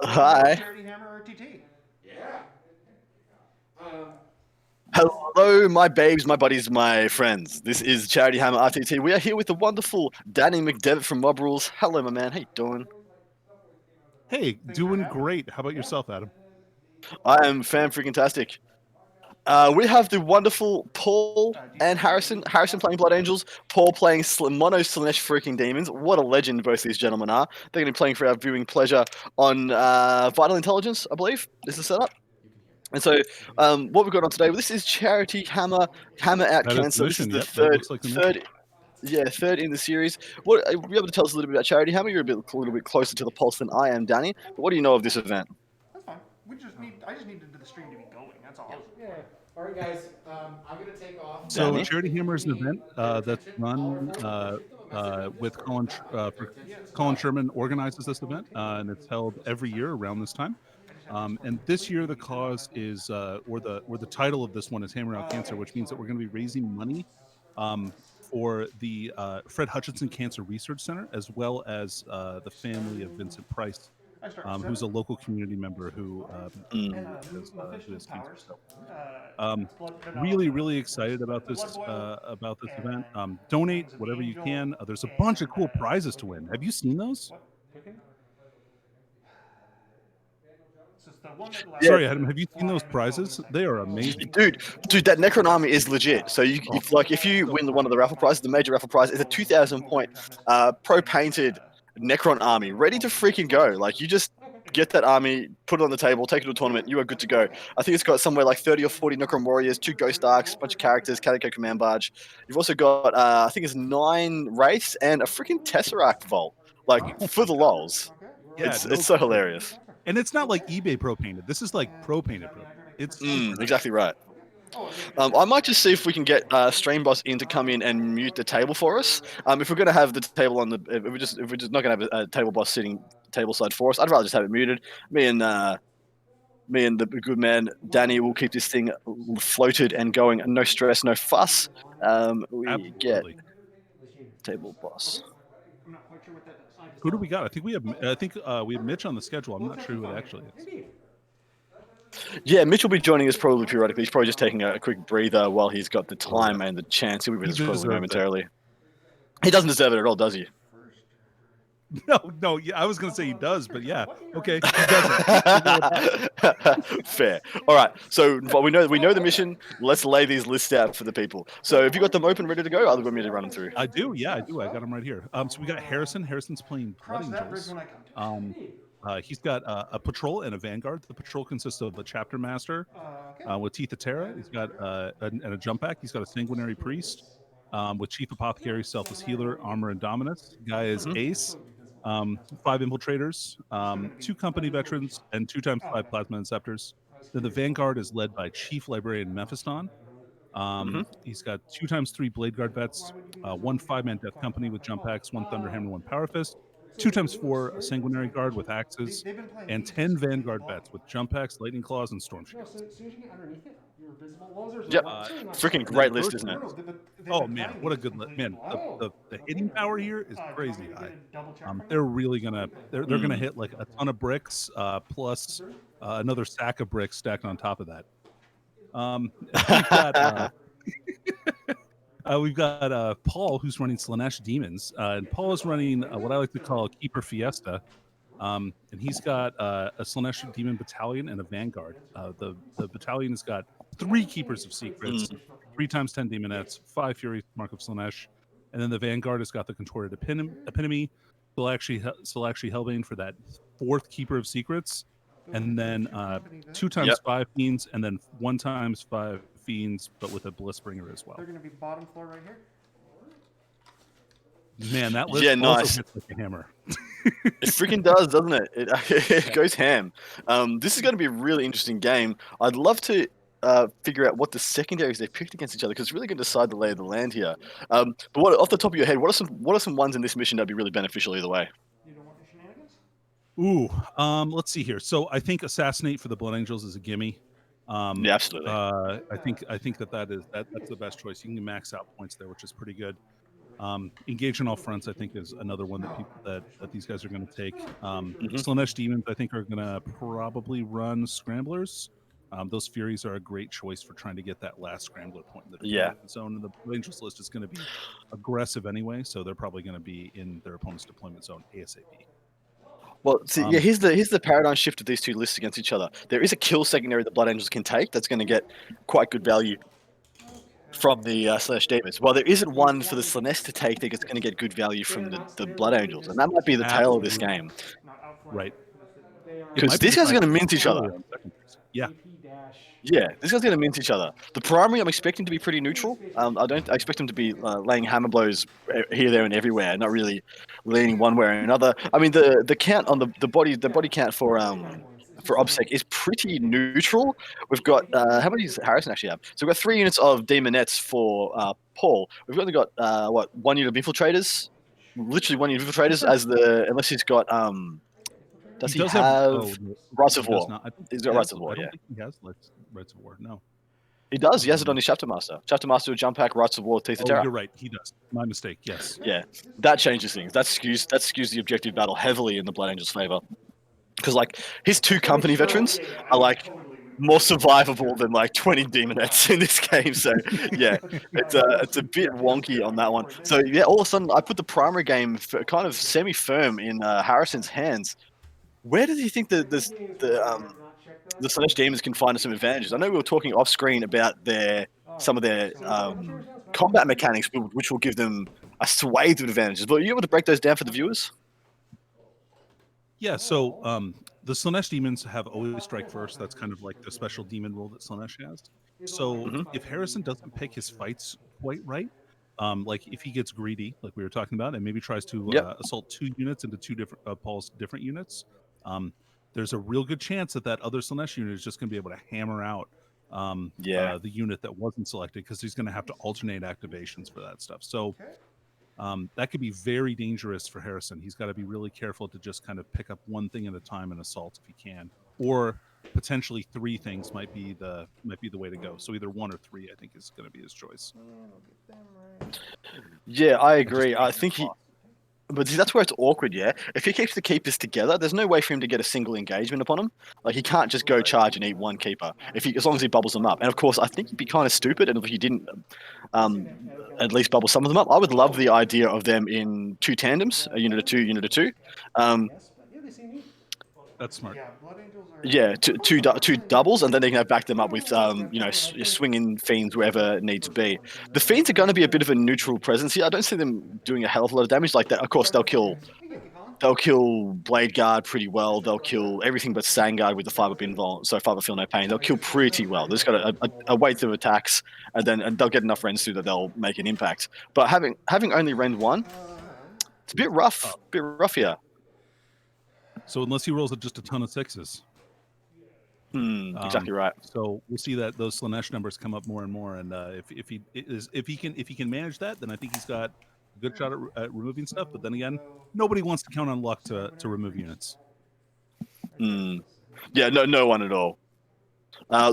Hi. Charity Hammer RTT. Yeah. Hello, my babes, my buddies, my friends. This is Charity Hammer RTT. We are here with the wonderful Danny McDevitt from Mob Rules. Hello, my man. How you doing? Hey, Thanks for doing having me. great. How about yourself, Adam? I am fan freaking tastic. We have the wonderful Paul Do you and still have Harrison. Harrison playing Blood Angels. Paul playing Mono Slaanesh freaking Demons. What a legend both these gentlemen are. They're going to be playing for our viewing pleasure on Vital Intelligence, I believe. Is the setup. And so, what we've got on today, well, this is Charity Hammer Out That is the Cancer. This is mission. the Yep, that looks like the mission. third in the series. What are you able to tell us a little bit about Charity Hammer? You're a little bit closer to the pulse than I am, Danny. But what do you know of this event? That's fine. I just needed the stream to be going. That's all. Yeah. All right, guys. I'm gonna take off. So, Danny? Charity Hammer is an event that's run with Colin Sherman organizes this event, and it's held every year around this time. And this year, the cause is, or the title of this one is Hammer Out Cancer, which means that we're going to be raising money for the Fred Hutchinson Cancer Research Center, as well as the family of Vincent Price, who's a local community member who who has cancer. So, really excited about this event. Donate whatever you can. There's a bunch of cool prizes to win. Have you seen those? Yeah. Sorry, Adam. Have you seen those prizes? They are amazing. Dude, that Necron army is legit. So if you win one of the raffle prizes, the major raffle prize is a 2,000 point pro painted Necron army ready to freaking go. Like you just get that army, put it on the table, take it to a tournament, you are good to go. I think it's got somewhere like 30 or 40 Necron warriors, 2 Ghost Arcs, a bunch of characters, Calico Command Barge. You've also got I think it's 9 Wraiths and a freaking Tesseract Vault. Like for the lols. Yeah, It's so hilarious. and it's not like eBay pro painted. This is like pro painted. It's super nice. Exactly right. I might just see if we can get Stream Boss in to come in and mute the table for us. If we're going to have the table on the, if we're just not going to have a table boss sitting table side for us, I'd rather just have it muted. Me and the good man Danny will keep this thing floated and going. No stress, no fuss. We Absolutely. get table boss. I'm not quite sure what that does. Who do we got? I think we have Mitch on the schedule. I'm not sure who it actually is. Yeah, Mitch will be joining us probably periodically. He's probably just taking a quick breather while he's got the time and the chance. He'll be with us probably momentarily. He doesn't deserve it at all, does he? No. Yeah, I was going to say he does, but yeah, okay, he doesn't. Fair. All right. So we know the mission. Let's lay these lists out for the people. So have you got them open, ready to go? I'll go me to run them through. I do. Yeah, I do. I got him right here. So we got Harrison. Harrison's playing Blood Angels. He's got a patrol and a vanguard. The patrol consists of a chapter master with Teeth of Terra. He's got and a jump back. He's got a sanguinary priest with chief apothecary, selfless healer, armor, and dominus. Guy is ace. 5 infiltrators, 2 company veterans, and 2x5 plasma inceptors. Then the vanguard is led by chief librarian Mephiston. He's got 2x3 blade guard vets, 1 5-man death company with jump packs, 1 thunderhammer, 1 power fist, 2x4 sanguinary guard with axes, and 10 vanguard vets with jump packs, lightning claws, and storm shields. Yep. Freaking great list, isn't it? Oh man, what a good list, man! The hitting power here is crazy high. They're really gonna they're gonna hit like a ton of bricks plus another stack of bricks stacked on top of that. We've got Paul, who's running Slaanesh Demons, and Paul is running what I like to call a Keeper Fiesta, and he's got a Slaanesh Demon battalion and a vanguard. The battalion has got 3 Keepers of Secrets, 3x10 Demonettes, 5 Fury Mark of Slaanesh, and then the vanguard has got the Contorted Epitome, Selachii Hellbane for that 4th Keeper of Secrets, and then 2x5 Fiends, and then 1x5 Fiends, but with a Blissbringer as well. They're going to be bottom floor right here. Man, that list nice. hits like a hammer. It freaking does, doesn't it? It goes ham. This is going to be a really interesting game. I'd love to figure out what the secondaries they've picked against each other, because it's really going to decide the lay of the land here. But off the top of your head, what are some ones in this mission that'd be really beneficial either way? You don't want the shenanigans? Ooh, let's see here. So I think Assassinate for the Blood Angels is a gimme. Yeah, absolutely. I think that's the best choice. You can max out points there, which is pretty good. Engage on all fronts, I think, is another one that people that these guys are going to take. Mhm. Slaanesh demons, I think, are going to probably run scramblers. Those Furies are a great choice for trying to get that last scrambler point in the Yeah. deployment zone. And the Rangers list is going to be aggressive anyway, so they're probably going to be in their opponent's deployment zone ASAP. Well, see, yeah, here's the paradigm shift of these two lists against each other. There is a kill secondary that Blood Angels can take that's going to get quite good value from the Slaanesh demons. Well, there isn't one for the Slaanesh to take that it's going to get good value from the Blood Angels, and that might be the tail of this game. Right. Because these guys are going to mint each other. Yeah. Yeah, these guys are going to mint each other. The primary, I'm expecting to be pretty neutral. I expect them to be laying hammer blows here, there, and everywhere, not really leaning one way or another. I mean, the count on the body count for OBSEC is pretty neutral. We've got how many does Harrison actually have? So we've got 3 units of Demonettes for Paul. We've only got 1 unit of Infiltrators, literally 1 unit of Infiltrators as unless he's got Does he have Rights of War? He's got Rights of War, I don't yeah. think he has Rights of War. No. He does. He has it on his Chapter Master. Chapter Master with Jump Pack, Rights of War, Teeth of Terror. You're right. He does. My mistake. Yes. Yeah, that changes things. That skews the objective battle heavily in the Blood Angels' favor. Because like his 2 company veterans are like more survivable than like 20 Demonettes in this game. So yeah, it's a bit wonky on that one. So yeah, all of a sudden I put the primary game kind of semi-firm in Harrison's hands. Where does he think the Slaanesh demons can find us some advantages? I know we were talking off screen about some of their combat mechanics, which will give them a swathe of advantages. But are you able to break those down for the viewers? Yeah, so the Slaanesh demons have always strike first. That's kind of like the special demon rule that Slaanesh has. So if Harrison doesn't pick his fights quite right, like if he gets greedy, like we were talking about, and maybe tries to assault 2 units into 2 different Paul's different units, there's a real good chance that other Slaanesh unit is just going to be able to hammer out the unit that wasn't selected because he's going to have to alternate activations for that stuff. So that could be very dangerous for Harrison. He's got to be really careful to just kind of pick up one thing at a time and assault if he can, or potentially 3 things might be the way to go. So either 1 or 3, I think, is going to be his choice. Yeah, I agree. I think but see, that's where it's awkward, yeah? If he keeps the keepers together, there's no way for him to get a single engagement upon him. Like, he can't just go charge and eat 1 keeper, as long as he bubbles them up. And, of course, I think he'd be kind of stupid if he didn't at least bubble some of them up. I would love the idea of them in 2 tandems, a unit of 2, unit of 2. That's smart. Yeah, two doubles, and then they can back them up with swinging fiends wherever it needs to be. The fiends are going to be a bit of a neutral presence here. I don't see them doing a hell of a lot of damage like that. Of course, they'll kill Blade Guard pretty well. They'll kill everything but Sangard with the 5-up invuln, so 5-up feel no pain. They'll kill pretty well. They've got a weight of attacks, and they'll get enough rends through that they'll make an impact. But having only rend 1, it's a bit rough. Here. So unless he rolls just a ton of 6s. Exactly right. So we'll see that those Slaanesh numbers come up more and more, and if he can manage that, then I think he's got a good shot at removing stuff. But then again, nobody wants to count on luck to remove units. Yeah, no one at all.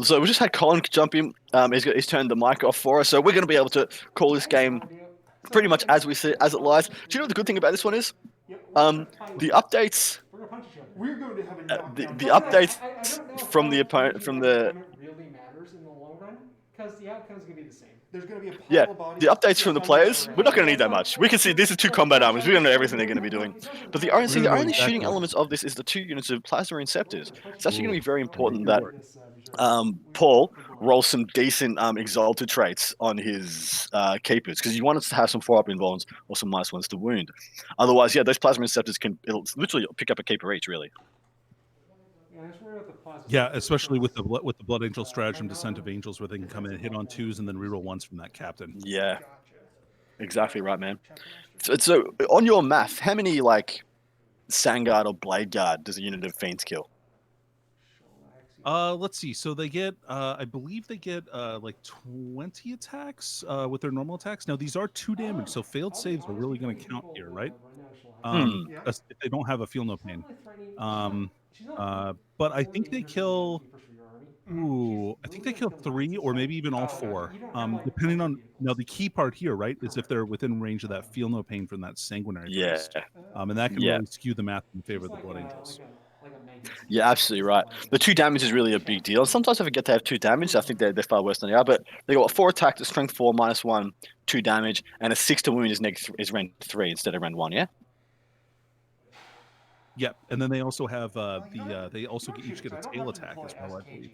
So we just had Colin jump in. He's turned the mic off for us, so we're going to be able to call this game pretty much as we see it, as it lies. Do you know what the good thing about this one is? The updates. The updates from the opponent really matters in the long run because the outcome's gonna be the same. There's gonna be a pile of bodies. The updates from the players, we're not going to need that much. We can see these are 2 combat armies. We don't know everything they're going to be doing. But the only shooting elements of this is the 2 units of Plasma Inceptors. It's actually going to be very important that Paul rolls some decent Exalted traits on his keepers, because you want us to have some 4-up invulns or some -1s to wound. Otherwise, those Plasma Inceptors it'll literally pick up a keeper each, really. Yeah, especially with the Blood Angel stratagem, Descent of Angels, where they can come in and hit on 2s and then reroll 1s from that captain. Yeah, exactly right, man. So on your math, how many Sangard or Blade Guard does a unit of Fiends kill? Let's see. So they get, I believe they get 20 attacks with their normal attacks. Now these are 2 damage, so failed saves are really going to count here, right? If they don't have a feel no pain. But I think they kill. Ooh, I think they kill 3 or maybe even all 4. You don't have, like, Depending multi on vehicles. now the key part here, right, is if they're within range of that feel no pain from that sanguinary Yeah. priest. And that can Yeah. really skew the math in favor She's of the Blood Angels. like a magnet. Yeah, absolutely right. The 2 damage is really a big deal. Sometimes I forget they have 2 damage. I think they're far worse than they are. But they got 4 attack to strength 4 -1, 2 damage, and a 6 to wound is rend 3 instead of rend 1. Yeah. Yep, and then they also have they also each get a tail attack as well, I believe.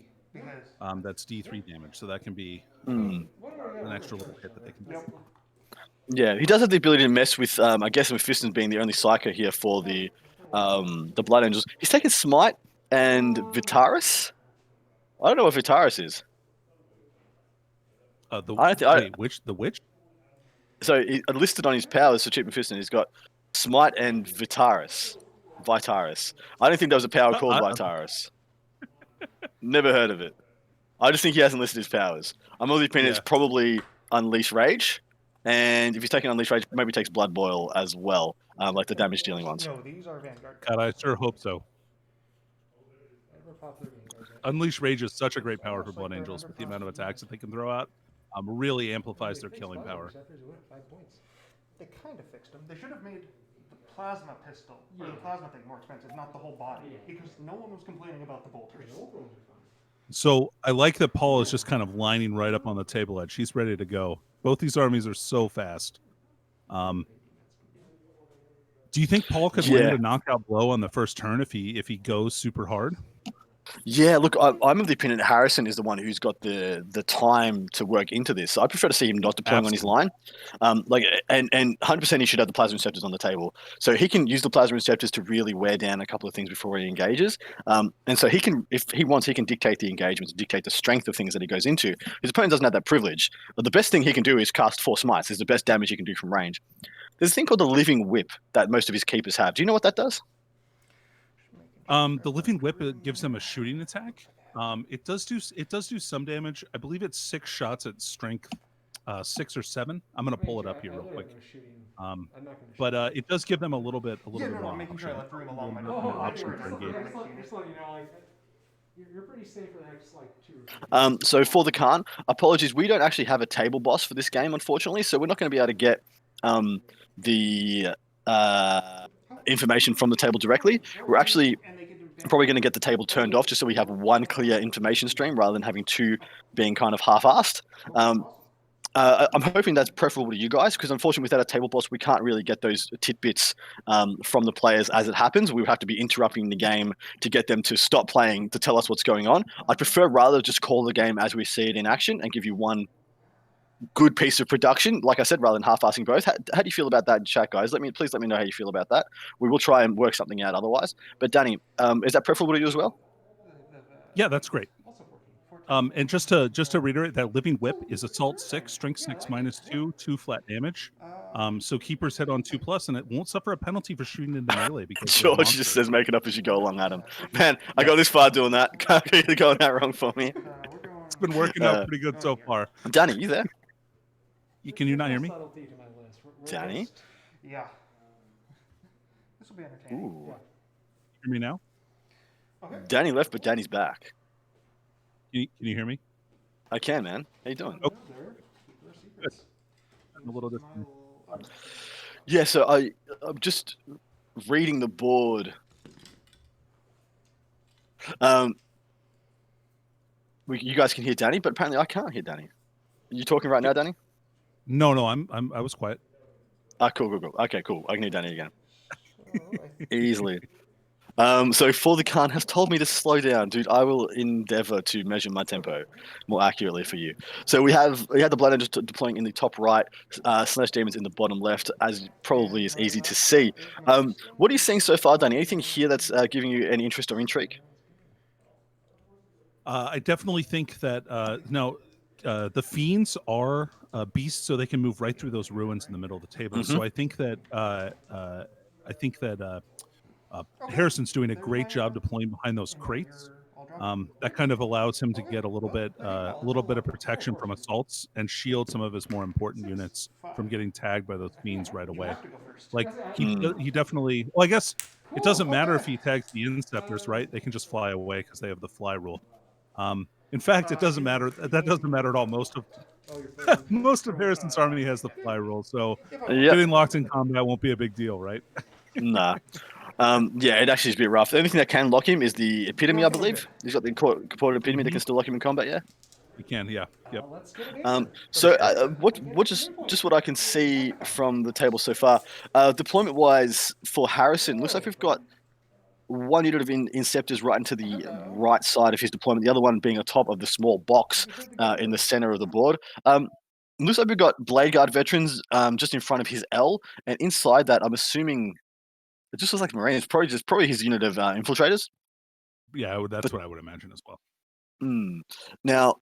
That's D3 damage, so that can be an extra little hit that they can do. Yeah, he does have the ability to mess with. I guess Mephiston being the only psycho here for the Blood Angels. He's taken Smite and Vitaris. I don't know what Vitaris is. The witch? So he listed on his powers for Chief Mephiston, he's got Smite and Vitaris. I don't think there was a power called Vitaris. Never heard of it. I just think he hasn't listed his powers. I'm of the opinion it's probably Unleash Rage, and if he's taking Unleash Rage, maybe he takes Blood Boil as well, like the damage dealing ones. No, these are Vanguard. God, I sure hope so. Unleash Rage is such a great power for Blood Angels with the amount of attacks that they can throw out. Really amplifies their killing power. They kind of fixed them. They should have made the plasma pistol or the plasma thing more expensive, not the whole body, because no one was complaining about the bolters. So I like that Paul is just kind of lining right up on the table edge. He's ready to go. Both these armies are so fast. Do you think Paul could land a knockout blow on the first turn if he goes super hard? Yeah, look, I'm of the opinion that Harrison is the one who's got the time to work into this. So I prefer to see him not deploying on his line. And 100% he should have the Plasma Receptors on the table. So he can use the Plasma Receptors to really wear down a couple of things before he engages. And so he can, if he wants, he can dictate the engagements, dictate the strength of things that he goes into. His opponent doesn't have that privilege. But the best thing he can do is cast 4 Smites. It's the best damage he can do from range. There's a thing called the Living Whip that most of his keepers have. Do you know what that does? The Living Whip gives them a shooting attack. It does do some damage. I believe it's 6 shots at strength 6 or 7. I'm gonna pull it up here real quick. But it does give them a little bit more option for engagement. You're pretty safe for the next like 2 or 3. So for the Khan, apologies, we don't actually have a table boss for this game, unfortunately. So we're not going to be able to get the information from the table directly. We're actually probably going to get the table turned off just so we have one clear information stream rather than having 2 being kind of half-assed. I'm hoping that's preferable to you guys because unfortunately without a table boss we can't really get those tidbits from the players as it happens. We would have to be interrupting the game to get them to stop playing to tell us what's going on. I'd prefer rather just call the game as we see it in action and give you one good piece of production, like I said, rather than half-assing both. How do you feel about that in chat, guys? Please let me know how you feel about that. We will try and work something out otherwise. But Danny, is that preferable to you as well? Yeah, that's great. And just to reiterate, that Living Whip is Assault 6, Strength 6 -2, 2 flat damage. So keepers hit on 2+, and it won't suffer a penalty for shooting into melee because George just says make it up as you go along, Adam. Man, I got this far doing that. You're going that wrong for me. It's been working out pretty good so far. Danny, you there? Can you not hear me? Danny? Yeah. This will be entertaining. Ooh. Hear me now? Okay. Danny left, but Danny's back. Can you hear me? I can, man. How you doing? Oh. Good. I'm a little different. Yeah, so I'm just reading the board. You guys can hear Danny, but apparently I can't hear Danny. Are you talking right now, Danny? No, I was quiet. Cool. Okay, cool. I can hear Danny again. Easily. So For the Khan has told me to slow down, dude. I will endeavor to measure my tempo more accurately for you. So we had the Blood Angels deploying in the top right, Slaanesh Demons in the bottom left, as probably is easy to see. What are you seeing so far, Danny? Anything here that's giving you any interest or intrigue? I definitely think that the Fiends are beasts, so they can move right through those ruins in the middle of the table. So I think that Harrison's doing a great job deploying behind those crates. That kind of allows him to get a little bit of protection from assaults and shield some of his more important units from getting tagged by those Fiends right away. Like he definitely. Well, I guess it doesn't matter if he tags the Inceptors, right? They can just fly away because they have the fly rule. In fact, it doesn't matter. That doesn't matter at all. Most of Harrison's army has the fly roll, so getting locked in combat won't be a big deal, right? Nah. Yeah, it actually is a bit rough. The only thing that can lock him is the epitome, I believe. He's got the component epitome that can still lock him in combat. Yeah. You can, yeah. Yep. So what just what I can see from the table so far, deployment wise for Harrison, looks like we've got one unit of Inceptors right into the right side of his deployment, the other one being atop of the small box in the center of the board. Looks like we've got Blade Guard veterans just in front of his L, and inside that, I'm assuming it just looks like Marines. Probably his unit of infiltrators. Yeah, that's what I would imagine as well. Now,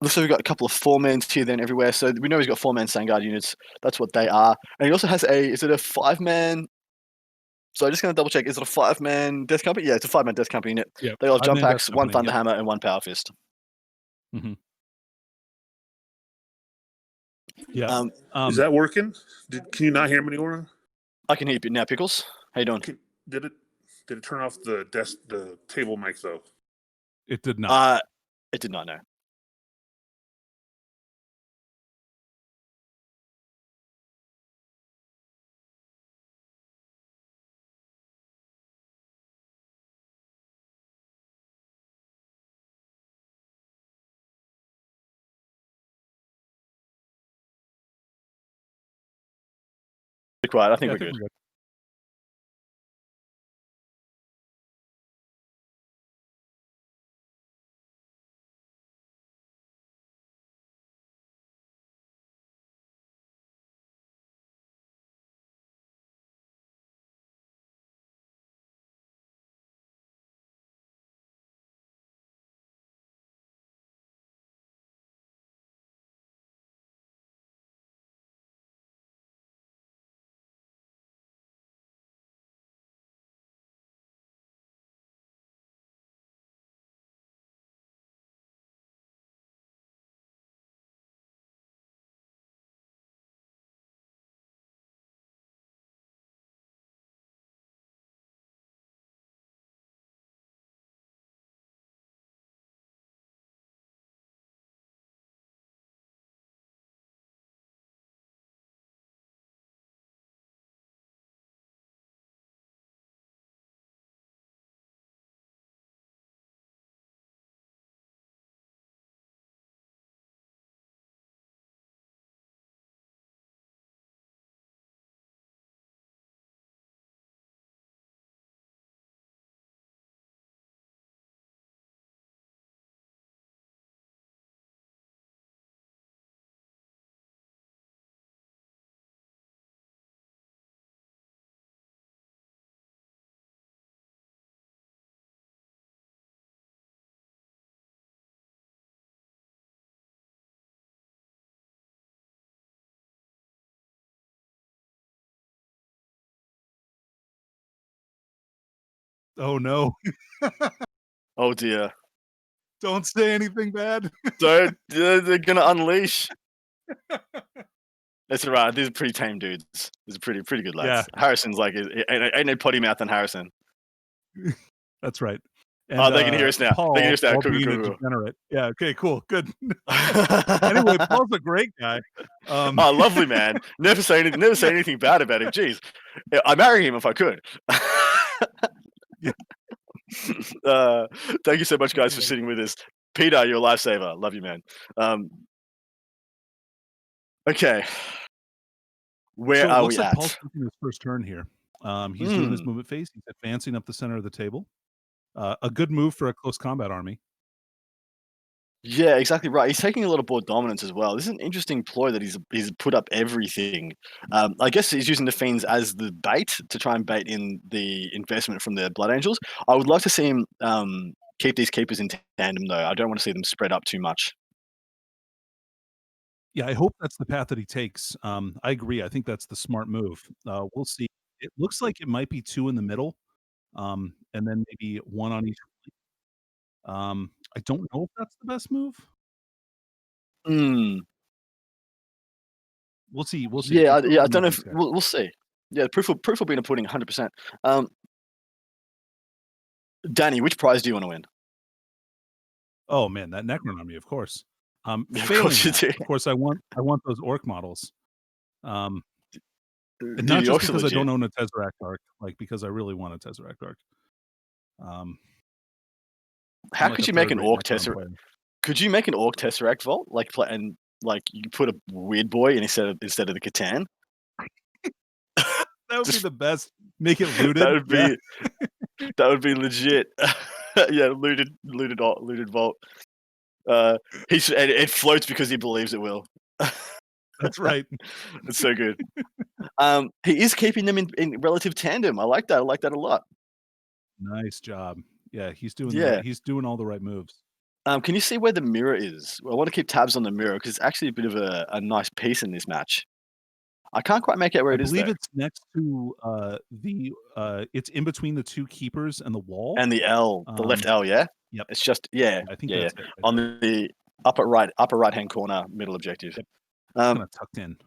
looks like we've got a couple of 4-mans here then everywhere. So we know he's got 4-man Sandguard units. That's what they are. And he also has is it a 5-man? So I'm just going to double check. Is it a 5-man Death Company? Yeah, it's a 5-man Death Company unit. Yeah, they all have jump packs, 1 Thunderhammer, and 1 Power Fist. Mm-hmm. Yeah. Is that working? Can you not hear me anymore? I can hear you now, Pickles. How you doing? Did it turn off the table mic though? It did not. It did not, no. Be quiet. I think we're good. Oh no. Oh dear. Don't say anything bad. They're gonna unleash. That's right. These are pretty tame dudes. These are pretty good lads. Yeah. Harrison's like ain't no potty mouth than Harrison. That's right. And, they can hear us now. Paul, they can hear us now. Cool. Degenerate. Yeah. Okay. Cool. Good. Anyway, Paul's a great guy. Oh, lovely man. Never say anything bad about him. Jeez, I'd marry him if I could. Yeah. Thank you so much, guys, for sitting with us. Peter, you're a lifesaver. Love you, man. Okay. Where are we at? Paul's taking his first turn here. He's doing his movement phase. He's advancing up the center of the table. A good move for a close combat army. Yeah, exactly right. He's taking a lot of board dominance as well. This is an interesting ploy that he's put up everything. I guess he's using the Fiends as the bait to try and bait in the investment from the Blood Angels. I would love to see him keep these keepers in tandem, though. I don't want to see them spread up too much. Yeah, I hope that's the path that he takes. I agree. I think that's the smart move. We'll see. It looks like it might be 2 in the middle, and then maybe 1 on each. I don't know if that's the best move. We'll see. We'll see. Yeah, I don't know if we'll see. Yeah, proof will be in a pudding, 100%. Danny, which prize do you want to win? Oh man, that Necron army, of course. Of Failing course you that, do. of course, I want those orc models. And Dude, not the just orcs are because I don't legit. own a Tesseract Arc, like because I really want a Tesseract Arc. How like could a you make third an rate orc Necron Tesseract? player. Could you make an orc Tesseract Vault and you put a weird boy instead of the Catan? That would be Just the best. Make it looted. that would be that would be legit. Yeah, looted vault. And it floats because he believes it will. That's right. It's so good. He is keeping them in relative tandem. I like that. I like that a lot. Nice job. Yeah, he's doing Yeah. he's doing all the right moves. Can you see where the mirror is? I want to keep tabs on the mirror because it's actually a bit of a nice piece in this match. I can't quite make out where I it is, believe though. it's next to it's in between the two keepers and the wall. And the L, the left L, yeah? Yep. It's just, yeah. I think yeah. that's it. Right On there. the upper right-hand corner, middle objective. Yep. Kind of tucked in.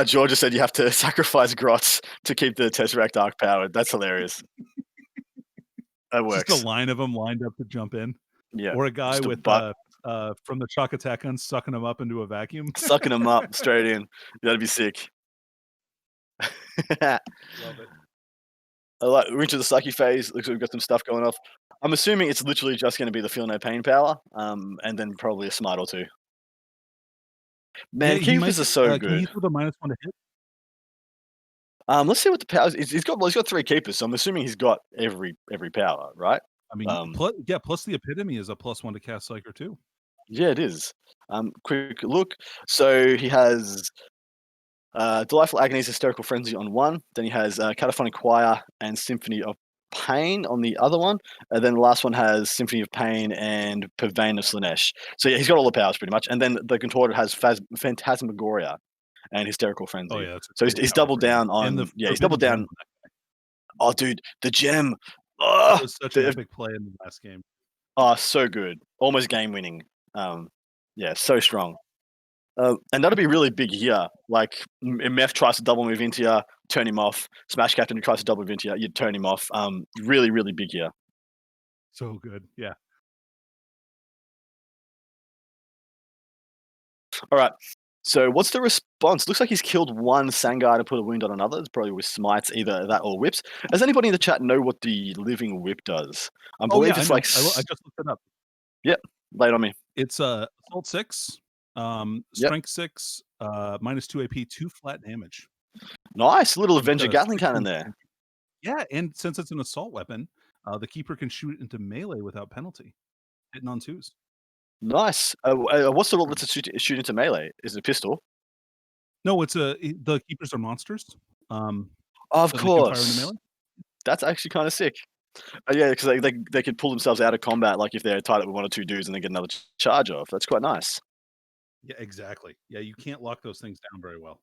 Georgia said you have to sacrifice grots to keep the Tesseract Arc powered. That's hilarious. That works. Just a line of them lined up to jump in. Yeah. Or a guy Just a with from the shock attack gun sucking them up into a vacuum. Sucking them up straight in. That'd be sick. Love it. We're into the Psyche phase. Looks like we've got some stuff going off. I'm assuming it's literally just going to be the Feel No Pain power, and then probably a Smite or two. Man, Yeah, keepers are so Can he good. throw the -1 to hit? Let's see what the powers. He's got 3 keepers, so I'm assuming he's got every power, right? I mean, plus the epitome is a +1 to cast Psyker too. Yeah, it is. Quick look. So he has Delightful Agony's Hysterical Frenzy on one. Then he has Cataphonic Choir and Symphony of Pain on the other one. And then the last one has Symphony of Pain and Purveyne of Slaanesh. So yeah, he's got all the powers pretty much. And then the Contorted has Phantasmagoria and Hysterical Frenzy. Oh yeah, so he's doubled down on. He's doubled down. Oh, dude, the gem. That was such an epic play in the last game. Oh, so good. Almost game winning. Yeah, so strong. And that'll be really big here. Like, MF tries to double move into you, turn him off. Smash Captain who tries to double move into you, you'd turn him off. Really, really big here. So good, yeah. All right. So what's the response? Looks like he's killed one Sangar to put a wound on another. It's probably with smites, either that or whips. Does anybody in the chat know what the living whip does? I believe it's like. I just looked it up. Yep, lay it on me. It's assault 6, strength 6, -2 AP, 2 flat damage. Nice little Avenger Gatling cannon there. Yeah, and since it's an assault weapon, the keeper can shoot it into melee without penalty, hitting on 2s. Nice. What's the rule that's shoot into melee? Is it a pistol? No, it's the keepers are monsters. Of so course. That's actually kind of sick. Yeah, because they could pull themselves out of combat, like if they're tied up with 1 or 2 dudes and they get another charge off. That's quite nice. Yeah, exactly. Yeah, you can't lock those things down very well.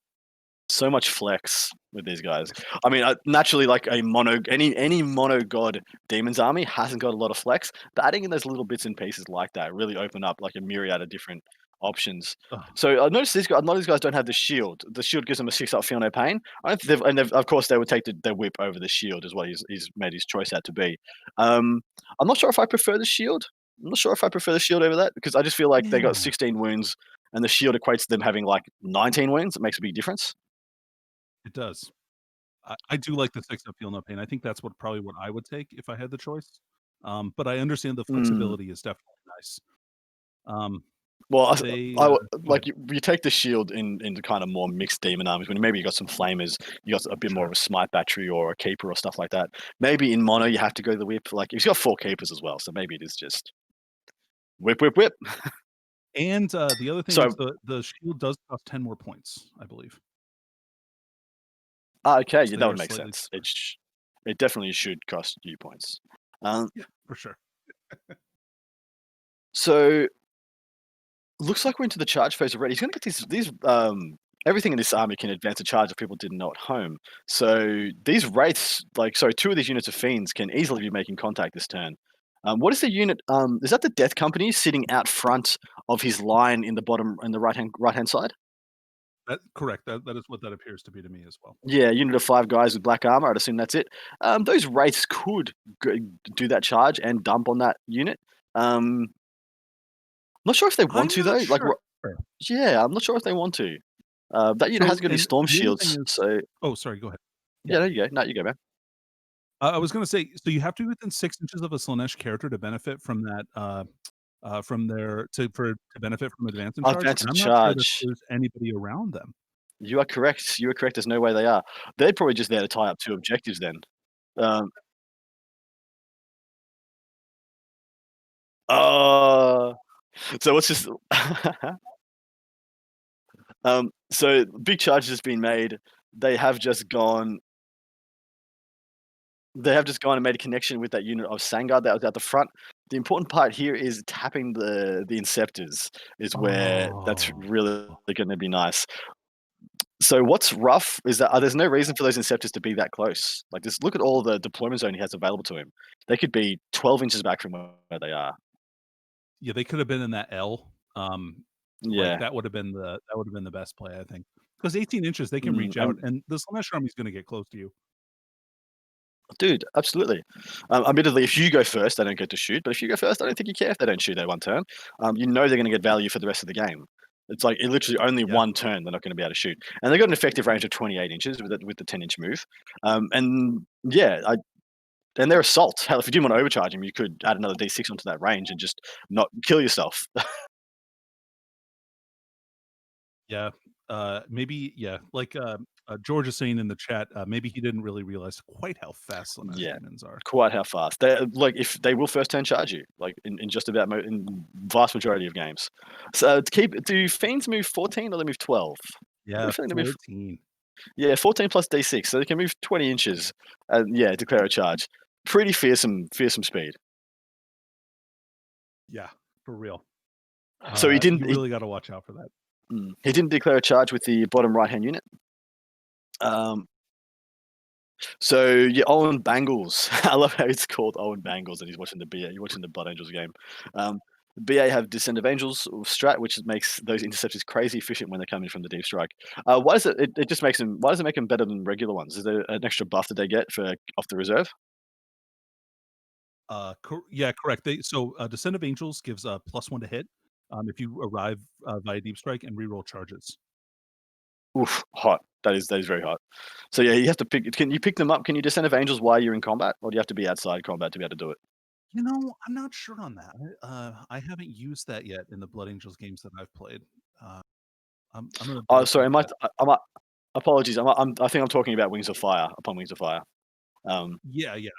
So much flex with these guys. I mean, naturally, like any mono god demons army hasn't got a lot of flex. But adding in those little bits and pieces like that really open up like a myriad of different options. So I noticed a lot of these guys don't have the shield. The shield gives them a 6-up Feel No Pain. Of course, they would take their whip over the shield, is what he's made his choice out to be. I'm not sure if I prefer the shield. I'm not sure if I prefer the shield over that because I just feel like they got 16 wounds and the shield equates to them having like 19 wounds. It makes a big difference. It does. I do like the 6-up Feel No Pain. I think that's probably what I would take if I had the choice. But I understand the flexibility is definitely nice. Well, you take the shield into kind of more mixed demon armies when maybe you got some flamers, you got a bit more of a smite battery or a keeper or stuff like that. Maybe in mono you have to go the whip. Like you've got 4 keepers as well, so maybe it is just whip. And the other thing is the shield does cost 10 more points, I believe. Okay, yeah, that would make sense. It definitely should cost you points. Yeah, for sure. So looks like we're into the charge phase already. He's going to get these everything in this army can advance a charge if people didn't know at home. So these wraiths, 2 of these units of fiends can easily be making contact this turn. What is the unit? Is that the Death Company sitting out front of his line in the bottom in the right hand side? Correct. That is what that appears to be to me as well. Yeah, unit of 5 guys with black armor. I'd assume that's it. Those wraiths could do that charge and dump on that unit. I'm not sure if they want to though. Like, Sure. yeah, I'm not sure if they want to. That unit So, has got any and storm the other thing shields, is so oh, sorry, go ahead. yeah, there you go. No, you go, man. I was gonna say, so you have to be within 6 inches of a Slaanesh character to benefit from that, from their to benefit from advance and charge, Advance and and I'm not sure that charge. there's anybody around them. You are correct. You are correct. There's no way they are. They're probably just there to tie up 2 objectives then. Um, uh, so what's just so big charge has been made. They have just gone and made a connection with that unit of Sangard that was at the front. The important part here is tapping the Inceptors is where that's Oh. really gonna be nice. So what's rough is that there's no reason for those Inceptors to be that close. Like, just look at all the deployment zone he has available to him. They could be 12 inches back from where they are. Yeah, they could have been in that L, like, Yeah. that would have been the best play, I think, because 18 inches, they can reach out, And and the Slaanesh army is gonna get close to you. dude, absolutely. Admittedly, if you go first, they don't get to shoot. But if you go first, I don't think you care if they don't shoot that one turn. You know they're going to get value for the rest of the game. It's like literally only Yeah. one turn they're not going to be able to shoot, and they got an effective range of 28 inches with the 10-inch move. And yeah, and their assault. Hell, if you didn't want to overcharge him, you could add another D6 onto that range and just not kill yourself. Yeah, maybe like, George is saying in the chat, maybe he didn't really realize quite how fast Slaanesh Yeah. demons are. Quite how fast they like. If they will first turn charge you, like in just about in vast majority of games. So do fiends move 14 or they move 12? Yeah, They move 14. Yeah, 14 plus D6, so they can move 20 inches and, yeah, declare a charge. Pretty fearsome speed. Yeah, for real. So You really gotta watch out for that. he didn't declare a charge with the bottom right-hand unit. So, yeah, Owen Bangles. I love how it's called Owen Bangles, and he's watching the BA. You're watching the Blood Angels game. The BA have Descent of Angels strat, which makes those interceptors crazy efficient when they're coming from the deep strike. Why does it just makes them? Why does it make them better than regular ones? Is there an extra buff that they get for off the reserve? Yeah, correct. Descent of Angels gives a +1 to hit, if you arrive, via deep strike and reroll charges. Oof, hot. That is very hot. So yeah, you have to pick. Can you pick them up? Can you Descent of Angels while you're in combat, or do you have to be outside combat to be able to do it? You know, I'm not sure on that. I haven't used that yet in the Blood Angels games that I've played. Uh, I'm gonna Oh, double sorry. check that. Apologies. I think I'm talking about Wings of Fire. Upon Wings of Fire. Um, Yeah, yeah.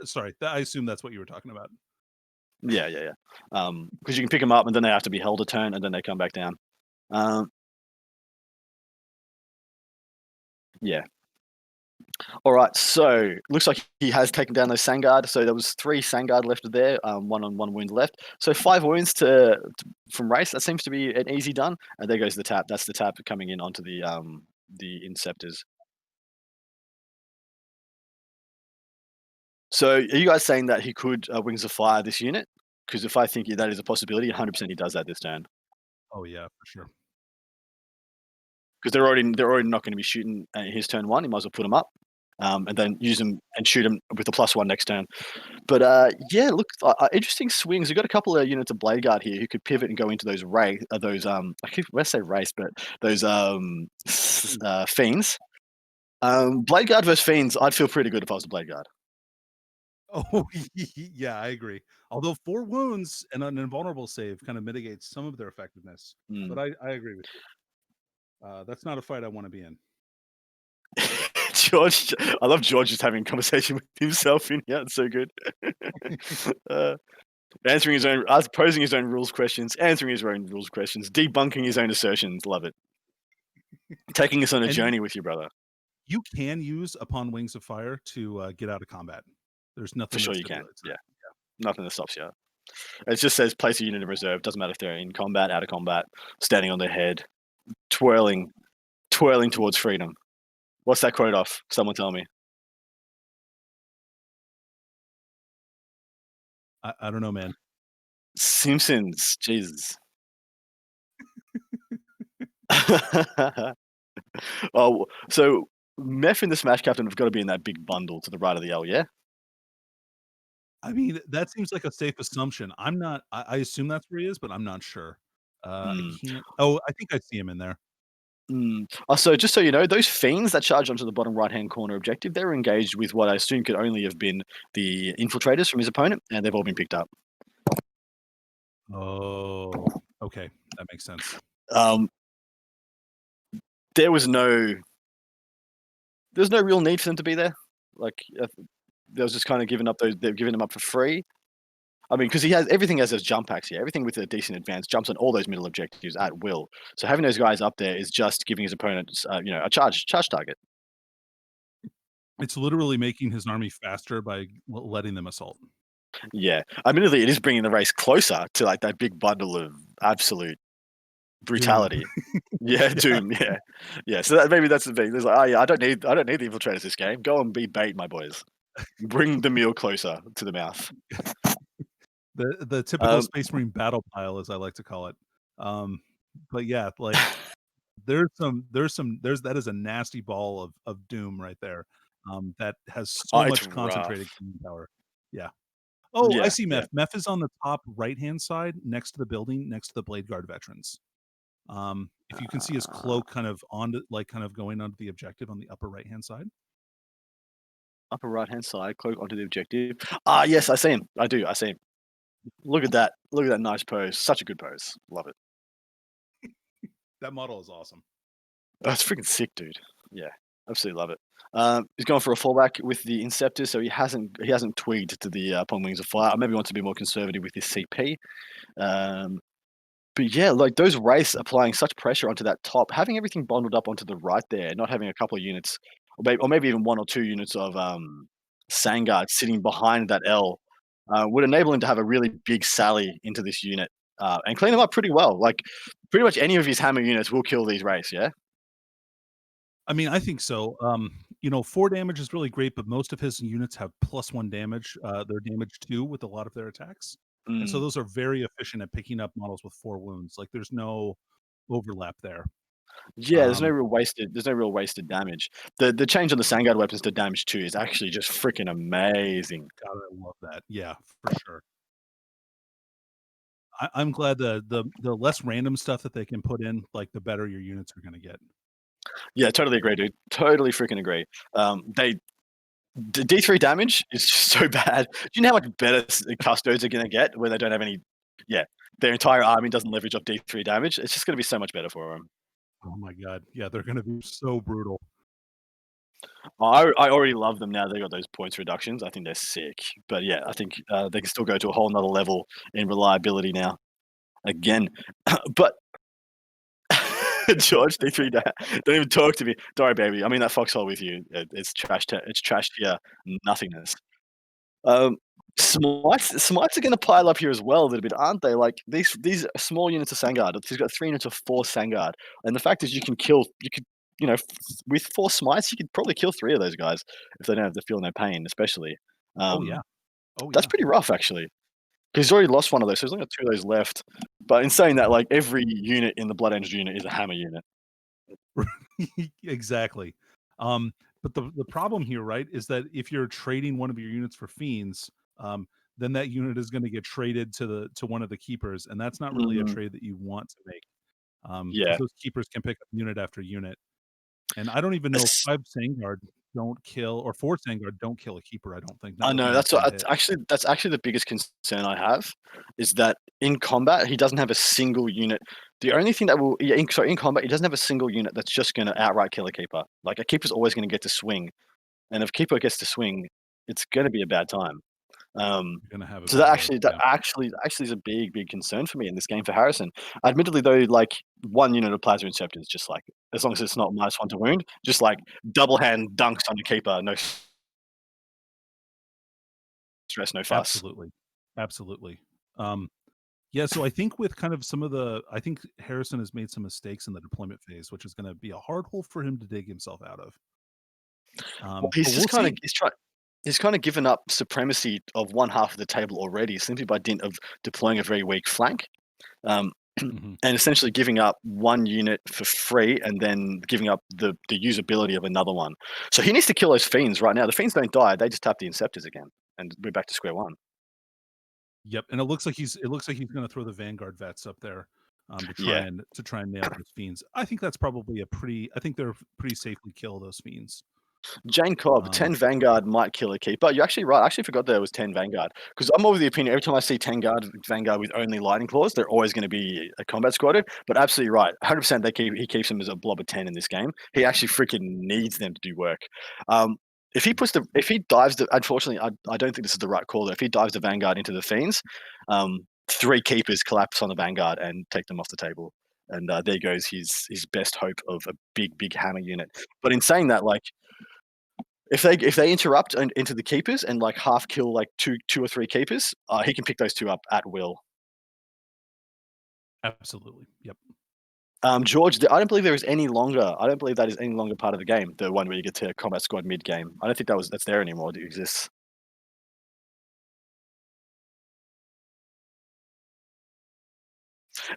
Sorry, I assume that's what you were talking about. yeah, yeah, yeah. Because you can pick them up and then they have to be held a turn and then they come back down. Um, yeah. All right. So looks like he has taken down those Sangard. So there was 3 Sangard left there. 1 on 1 wound left. So 5 wounds from race. That seems to be an easy done. And there goes the tap. That's the tap coming in onto the Inceptors. So are you guys saying that he could Wings of Fire this unit? Because if I think that is a possibility, 100% he does that this turn. Oh, yeah, for sure. Because they're already not going to be shooting his turn 1. You might as well put them up, and then use them and shoot them with the +1 next turn. But yeah, look, interesting swings. We've got a couple of units of Blade Guard here who could pivot and go into those I keep I say race, but those fiends. Blade Guard versus fiends, I'd feel pretty good if I was a Blade Guard. Oh, yeah, I agree. Although 4 wounds and an invulnerable save kind of mitigates some of their effectiveness. But I agree with you. That's not a fight I wanna be in. George, I love George just having a conversation with himself in here. It's so good. Answering his own, posing his own rules questions, answering his own rules questions, debunking his own assertions. Love it. Taking us on a And journey with you, brother. you can use Upon Wings of Fire to, get out of combat. There's For nothing sure that you can. stipulates that. Yeah. Nothing that stops you. It just says place a unit in reserve. Doesn't matter if they're in combat, out of combat, standing on their head, twirling towards freedom. What's that quote off? Someone tell me. I don't know, man. Simpsons. Jesus. Oh, so Meth and the Smash Captain have got to be in that big bundle to the right of the L, yeah? I mean, that seems like a safe assumption. I'm not I assume that's where he is, but I'm not sure. I Mm. can't oh, I think I see him in there. So just so you know, those fiends that charge onto the bottom right-hand corner objective, they're engaged with what I assume could only have been the infiltrators from his opponent, and they've all been picked up. Oh, okay, that makes sense. Um, there was no real need for them to be there. Like, they was just kind of giving up those. They're giving them up for free. I mean, because he has everything as those jump packs here. Everything with a decent advance jumps on all those middle objectives at will. So having those guys up there is just giving his opponents, a charge target. It's literally making his army faster by letting them assault. Yeah, admittedly, it is bringing the race closer to like that big bundle of absolute Doom. brutality. Yeah, Yeah. doom. Yeah, yeah. So that, maybe that's the thing. There's like, oh yeah, I don't need the infiltrators this game. Go and be bait, my boys. Bring the meal closer to the mouth. The typical Um, Space Marine battle pile, as I like to call it. But yeah, like there's that is a nasty ball of doom right there. That has so it's much rough. concentrated command power. Yeah. Oh, I Yeah, see yeah. Meth. Meth is on the top right-hand side next to the building, next to the Blade Guard veterans. If you can see his Uh, cloak kind of onto like kind of going onto the objective on the upper right-hand side. upper right hand side, cloak onto the objective. Ah, yes, I see him. I do. I see him. Look at that. Look at that nice pose. Such a good pose. Love it. That model is awesome. Oh, it's freaking sick, dude. Yeah, absolutely love it. He's going for a fallback with the Inceptor, so he hasn't twigged to the upon wings of fire. Or maybe wants to be more conservative with his CP. Um, but yeah, like those wraiths applying such pressure onto that top, having everything bundled up onto the right there, not having a couple of units, or maybe even 1 or 2 units of Sangard sitting behind that L, would enable him to have a really big sally into this unit and clean them up pretty well. Like pretty much any of his hammer units will kill these wraiths. Yeah. I mean, I think so. 4 damage is really great, but most of his units have +1 damage. They're damage 2 with a lot of their attacks. And so Mm. those are very efficient at picking up models with 4 wounds. Like there's no overlap there. Yeah, Um, there's no real wasted damage. The change on the Sangard weapons to damage 2 is actually just freaking amazing. God, I love that. Yeah, for sure. I'm glad the less random stuff that they can put in, like the better your units are gonna get. Yeah, totally agree, dude. Totally freaking agree. The D3 damage is just so bad. Do you know how much better Custodes are gonna get where they don't have any yeah, their entire army doesn't leverage off D3 damage? It's just gonna be so much better for them. Oh my god. Yeah, they're gonna be so brutal. I already love them now they got those points reductions. I think they're sick. But yeah, I think, they can still go to a whole 'nother level in reliability now. Again. But George, D3 don't even talk to me. Don't worry, baby. I'm in that foxhole with you. It's trash here, nothingness. Um, smites are gonna pile up here as well a little bit, aren't they? Like, these small units of Sangard, he's got 3 units of 4 Sangard, and the fact is you could, with 4 smites, you could probably kill 3 of those guys if they don't have to feel no pain, especially. Oh yeah. Oh That's yeah. pretty rough, actually, 'cause he's already lost one of those, so he's only got 2 of those left. But in saying that, like, every unit in the Blood Angel unit is a hammer unit. Exactly. But the problem here, right, is that if you're trading one of your units for fiends, then that unit is gonna get traded to one of the keepers, and that's not really a Mhm. trade that you want to make. Because Yeah. those keepers can pick up unit after unit. And I don't even know if It's 5 Sangard don't kill or 4 Sangard don't kill a keeper, I don't think, not I with know, one single hit. that's actually the biggest concern I have, is that in combat, he doesn't have a single unit. The only thing that will in combat, he doesn't have a single unit that's just gonna outright kill a keeper. Like, a keeper's always gonna get to swing, and if keeper gets to swing, it's gonna be a bad time. Um, You're gonna have a so bad day, that yeah. actually is a big concern for me in this game for Harrison. Admittedly, though, like, 1 unit of Plasma Inceptor is just like as long as it's not -1 to wound, just like double hand dunks on the keeper, no stress, no fuss. Absolutely. Absolutely. Um, yeah, so I think with kind of some of I think Harrison has made some mistakes in the deployment phase, which is gonna be a hard hole for him to dig himself out of. Well, But we'll see. he's kinda given up supremacy of one half of the table already simply by dint of deploying a very weak flank, um, Mhm. and essentially giving up 1 unit for free and then giving up the usability of another one. So he needs to kill those fiends right now. The fiends don't die, they just tap the Inceptors again, and we're back to square one. Yep, and it looks like he's going to throw the Vanguard vets up there to Yeah. try and nail those fiends. I think that's probably I think they're pretty safely kill those fiends. Jane Cobb, 10 Vanguard might kill a keeper. You're actually right. I actually forgot there was 10 Vanguard. Because I'm of the opinion every time I see 10 Vanguard with only lightning claws, they're always going to be a combat squadded. But absolutely right. 100% he keeps them as a blob of 10 in this game. He actually freaking needs them to do work. If he dives unfortunately, I don't think this is the right call. If he dives the Vanguard into the Fiends, 3 keepers collapse on the Vanguard and take them off the table. And there goes his best hope of a big hammer unit. But in saying that, like, if they interrupt into the keepers and like half kill like two or 3 keepers, he can pick those 2 up at will. Absolutely. Yep. George, I don't believe there is any longer. I don't believe that is any longer part of the game. The one where you get to combat squad mid game. I don't think that's there anymore. It exists.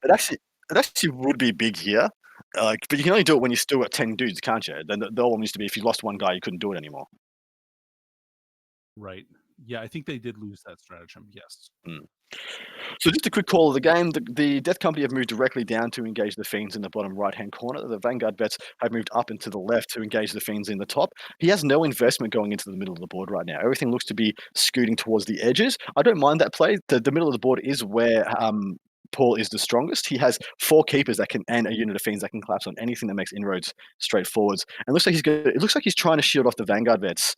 It actually would be big here. But you can only do it when you still got 10 dudes, can't you? Then the one used to be if you lost one guy, you couldn't do it anymore. Right. Yeah, I think they did lose that stratagem. Yes. So just a quick call of the game. The Death Company have moved directly down to engage the Fiends in the bottom right-hand corner. The Vanguard vets have moved up and to the left to engage the Fiends in the top. He has no investment going into the middle of the board right now. Everything looks to be scooting towards the edges. I don't mind that play. The middle of the board is where Paul is the strongest. He has 4 keepers and a unit of Fiends that can collapse on anything that makes inroads straight forwards. And it looks like he's trying to shield off the Vanguard vets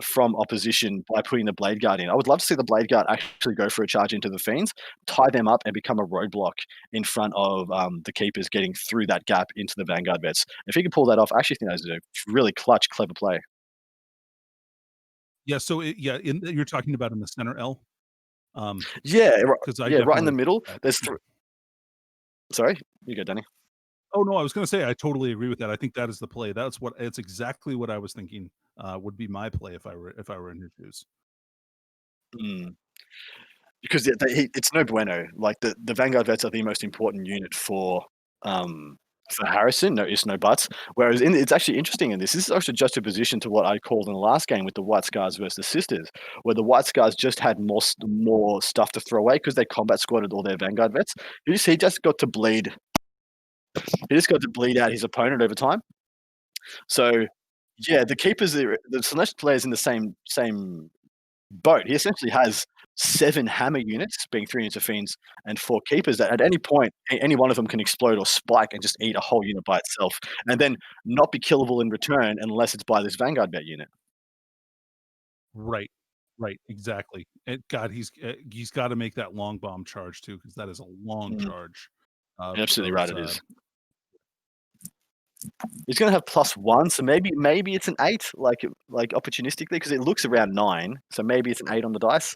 from opposition by putting the Blade Guard in. I would love to see the Blade Guard actually go for a charge into the Fiends, tie them up, and become a roadblock in front of the keepers getting through that gap into the Vanguard vets. If he can pull that off, I actually think that's a really clutch, clever play. Yeah. So you're talking about in the center L. Yeah, right in the definitely middle. There's 3. Sorry, you go, Danny. Oh no, I was going to say I totally agree with that. I think that is the play. It's exactly what I was thinking would be my play if I were in your shoes. Because it's no bueno. Like the Vanguard vets are the most important unit for Harrison. No ifs, no buts. Whereas it's actually interesting in this. This is actually juxtaposition to what I called in the last game with the White Scars versus the Sisters, where the White Scars just had more stuff to throw away because they combat squadded all their Vanguard vets. He just got to bleed. He just got to bleed out his opponent over time. So yeah, the keepers, the Slaanesh players in the same boat. He essentially has 7 hammer units, being 3 units of Fiends and 4 keepers that at any point, any one of them can explode or spike and just eat a whole unit by itself, and then not be killable in return unless it's by this Vanguard vet unit. Right. Right. Exactly. And God, he's got to make that long bomb charge too, because that is a long charge. You're absolutely right. It is. He's going to have +1, so maybe it's an 8, like opportunistically, because it looks around 9, so maybe it's an 8 on the dice.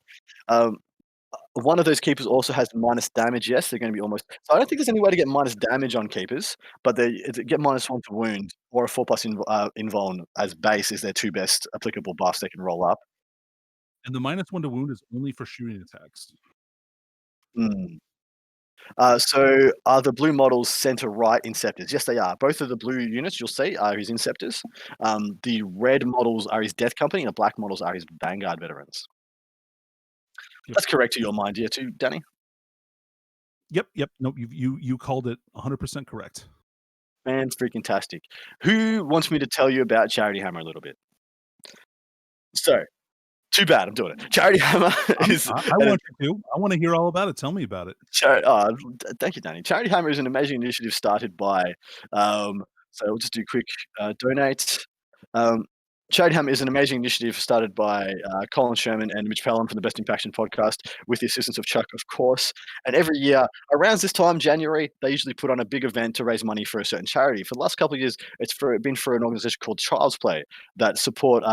One of those keepers also has minus damage. Yes, they're going to be almost. So I don't think there's any way to get minus damage on keepers, but they get -1 to wound or a 4+ invuln as base is their 2 best applicable buffs they can roll up. And the -1 to wound is only for shooting attacks. So are the blue models center right Inceptors? Yes, they are. Both of the blue units you'll see are his Inceptors. The red models are his Death Company, and the black models are his Vanguard veterans. Yep. That's correct to your mind, here too, Danny? Yep. Nope. You called it 100% correct. Man, freaking tastic. Who wants me to tell you about Charity Hammer a little bit? So, too bad, I'm doing it. Charity Hammer is. I want you to. I want to hear all about it. Tell me about it. Thank you, Danny. Charity Hammer is an amazing initiative started by. So we'll just do quick donate. Charity Hammer is an amazing initiative started by Colin Sherman and Mitch Pelham from the Best Impaction podcast with the assistance of Chuck, of course. And every year, around this time, January, they usually put on a big event to raise money for a certain charity. For the last couple of years, it's been for an organization called Child's Play that support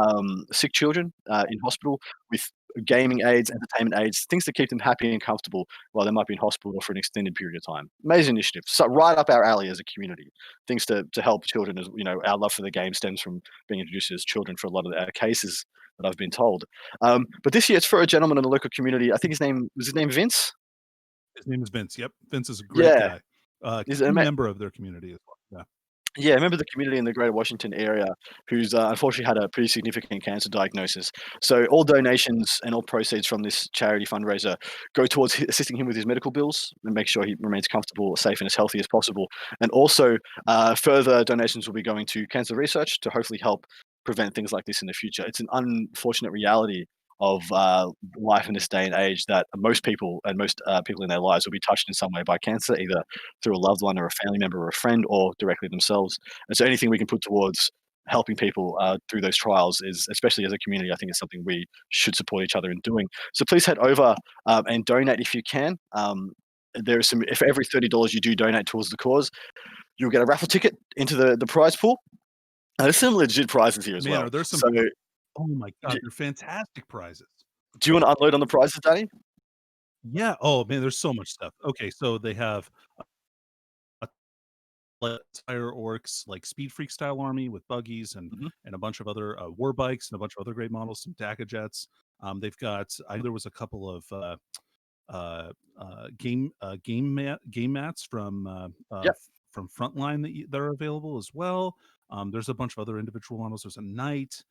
sick children in hospital with gaming aids, entertainment aids, things to keep them happy and comfortable while they might be in hospital for an extended period of time. Amazing initiative. So right up our alley as a community. Things to help children, as our love for the game stems from being introduced as children for a lot of our cases that I've been told. But this year it's for a gentleman in the local community. I think his name Vince. His name is Vince. Yep, Vince is a great guy. He's a member of their community as well. Yeah. Yeah, I remember the community in the Greater Washington area who's unfortunately had a pretty significant cancer diagnosis. So all donations and all proceeds from this charity fundraiser go towards assisting him with his medical bills and make sure he remains comfortable, safe, and as healthy as possible. And also, further donations will be going to cancer research to hopefully help prevent things like this in the future. It's an unfortunate reality of life in this day and age that most people and most people in their lives will be touched in some way by cancer, either through a loved one or a family member or a friend or directly themselves. And so anything we can put towards helping people through those trials is, especially as a community, I think is something we should support each other in doing. So please head over and donate if you can. There is some, if every $30 you do donate towards the cause, you'll get a raffle ticket into the prize pool. There's some legit prizes here as Man, well. are there some? So, Oh my god, do they're fantastic prizes. you want to unload on the prizes, Danny? Yeah. Oh man, there's so much stuff. Okay, so they have a Fire Orcs, like Speed Freak style army with buggies Mhm. and a bunch of other war bikes and a bunch of other great models, some DACA jets. They've got, I know there was a couple of game mats Yep. from Frontline that are available as well. There's a bunch of other individual models. There's a knight,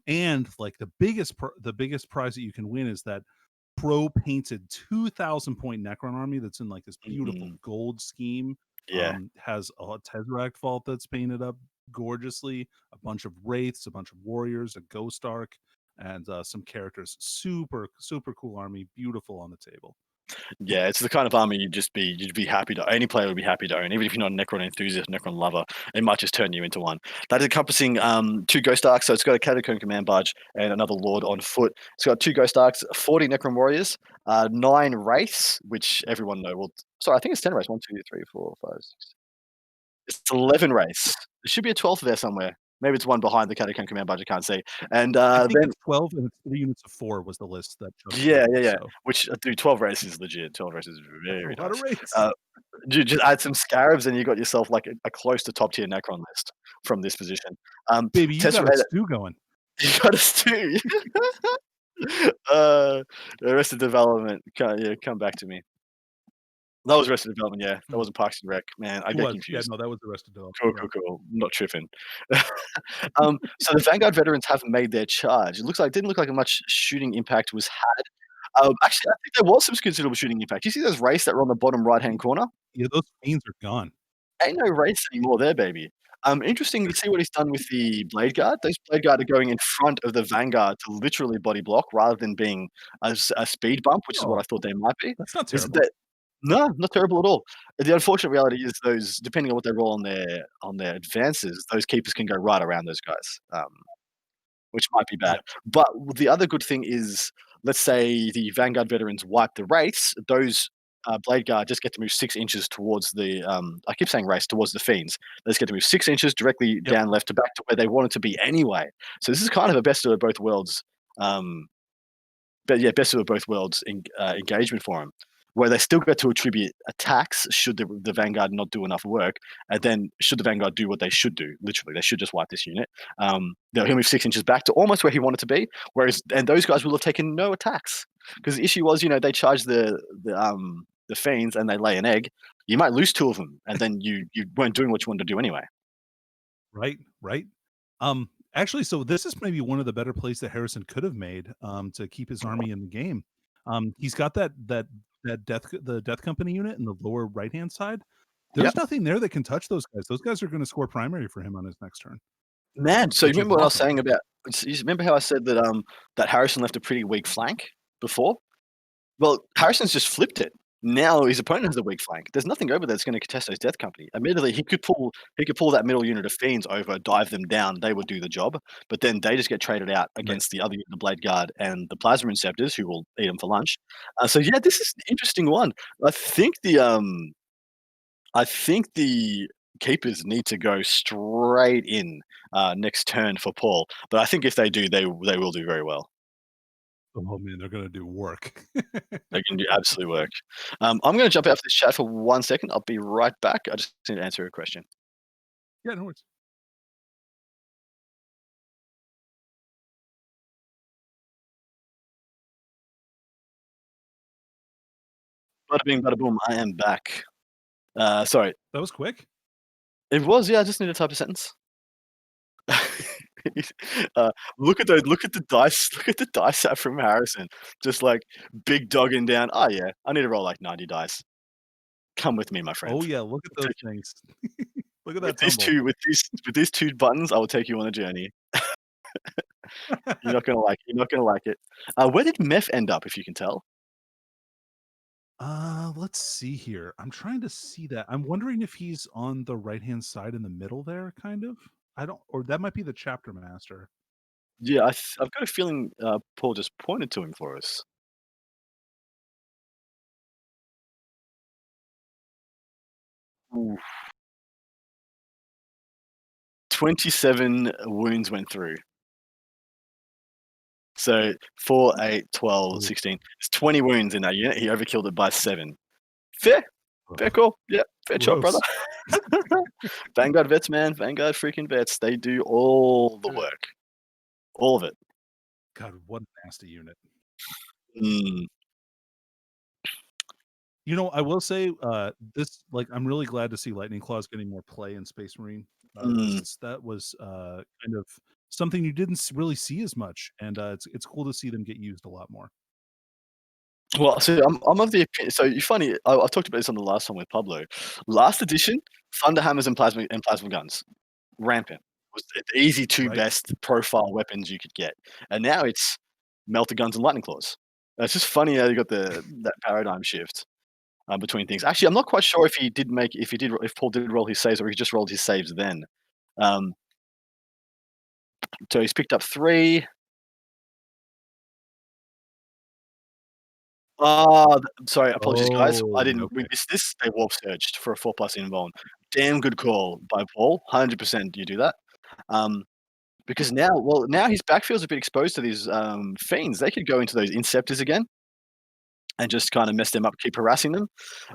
and like the biggest prize that you can win is that pro painted 2,000 point Necron army that's in like this beautiful Mhm. gold scheme. Yeah. Has a Tesseract vault that's painted up gorgeously, a bunch of wraiths, a bunch of warriors, a ghost arc, and some characters. Super cool army, beautiful on the table. Yeah, it's the kind of army you'd be happy to any player would be happy to own. Even if you're not a Necron enthusiast, Necron lover, it might just turn you into one. That is encompassing 2 Ghost Arcs, so it's got a Catacomb Command Barge and another Lord on foot. It's got 2 Ghost Arcs, 40 Necron Warriors, 9 Wraiths, which everyone know well, sorry, I think it's 10 Wraiths. 1, 2, 3, 4, 5, 6. It's 11 Wraiths. There should be a 12th there somewhere. Maybe it's one behind the Catacomb Command Barge, I can't see. And I think then it's 12 and it's 3 units of 4 was the list that Chuck yeah, showed yeah, me, yeah. so Which dude, 12 Wraiths is legit. 12 Wraiths is that's a very lot of nice. rates. Uh, just add some scarabs and you got yourself like a close to top tier Necron list from this position. Baby, you got a Tesseract, stew going. you got a stew. Arrested Development, yeah, come back to me. That was Arrested Development, yeah. That Hmm. wasn't Parks and Rec. Man, I It get was. Yeah, confused. no, that was Arrested Development. Cool, Yeah. cool, cool. I'm not tripping. So the Vanguard veterans haven't made their charge. Didn't look like much shooting impact was had. Actually, I think there was some considerable shooting impact. You see those race that were on the bottom right-hand corner? Yeah, those fiends are gone. Ain't no race anymore there, baby. Interesting to see what he's done with the Blade Guard. Those Blade Guard are going in front of the Vanguard to literally body block rather than being a speed bump, which is what Oh, I thought they might be. that's not Is terrible. that no, not terrible at all. The unfortunate reality is those, depending on what they roll on their advances, those keepers can go right around those guys. Which might be bad. Yep. But the other good thing is, let's say the Vanguard veterans wipe the wraiths, those Blade Guard just get to move 6 inches towards the, I keep saying race, towards the fiends. They just get to move 6 inches directly Yep. down left to back to where they wanted to be anyway. So this is kind of a best of both worlds, um, but yeah, best of both worlds engagement for them, where they still get to attribute attacks should the Vanguard not do enough work, and then should the Vanguard do what they should do, literally, they should just wipe this unit. He'll move 6 inches back to almost where he wanted to be, and those guys will have taken no attacks because the issue was, they charge the fiends and they lay an egg. You might lose 2 of them, and then you weren't doing what you wanted to do anyway. Right. Actually, so this is maybe one of the better plays that Harrison could have made to keep his army in the game. He's got the Death Company unit in the lower right hand side. There's Yep. nothing there that can touch those guys. Those guys are going to score primary for him on his next turn. Man, so you Which is remember what I was awesome. saying about? You remember how I said that that Harrison left a pretty weak flank before? Well, Harrison's just flipped it. Now his opponent has a weak flank. There's nothing over there that's going to contest those Death Company. Admittedly, he could pull that middle unit of fiends over, dive them down. They would do the job, but then they just get traded out Right. against the Blade Guard and the Plasma Inceptors, who will eat them for lunch. So yeah, this is an interesting one. I think the keepers need to go straight in next turn for Paul, but I think if they do, they will do very well. Oh man, they're going to do work. They can do absolute work. I'm going to jump out of this chat for 1 second. I'll be right back. I just need to answer a question. Yeah, no worries. Bada bing, bada boom. I am back. Sorry. That was quick. It was, yeah. I just need to type a sentence. Look at those. Look at the dice. Look at the dice set from Harrison. Just like big dogging down. Oh yeah, I need to roll like 90 dice. Come with me, my friend. Oh yeah, look at those things. Look at With that these tumble. with these two buttons, I will take you on a journey. You're not gonna like. You're not gonna like it. Where did Meth end up? If you can tell. Let's see here. I'm trying to see that. I'm wondering if he's on the right-hand side in the middle there, kind of. I don't, or that might be the chapter master. Yeah, I've got a feeling Paul just pointed to him for us. Ooh. 27 wounds went through. So 4, 8, 12, Ooh. 16. There's 20 wounds in that unit. He overkilled it by 7. Fair. Fair call. Yeah, fair shot, brother. Vanguard vets, man. Vanguard freaking vets. They do all the work. All of it. God, what a nasty unit. Mm. You know, I will say, this like I'm really glad to see Lightning Claws getting more play in Space Marine. Since that was kind of something you didn't really see as much, and it's cool to see them get used a lot more. Well, so I'm of the opinion. So you funny. I talked about this on the last one with Pablo. Last edition, thunder hammers and plasma guns, rampant. Was the easy two Right. best profile weapons you could get, and now it's melter guns and lightning claws. It's just funny how you got that paradigm shift between things. Actually, I'm not quite sure if Paul did roll his saves or he just rolled his saves then. So he's picked up 3. Sorry, apologies, guys. I Oh, didn't. We okay. missed this. They warp surged for a 4+ invuln. Damn good call by Paul. 100% you do that. Because now his backfield's a bit exposed to these fiends. They could go into those inceptors again and just kind of mess them up, keep harassing them.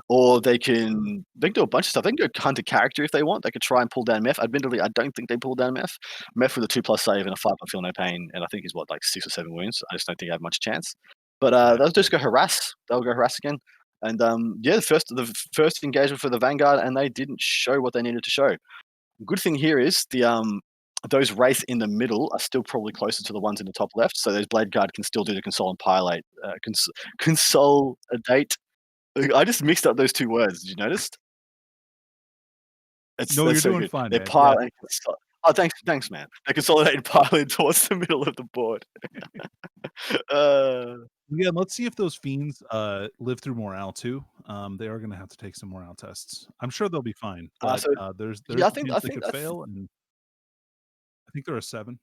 Or they can do a bunch of stuff. They can go hunt a character if they want. They could try and pull down Meth. Admittedly, I don't think they pull down Meth. Meth with a 2+ save and a 5 feel no pain, and I think he's like 6 or 7 wounds. I just don't think he had much chance. But they'll just go harass. They'll go harass again. And yeah, the first engagement for the Vanguard, and they didn't show what they needed to show. Good thing here is those wraiths in the middle are still probably closer to the ones in the top left. So those Blade Guard can still do the console and pilate, consolidate. I just mixed up those 2 words. Did you notice? No, That's you're so doing good. fine, They're man. pile Yeah. and oh, thanks, man. They consolidate and pile in towards the middle of the board. Yeah, let's see if those fiends live through morale too. They are going to have to take some morale tests. I'm sure they'll be fine, but So there's yeah, a chance they could fail, and I think there are 7.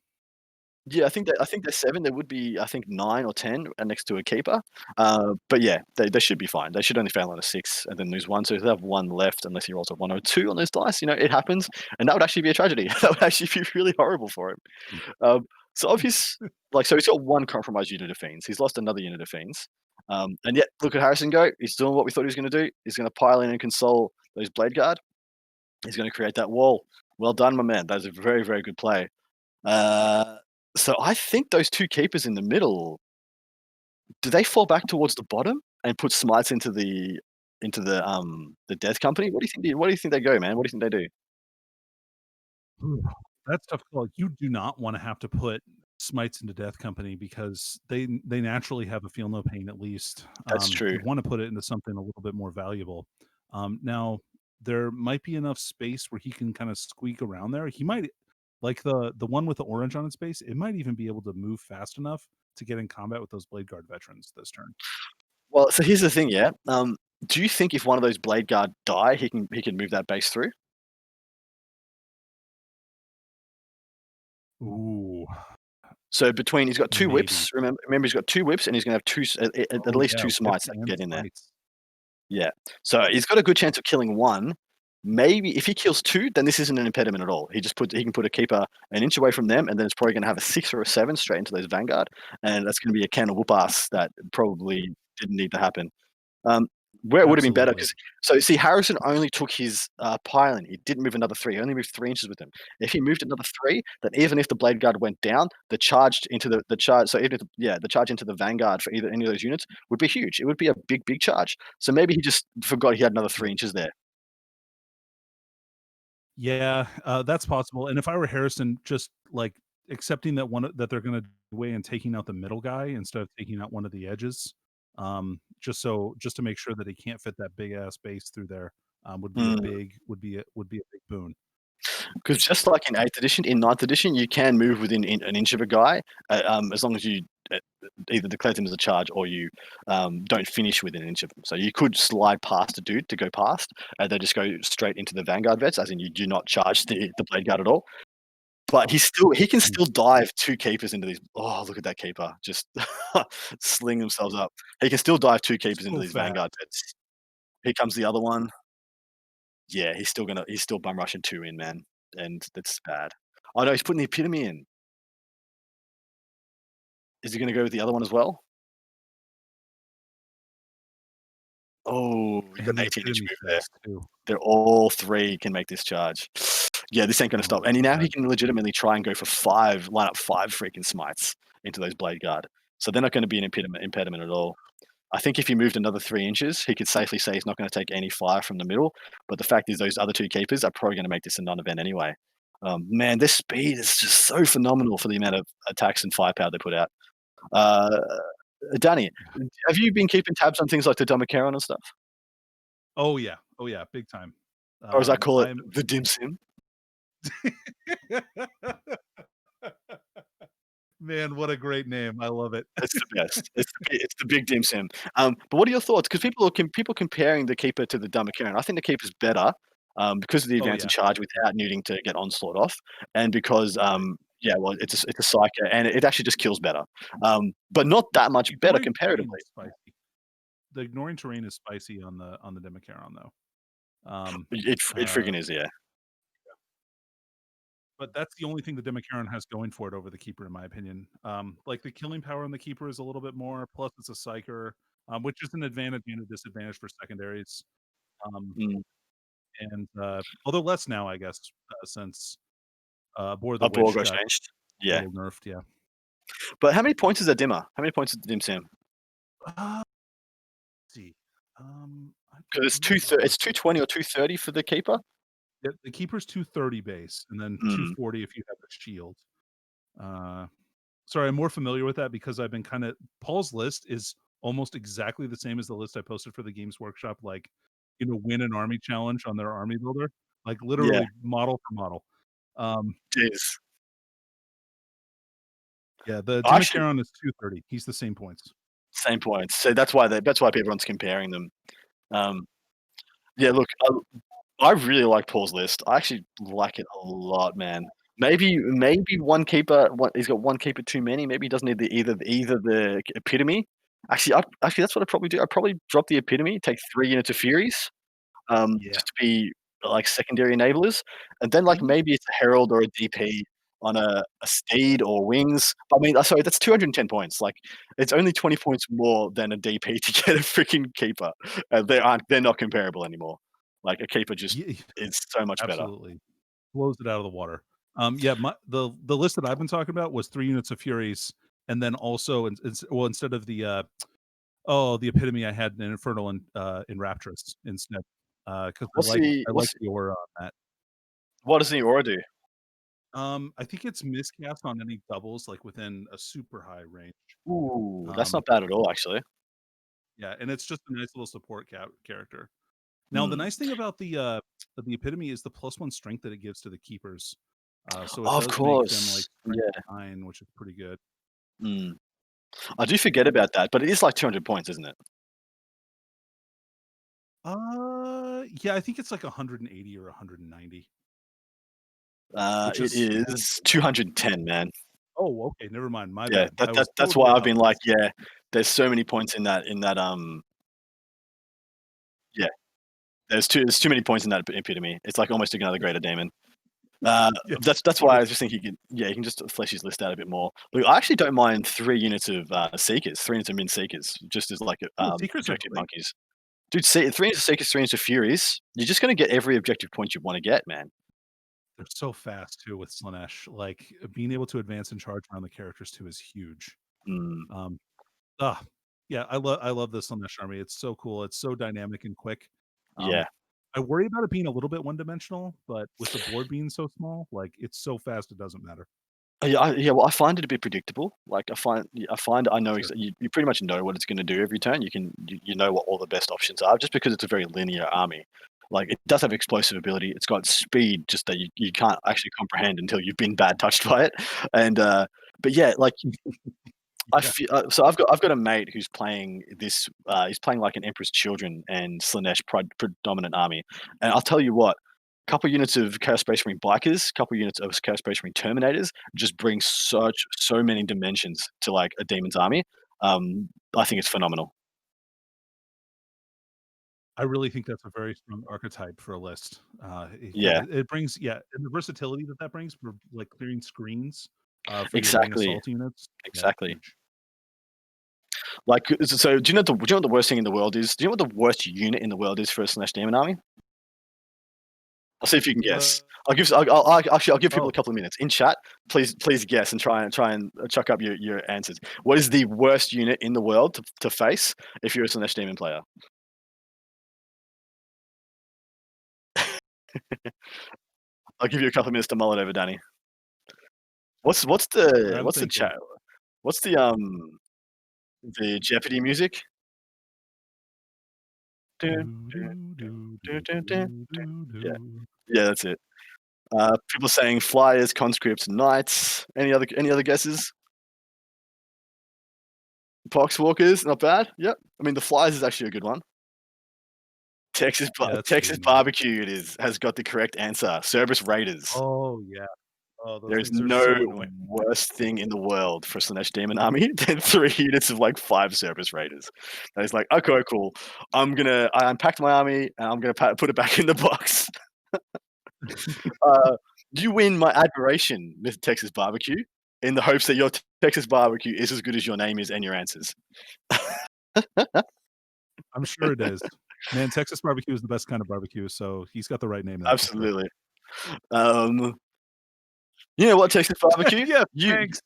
yeah, I think they're 7. There would be, I think, 9 or 10 next to a keeper. But yeah, they should be fine. They should only fail on a 6 and then lose 1. So if they have 1 left, unless he rolls a 1 or 2 on those dice, it happens, and that would actually be a tragedy. That would actually be really horrible for him. So of his so he's got 1 compromised unit of fiends. He's lost another unit of fiends. And yet look at Harrison go. He's doing what we thought he was going to do. He's going to pile in and console those Blade Guard. He's going to create that wall. Well done, my man. That's a very, very good play. So I think those 2 keepers in the middle, do they fall back towards the bottom and put smites into the death company? What do you think they go, man? What do you think they do? Ooh, that's tough call. You do not want to have to put smites into Death Company because they naturally have a feel no pain at least. That's true. You want to put it into something a little bit more valuable. Now there might be enough space where he can kind of squeak around there. He might like the one with the orange on its base. It might even be able to move fast enough to get in combat with those Blade Guard veterans this turn. Well, so here's the thing, yeah. Do you think if one of those Blade Guard die, he can move that base through? Ooh, So between he's got 2 maybe. whips. Remember he's got 2 whips, and he's gonna have 2 at Oh least yeah, 2 whips smites that can and get in there. smites. Yeah. So he's got a good chance of killing 1. Maybe if he kills 2, then this isn't an impediment at all. He can put a keeper an inch away from them, and then it's probably gonna have a 6 or a 7 straight into those Vanguard, and that's gonna be a can of whoop ass that probably didn't need to happen. Where it would have been better, Absolutely. because see, Harrison only took his pile. He didn't move another 3. He only moved 3 inches with him. If he moved another 3, then even if the Blade Guard went down, the charge into the charge. So even if the charge into the Vanguard for either any of those units would be huge. It would be a big charge. So maybe he just forgot he had another 3 inches there. Yeah, that's possible. And if I were Harrison, just like accepting that they're going to away and taking out the middle guy instead of taking out one of the edges, just to make sure that he can't fit that big ass base through there, would be a Mm. big would be a big boon. Because just like in 8th edition, in 9th edition, you can move within an inch of a guy, as long as you either declare him as a charge or you don't finish within an inch of him. So you could slide past a dude to go past, and they just go straight into the Vanguard vets, as in you do not charge the Blade Guard at all. But he can still dive 2 keepers into these. Oh, look at that keeper just sling themselves up. He can still dive 2 keepers into So these fast. Vanguard vets. Here comes the other one. Yeah, he's still bum rushing 2 in, man, and that's bad. Oh, no, he's putting the epitome in. Is he gonna go with the other one as well? Oh, you got And an the 18-inch epitome move there. fast too. They're all 3 can make this charge. Yeah, this ain't gonna stop. Oh, And now he God. can legitimately try and go for 5, line up 5 freaking smites into those Blade Guard. So they're not gonna be an impediment at all. I think if he moved another 3 inches, he could safely say he's not gonna take any fire from the middle, but the fact is those other 2 keepers are probably gonna make this a non-event anyway. Man, their speed is just so phenomenal for the amount of attacks and firepower they put out. Uh, Danny, have you been keeping tabs on things like the Dharmacaron and stuff? Oh yeah, big time. Or as I call it, I'm the dim sim? Man, what a great name. I love it. It's the best. It's the big dim sim. But what are your thoughts? Because people comparing the keeper to the Dharmacaron. I think the keeper's better, because of the Oh advance yeah. in charge without needing to get onslaught off, and because, yeah, well, it's a psyker, and it actually just kills better. But not that much better Ignoring terrain comparatively. is spicy. The ignoring terrain is spicy on the Demicharon though. It Uh, freaking is, yeah. but that's the only thing the Demicharon has going for it over the keeper, in my opinion. Like the killing power on the keeper is a little bit more. Plus, it's a psyker, which is an advantage and a disadvantage for secondaries. Um, Mm. and although less now, I guess, since Boar the Borgo Witch got changed. a Yeah. little nerfed. Yeah. But how many points is a dimmer? How many points is the dim sim? Let's see. I 'Cause it's believe it's 220 or 230 for the keeper? the keeper's 230 base, and then Mm. 240 if you have a shield. Uh, Sorry, I'm more familiar with that because I've been kinda Paul's list is almost exactly the same as the list I posted for the Games Workshop, like, win an army challenge on their army builder, like, Yeah, literally model for model. Um, it is. yeah, the Actually, Dimicaron is 230. He's the same points. same points. So that's why everyone's comparing them. Um, yeah, look, I really like Paul's list. I actually like it a lot, man. Maybe one keeper. He's got one keeper too many. Maybe he doesn't need either the epitome. Actually, that's what I'd probably do. I'd probably drop the epitome, take 3 units of Furies, Yeah. just to be like secondary enablers, and then like Mhm. maybe it's a Herald or a DP on a steed or wings. I mean, sorry, that's 210 points. Like it's only 20 points more than a DP to get a freaking keeper. They're not comparable anymore. Like a keeper just Ye is so much better. Absolutely. Blows it out of the water. Yeah, the list that I've been talking about was 3 units of Furies, and then also instead of the epitome, I had an Infernal in Rapturous instead, because I like the aura on that. What does the aura do? I think it's miscast on any doubles, like, within a super high range. Ooh, that's Um, not bad at all, actually. yeah, and it's just a nice little support character. Now, the Mm. nice thing about the epitome is the +1 strength that it gives to the keepers. So it Of does make them, like, course. strength Yeah. 9, which is pretty good. Mm. I do forget about that, but it is like 200 points, isn't it? Yeah, I think it's like 180 or 190, which It is is 210, man. oh, okay, never mind, my Yeah, bad. I was that's totally why I've off been like, base. yeah, there's so many points in that, yeah, there's too many points in that epitome. It's like almost another greater demon. Yeah, That's why totally. I just think he can just flesh his list out a bit more. Look, I actually don't mind 3 units of Seekers, 3 units of Min Seekers, just as like Oh, secrets are objective great. monkeys. Dude, see, 3 units of Seekers, 3 units of Furies, you're just gonna get every objective point you wanna get, man. They're so fast too with Slaanesh, like, being able to advance and charge around the characters too is huge. Mm, Um, yeah, I love the Slaanesh army, it's so cool, it's so dynamic and quick. Um, yeah. I worry about it being a little bit one-dimensional, but with the board being so small, like, it's so fast it doesn't matter. Yeah, well, I find it a bit predictable. Like, I find I know Sure. you pretty much know what it's gonna do every turn. You know what all the best options are just because it's a very linear army. Like, it does have explosive ability. It's got speed just that you can't actually comprehend until you've been bad touched by it. And, but yeah, like, Yeah. so I've got a mate who's playing this. He's playing like an Emperor's Children and Slaanesh predominant army, and I'll tell you what, couple units of Chaos Space Marine bikers, couple units of Chaos Space Marine Terminators just bring so many dimensions to like a demon's army. I think it's phenomenal. I really think that's a very strong archetype for a list. Yeah, Yeah, it brings and the versatility that that brings for, like, clearing screens, for your main exactly, assault units. Yeah, exactly. huge. Like, so do you know what the worst thing in the world is? Do you know what the worst unit in the world is for a Slash Demon army? I'll see if you can guess. Uh, I'll give people a oh, couple of minutes in chat. Please guess and try and chuck up your answers. What is the worst unit in the world to face if you're a Slaanesh Demon player? I'll give you a couple of minutes to mull it over, Danny. What's the I'm what's the thinking. chat? What's the Jeopardy music? Dun, Do, dun, do, do, dun, do, dun, dun, do, dun. do, Yeah, do. yeah, that's it. People saying flyers, conscripts, knights. Any other guesses? Poxwalkers, not bad. Yep. I mean, the flyers is actually a good one. Yeah, that's a good Texas name. barbecue has got the correct answer. Cerberus Raiders. Oh, yeah. Oh, those There's things are no so annoying. worse thing in the world for Slaanesh Demon Army than 3 units of like 5 Cerberus Raiders. And it's like, okay, cool. I unpacked my army and I'm gonna put it back in the box. Uh, you win my admiration, Mr. Texas Barbecue, in the hopes that your Texas Barbecue is as good as your name is and your answers. I'm sure it is. Man, Texas barbecue is the best kind of barbecue, so he's got the right name there for sure. Absolutely. Um, you know what, Texas Barbecue? Yeah, You thanks.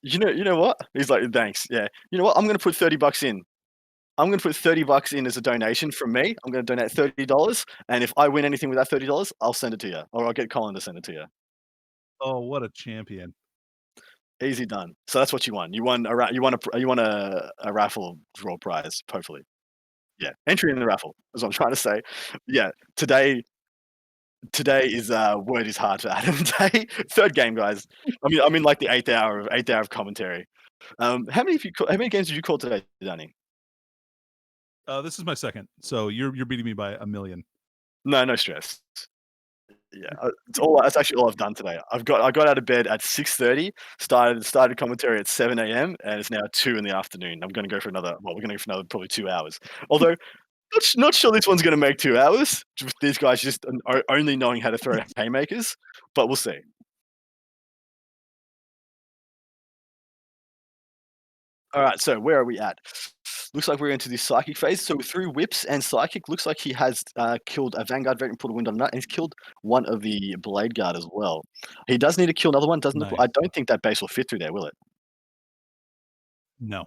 you know what? He's like, thanks. Yeah. You know what? I'm gonna put $30 in. I'm gonna put $30 in as a donation from me. I'm gonna donate $30, and if I win anything with that $30, I'll send it to you, or I'll get Colin to send it to you. Oh, what a champion. Easy done. So that's what you won. You won a raffle draw prize, hopefully. Yeah, entry in the raffle is what I'm trying to say. Yeah, today is word is hard for Adam Day. Third game, guys. I'm in like the eighth hour of commentary. How many games did you call today, Danny? This is my second, so you're beating me by a million. No stress. Yeah, that's actually all I've done today. I got out of bed at 6:30, started commentary at 7 a.m., and it's now 2 in the afternoon. We're gonna go for another probably 2 hours. Although not sure this one's gonna make 2 hours. Just these guys just only knowing how to throw haymakers, but we'll see. All right, so where are we at? Looks like we're into the psychic phase. So through whips and psychic, looks like he has killed a vanguard veteran, put a wind on that, and he's killed one of the blade guard as well. He does need to kill another one. Doesn't look. Nice. I don't think that base will fit through there, will it? No.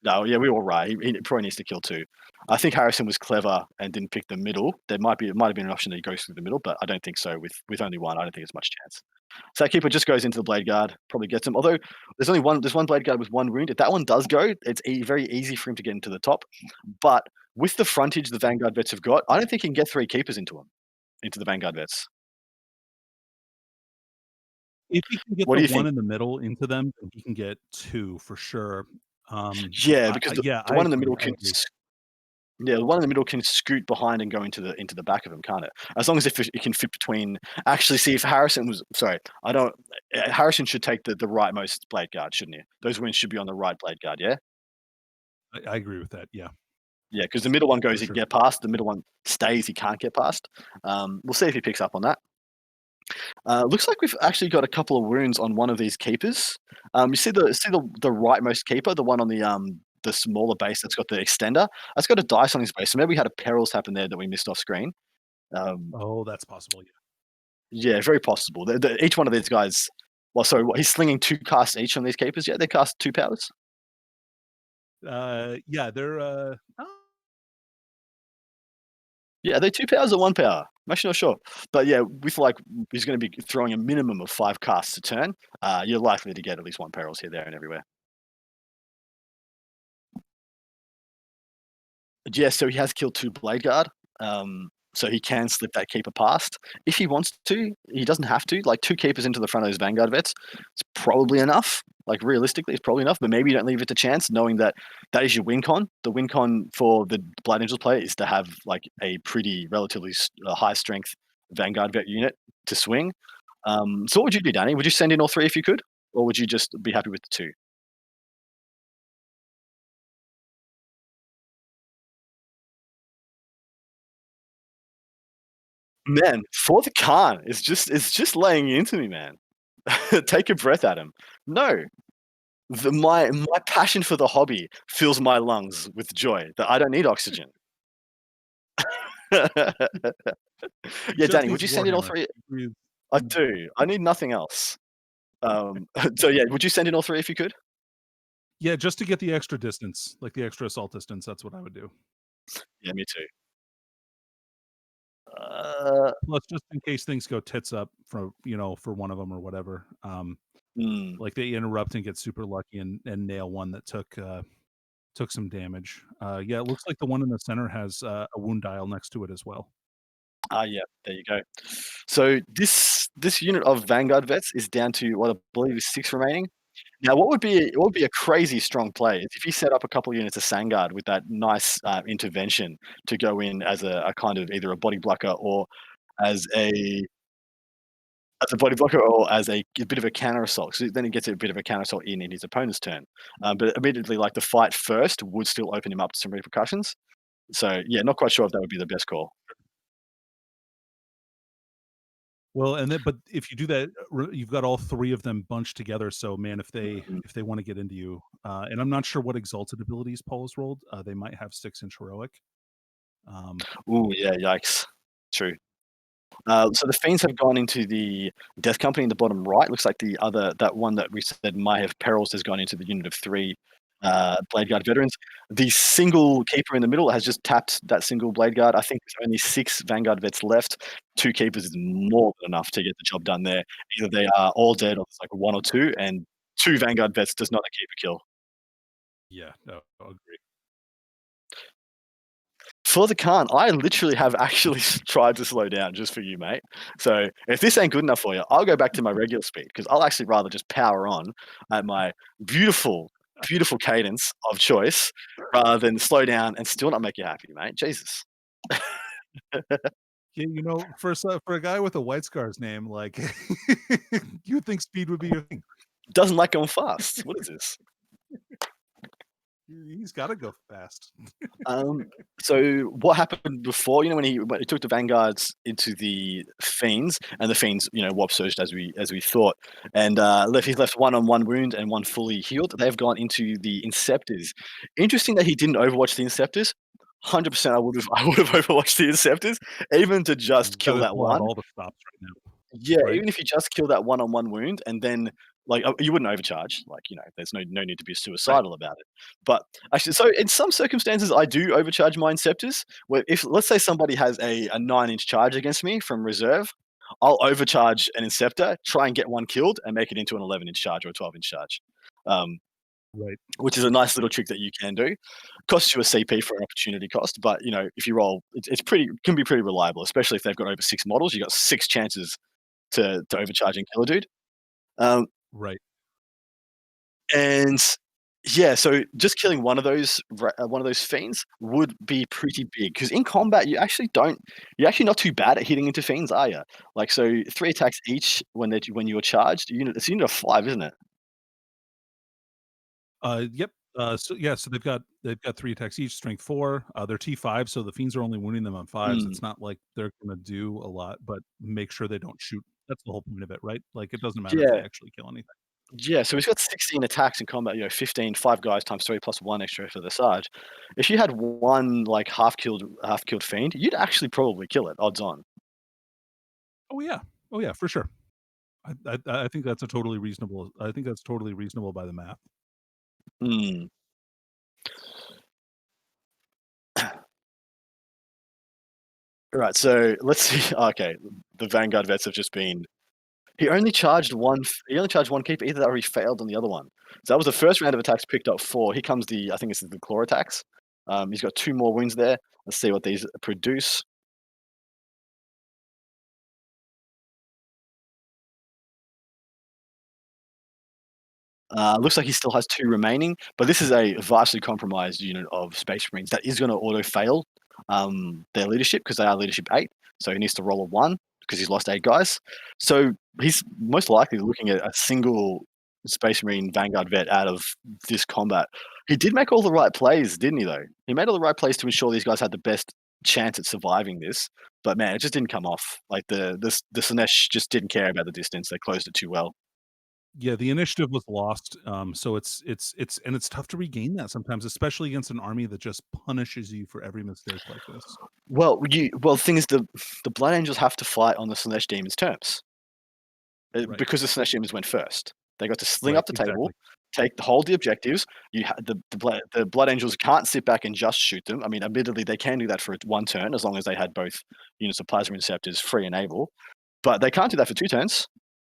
No, yeah, we were right. He probably needs to kill two. I think Harrison was clever and didn't pick the middle. It might have been an option that he goes through the middle, but I don't think so. With only one, I don't think there's much chance. So that keeper just goes into the blade guard, probably gets him. Although there's one blade guard with one wound. If that one does go, it's very easy for him to get into the top. But with the frontage the vanguard vets have got, I don't think he can get 3 keepers into the vanguard vets. If he can get What the do you one think? in the middle into them, then he can get 2 for sure. Yeah, because Yeah, the I one in the agree, middle I can agree. Yeah, the one in the middle can scoot behind and go into the back of him, can't it? As long as if it can fit between. Actually, see if Harrison was sorry, I don't. Harrison should take the rightmost blade guard, shouldn't he? Those wins should be on the right blade guard. Yeah, I agree with that, yeah, yeah, because the middle one for goes, he can sure. get past. The middle one stays, he can't get past. We'll see if he picks up on that. Looks like we've actually got a couple of wounds on one of these keepers. You see the rightmost keeper, the one on the smaller base that's got the extender. That's got a dice on his base. So maybe we had a perils happen there that we missed off screen. Um, Oh, that's possible, yeah. yeah, very possible. Each one of these guys. Well, sorry, he's slinging 2 casts each on these keepers. Yeah, they cast 2 powers. Yeah, they're, Yeah, are they 2 powers or 1 power? I'm actually not sure. But yeah, with like he's going to be throwing a minimum of 5 casts a turn. You're likely to get at least 1 perils here, there, and everywhere. Yeah, so he has killed 2 Blade Guard. So he can slip that keeper past. If he wants to, he doesn't have to. Like 2 keepers into the front of those Vanguard vets, it's probably enough. Like realistically, it's probably enough. But maybe you don't leave it to chance, knowing that that is your win con. The win con for the Blood Angels player is to have like a pretty relatively high strength Vanguard vet unit to swing. So what would you do, Danny? Would you send in all 3 if you could, or would you just be happy with the 2? Man, For the Khan is just laying into me, man. Take a breath, Adam. No, my passion for the hobby fills my lungs with joy that I don't need oxygen. Yeah, Just Danny, would needs you send in all Warhammer. 3? I do. I need nothing else. So yeah, would you send in all 3 if you could? Yeah, just to get the extra distance, like the extra assault distance. That's what I would do. Yeah, me too. Uh, Plus, just in case things go tits up for for one of them or whatever. hmm. Like they interrupt and get super lucky and nail one that took some damage. Yeah, it looks like the one in the center has a wound dial next to it as well. Yeah, there you go. So this unit of Vanguard vets is down to what I believe is 6 remaining. Now, what would be a crazy strong play is if you set up a couple of units of Sangard with that nice intervention to go in as a kind of either a body blocker or as a body blocker or as a bit of a counter assault. So then he gets a bit of a counter assault in his opponent's turn. But immediately, like the fight first would still open him up to some repercussions. So yeah, not quite sure if that would be the best call. Well, and then but if you do that, you've got all 3 of them bunched together. So man, Mhm. if they want to get into you, and I'm not sure what exalted abilities Paul has rolled. They might have 6-inch heroic. Ooh, yeah, yikes. True. So the fiends have gone into the death company in the bottom right. Looks like that one that we said might have perils has gone into the unit of 3 blade guard veterans. The single keeper in the middle has just tapped that single blade guard. I think there's only 6 vanguard vets left. 2 keepers is more than enough to get the job done there. Either they are all dead or it's like 1 or 2, and 2 vanguard vets does not a keeper kill. Yeah, no, I agree. For the Khan, I literally have actually tried to slow down just for you, mate. So if this ain't good enough for you, I'll go back to my regular speed because I'll actually rather just power on at my beautiful, beautiful cadence of choice rather than slow down and still not make you happy, mate. Jesus. Yeah, for a guy with a White Scars name, like you would think speed would be your thing. Doesn't like going fast. What is this? He's got to go fast. Um, so what happened before? When he took the vanguards into the fiends, and the fiends, warp surged as we thought, and he's left 1 on 1 wound and 1 fully healed. They've gone into the Inceptors. Interesting that he didn't overwatch the Inceptors. 100%, I would have overwatched the Inceptors, even to just kill Gotta that pull out one. all the stops right now, Yeah, right? even if you just kill that 1 on 1 wound and then you wouldn't overcharge, there's no need to be Right. suicidal about it. But actually, so in some circumstances, I do overcharge my Inceptors, where if let's say somebody has a 9-inch charge against me from reserve, I'll overcharge an Inceptor, try and get one killed, and make it into an 11-inch charge or a 12-inch charge. Um, Right. which is a nice little trick that you can do. Costs you a CP for an opportunity cost, but, if you roll, it's can be pretty reliable, especially if they've got over 6 models. You've got 6 chances to overcharge and kill a dude. Um, Right. and yeah, so just killing one of those fiends would be pretty big because in combat you're actually not too bad at hitting into fiends, are you? Like so, 3 attacks each when you're charged. It's a unit of 5, isn't it? Yep. So they've got 3 attacks each, strength 4. They're T5, so the fiends are only wounding them on 5s. Mm, It's not like they're gonna do a lot, but make sure they don't shoot. That's the whole point of it, right? Like, it doesn't matter if they yeah, actually kill anything. yeah. So he's got 16 attacks in combat. 15, 5 guys times 3 plus 1 extra for the Sarge. If you had one like half killed fiend, you'd actually probably kill it. Odds on. Oh, yeah. Oh, yeah, for sure. I think that's totally reasonable by the math. Mm. Right, so let's see. Okay, the Vanguard vets have just been. He only charged one. He only charged one keeper. Either that or he failed on the other one. So that was the first round of attacks. Picked up 4. Here comes the. I think this is the claw attacks. He's got 2 more wounds there. Let's see what these produce. Looks like he still has 2 remaining, but this is a vastly compromised unit of Space Marines that is going to auto fail their leadership because they are leadership 8. So he needs to roll a 1 because he's lost 8 guys. So he's most likely looking at a single Space Marine Vanguard vet out of this combat. He did make all the right plays, didn't he, though? He made all the right plays to ensure these guys had the best chance at surviving this. But man, it just didn't come off. Like the Slaanesh just didn't care about the distance. They closed it too well. Yeah, the initiative was lost. So it's tough to regain that sometimes, especially against an army that just punishes you for every mistake like this. Well, the thing is, the Blood Angels have to fight on the Slaanesh Demons' terms Right. because the Slaanesh Demons went first. They got to sling Right, up the table, exactly. hold the objectives. The Blood Angels can't sit back and just shoot them. I mean, admittedly, they can do that for 1 turn as long as they had both units of Plasma Interceptors free and able, but they can't do that for 2 turns.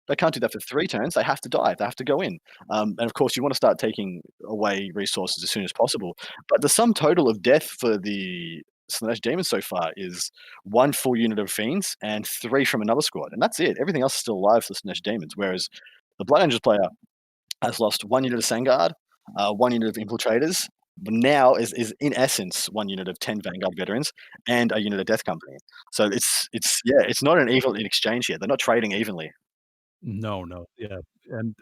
They can't do that for 3 turns. They have to dive. They have to go in. And of course, you want to start taking away resources as soon as possible. But the sum total of death for the Slaanesh Demons so far is 1 full unit of Fiends and 3 from another squad. And that's it. Everything else is still alive for the Slaanesh Demons. Whereas the Blood Angels player has lost 1 unit of Sangard, 1 unit of Infiltrators, but now is in essence 1 unit of 10 Vanguard veterans and a unit of Death Company. So it's not an even exchange yet. They're not trading evenly. No, yeah, and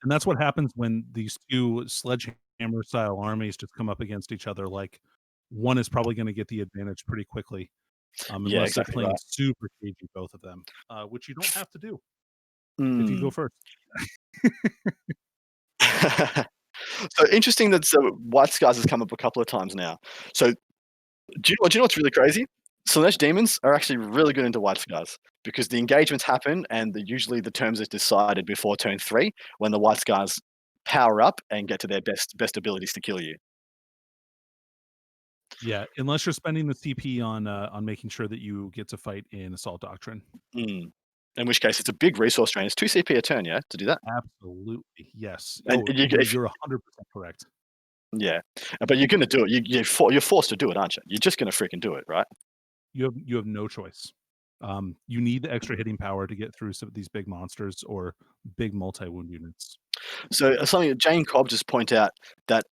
that's what happens when these 2 sledgehammer style armies just come up against each other. Like, one is probably going to get the advantage pretty quickly, Yeah, unless they're exactly playing right. super cagey, both of them, which you don't have to do if you go Mm. first. So interesting that White Scars has come up a couple of times now. So do you know what's really crazy? Slaanesh Demons are actually really good into White Scars because the engagements happen and usually the terms are decided before turn 3 when the White Scars power up and get to their best abilities to kill you. Yeah, unless you're spending the CP on making sure that you get to fight in Assault Doctrine. Mm. In which case, it's a big resource drain. It's 2 CP a turn, yeah, to do that. Absolutely, yes. And Oh, you, if you're 100% correct. yeah, but you're gonna do it. You're forced to do it, aren't you? You're just gonna freaking do it, right? You have no choice. You need the extra hitting power to get through some of these big monsters or big multi-wound units. So something that Jane Cobb just pointed out that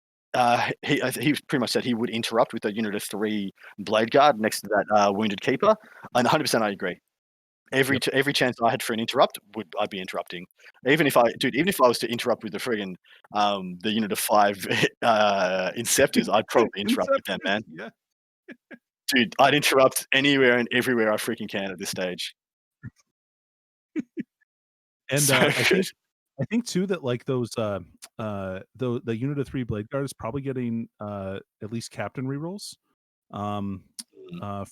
he pretty much said he would interrupt with a unit of 3 Blade Guard next to that wounded keeper, and 100% I agree. Every Yep. every chance I had for an interrupt, I'd be interrupting. Even if I was to interrupt with the friggin' the unit of 5 Inceptors, I'd probably interrupt with them, man. Yeah. Dude, I'd interrupt anywhere and everywhere I freaking can at this stage. And, So good. I think too that, like, those, the unit of 3 Blade Guard is probably getting, at least captain rerolls, um,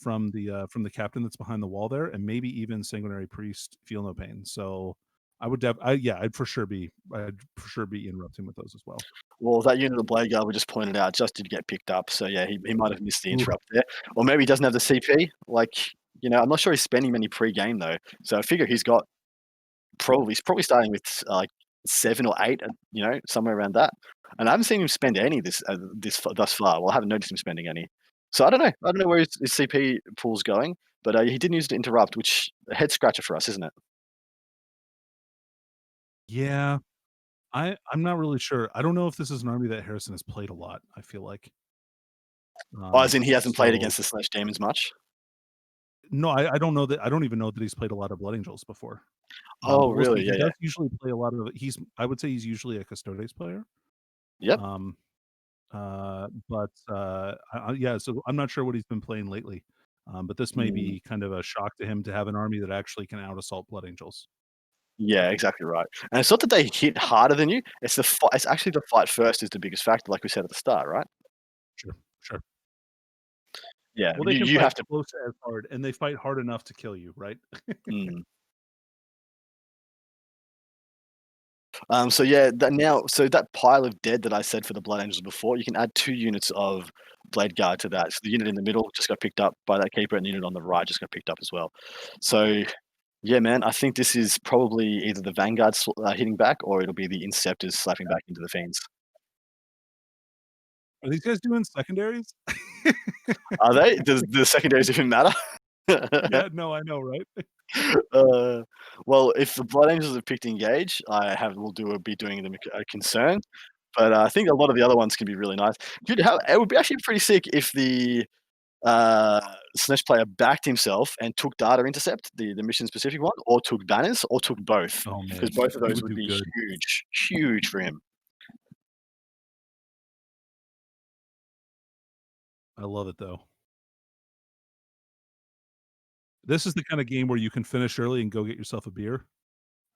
from the captain that's behind the wall there, and maybe even Sanguinary Priest, Feel No Pain. So, I'd for sure be interrupting with those as well. Well, that unit of Blade Guard we just pointed out just did get picked up, so yeah, he might have missed the Ooh. interrupt there. Or maybe he doesn't have the CP. Like, I'm not sure he's spending many pre-game though. So I figure he's probably starting with like 7 or 8, somewhere around that. And I haven't seen him spend any thus far. Well, I haven't noticed him spending any. So I don't know. I don't know where his CP pool's going, but he didn't use it to interrupt, which a head scratcher for us, isn't it? Yeah. I'm not really sure. I don't know if this is an army that Harrison has played a lot, I feel like. Oh, as in he hasn't played So against the Slash Demons much? no, I don't know that I don't even know that he's played a lot of Blood Angels before. Oh, But we'll see. really? He Yeah, yeah. does usually play a lot of I would say he's usually a Custodes player. Yep. Um, yeah, so I'm not sure what he's been playing lately. But this may Mm. be kind of a shock to him to have an army that actually can out assault Blood Angels. Yeah, exactly right. And it's not that they hit harder than you. It's actually the fight first is the biggest factor, like we said at the start, right? Sure, sure. Yeah, Well, they can you fight have to. close as hard, and they fight hard enough to kill you, right? Mm. So yeah, that pile of dead that I said for the Blood Angels before, you can add 2 units of Blade Guard to that. So the unit in the middle just got picked up by that keeper, and the unit on the right just got picked up as well. So yeah, man, I think this is probably either the Vanguard hitting back, or it'll be the Inceptors slapping back into the Fiends. Are these guys doing secondaries? Are they? Does the secondaries even matter? Yeah, no, I know, right? Well, if the Blood Angels have picked Engage, be doing them a concern. But I think a lot of the other ones can be really nice. Dude, it would be actually pretty sick if the Slaanesh player backed himself and took Data Intercept, the mission specific one, or took Banners, or took both. Oh, man. Because both of He those would would do be good. huge for him. I love it, though. This is the kinda game where you can finish early and go get yourself a beer.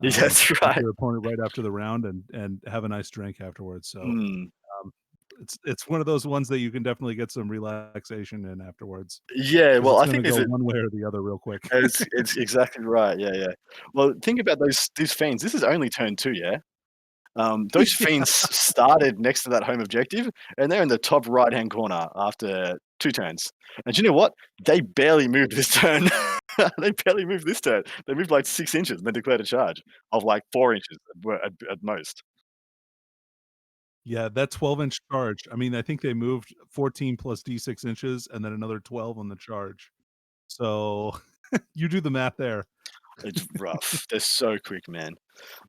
Yeah, that's With right. your opponent right after the round and have a nice drink afterwards, so, Mm. it's one of those ones that you can definitely get some relaxation in afterwards. Yeah, 'Cause well, it's I gonna think go one way or the other real quick. it's exactly right. Yeah. Well, think about these Fiends. This is only turn 2, yeah? Those Fiends started next to that home objective, and they're in the top right-hand corner after 2 turns. And do you know what? They barely moved this turn. They barely moved this turn. They moved like 6 inches and then declared a charge of like 4 inches at most. Yeah, that 12-inch charge, I mean, I think they moved 14 plus D6 inches and then another 12 on the charge. So, you do the math there. It's rough. They're so quick, man.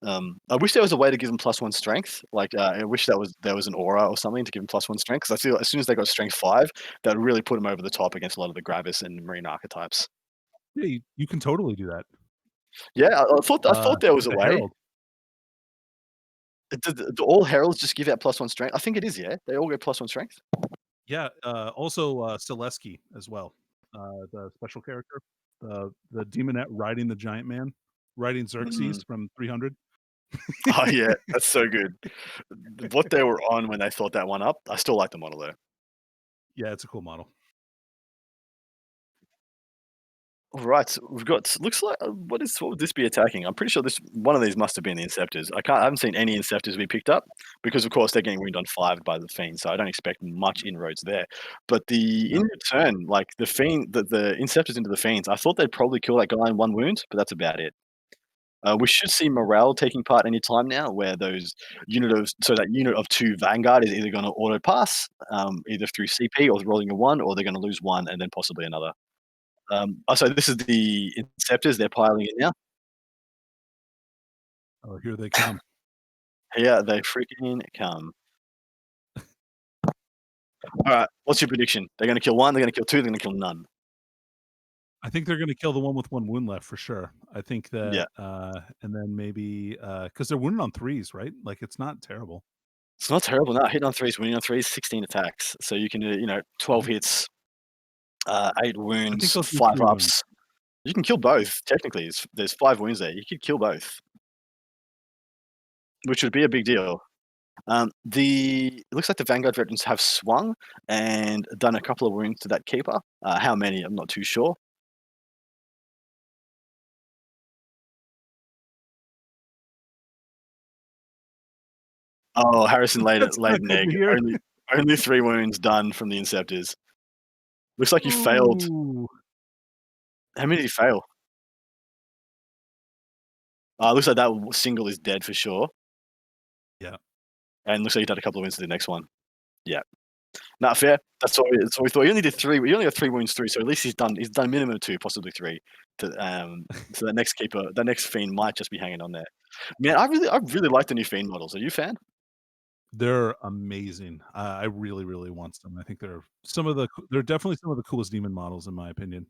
I wish there was a way to give them +1 strength. Like, I wish there was an aura or something to give them +1 strength, 'cause I feel as soon as they got strength 5, that would really put them over the top against a lot of the Gravis and Marine archetypes. Yeah, you can totally do that. Yeah, I thought there was With a the way. Herald. Do all heralds just give out +1 strength? I think it is, yeah? They all get +1 strength? Yeah, also, Selesky as well, the special character, the demonette riding the giant man, riding Mm. Xerxes from 300. Oh, yeah, that's so good. What they were on when they thought that one up, I still like the model, though. Yeah, it's a cool model. Alright, so we've got looks like what would this be attacking? I'm pretty sure one of these must have been the Inceptors. I haven't seen any Inceptors be picked up because, of course, they're getting ringed on 5 by the Fiend, so I don't expect much inroads there. But in No. return, like, the Inceptors into the Fiends, I thought they'd probably kill that guy in 1 wound, but that's about it. We should see Morale taking part any time now, where that unit of 2 Vanguard is either gonna auto pass, either through CP or rolling a 1, or they're gonna lose 1 and then possibly another. So this is the Inceptors, they're piling in now. Oh, here they come. Here they freaking come. Alright, what's your prediction? They're gonna kill 1, they're gonna kill 2, they're gonna kill none. I think they're gonna kill the one with 1 wound left for sure. I think Yeah. that, and then maybe, 'cause they're wounded on 3s, right? Like, it's not terrible. It's not terrible, no, hitting on 3s, winning on 3s, 16 attacks. So you can do, 12 Mhm. hits, 8 I think wounds, they'll do 5 3 wounds. ups. You can kill both, technically, there's 5 wounds there, you could kill both, which would be a big deal. It looks like the Vanguard veterans have swung and done a couple of wounds to that keeper. How many? I'm not too sure. Oh, Harrison That's laid not an good to egg. hear. Only 3 wounds done from the Inceptors. Looks like you failed. Ooh. How many did you fail? Looks like that single is dead for sure, Yeah. and looks like you done a couple of wounds to the next one. Yeah. Not fair. That's what we thought. He only did 3. We only got 3 wounds through, so at least he's done minimum of 2, possibly 3. So that next Fiend might just be hanging on there. Man, I really like the new Fiend models. Are you a fan? They're amazing. I really, really want some. I think they're definitely some of the coolest demon models in my opinion.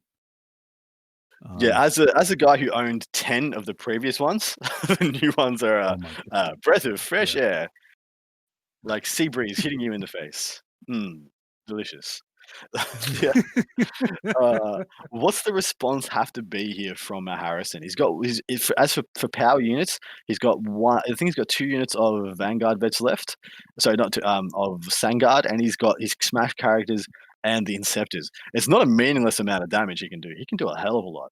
Yeah, Um, as a guy who owned 10 of the previous ones, the new ones are oh my god. a breath of fresh Yeah. air, like sea breeze hitting you in the face. Delicious. Yeah. Uh, what's the response have to be here from Harrison? As for power units, he's got one. I think he's got 2 units of Vanguard vets left. Sorry, not two, of Sangard, and he's got his smash characters and the Inceptors. It's not a meaningless amount of damage he can do. He can do a hell of a lot.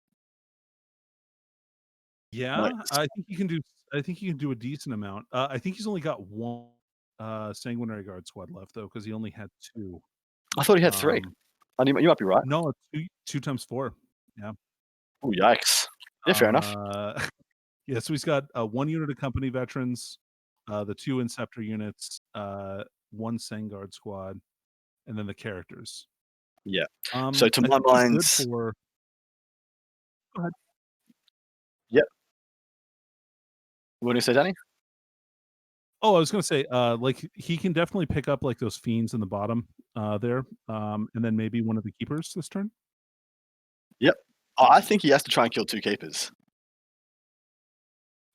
Like, Yeah, I think you can do I think he can do a decent amount. I think he's only got one sanguinary guard squad left though, because he only had 2. I thought he had 3. You might be right. No, 2 times 4. Yeah. Oh, yikes. Yeah, fair enough. Yeah, so he's got 1 unit of company veterans, the 2 Inceptor units, 1 Sangard squad, and then the characters. Yeah. So to I my think he's mind, good for. Go ahead. Yep. What do you say, Danny? Oh, I was gonna say, like he can definitely pick up like those fiends in the bottom there, and then maybe one of the keepers this turn. Yep. Oh, I think he has to try and kill 2 keepers.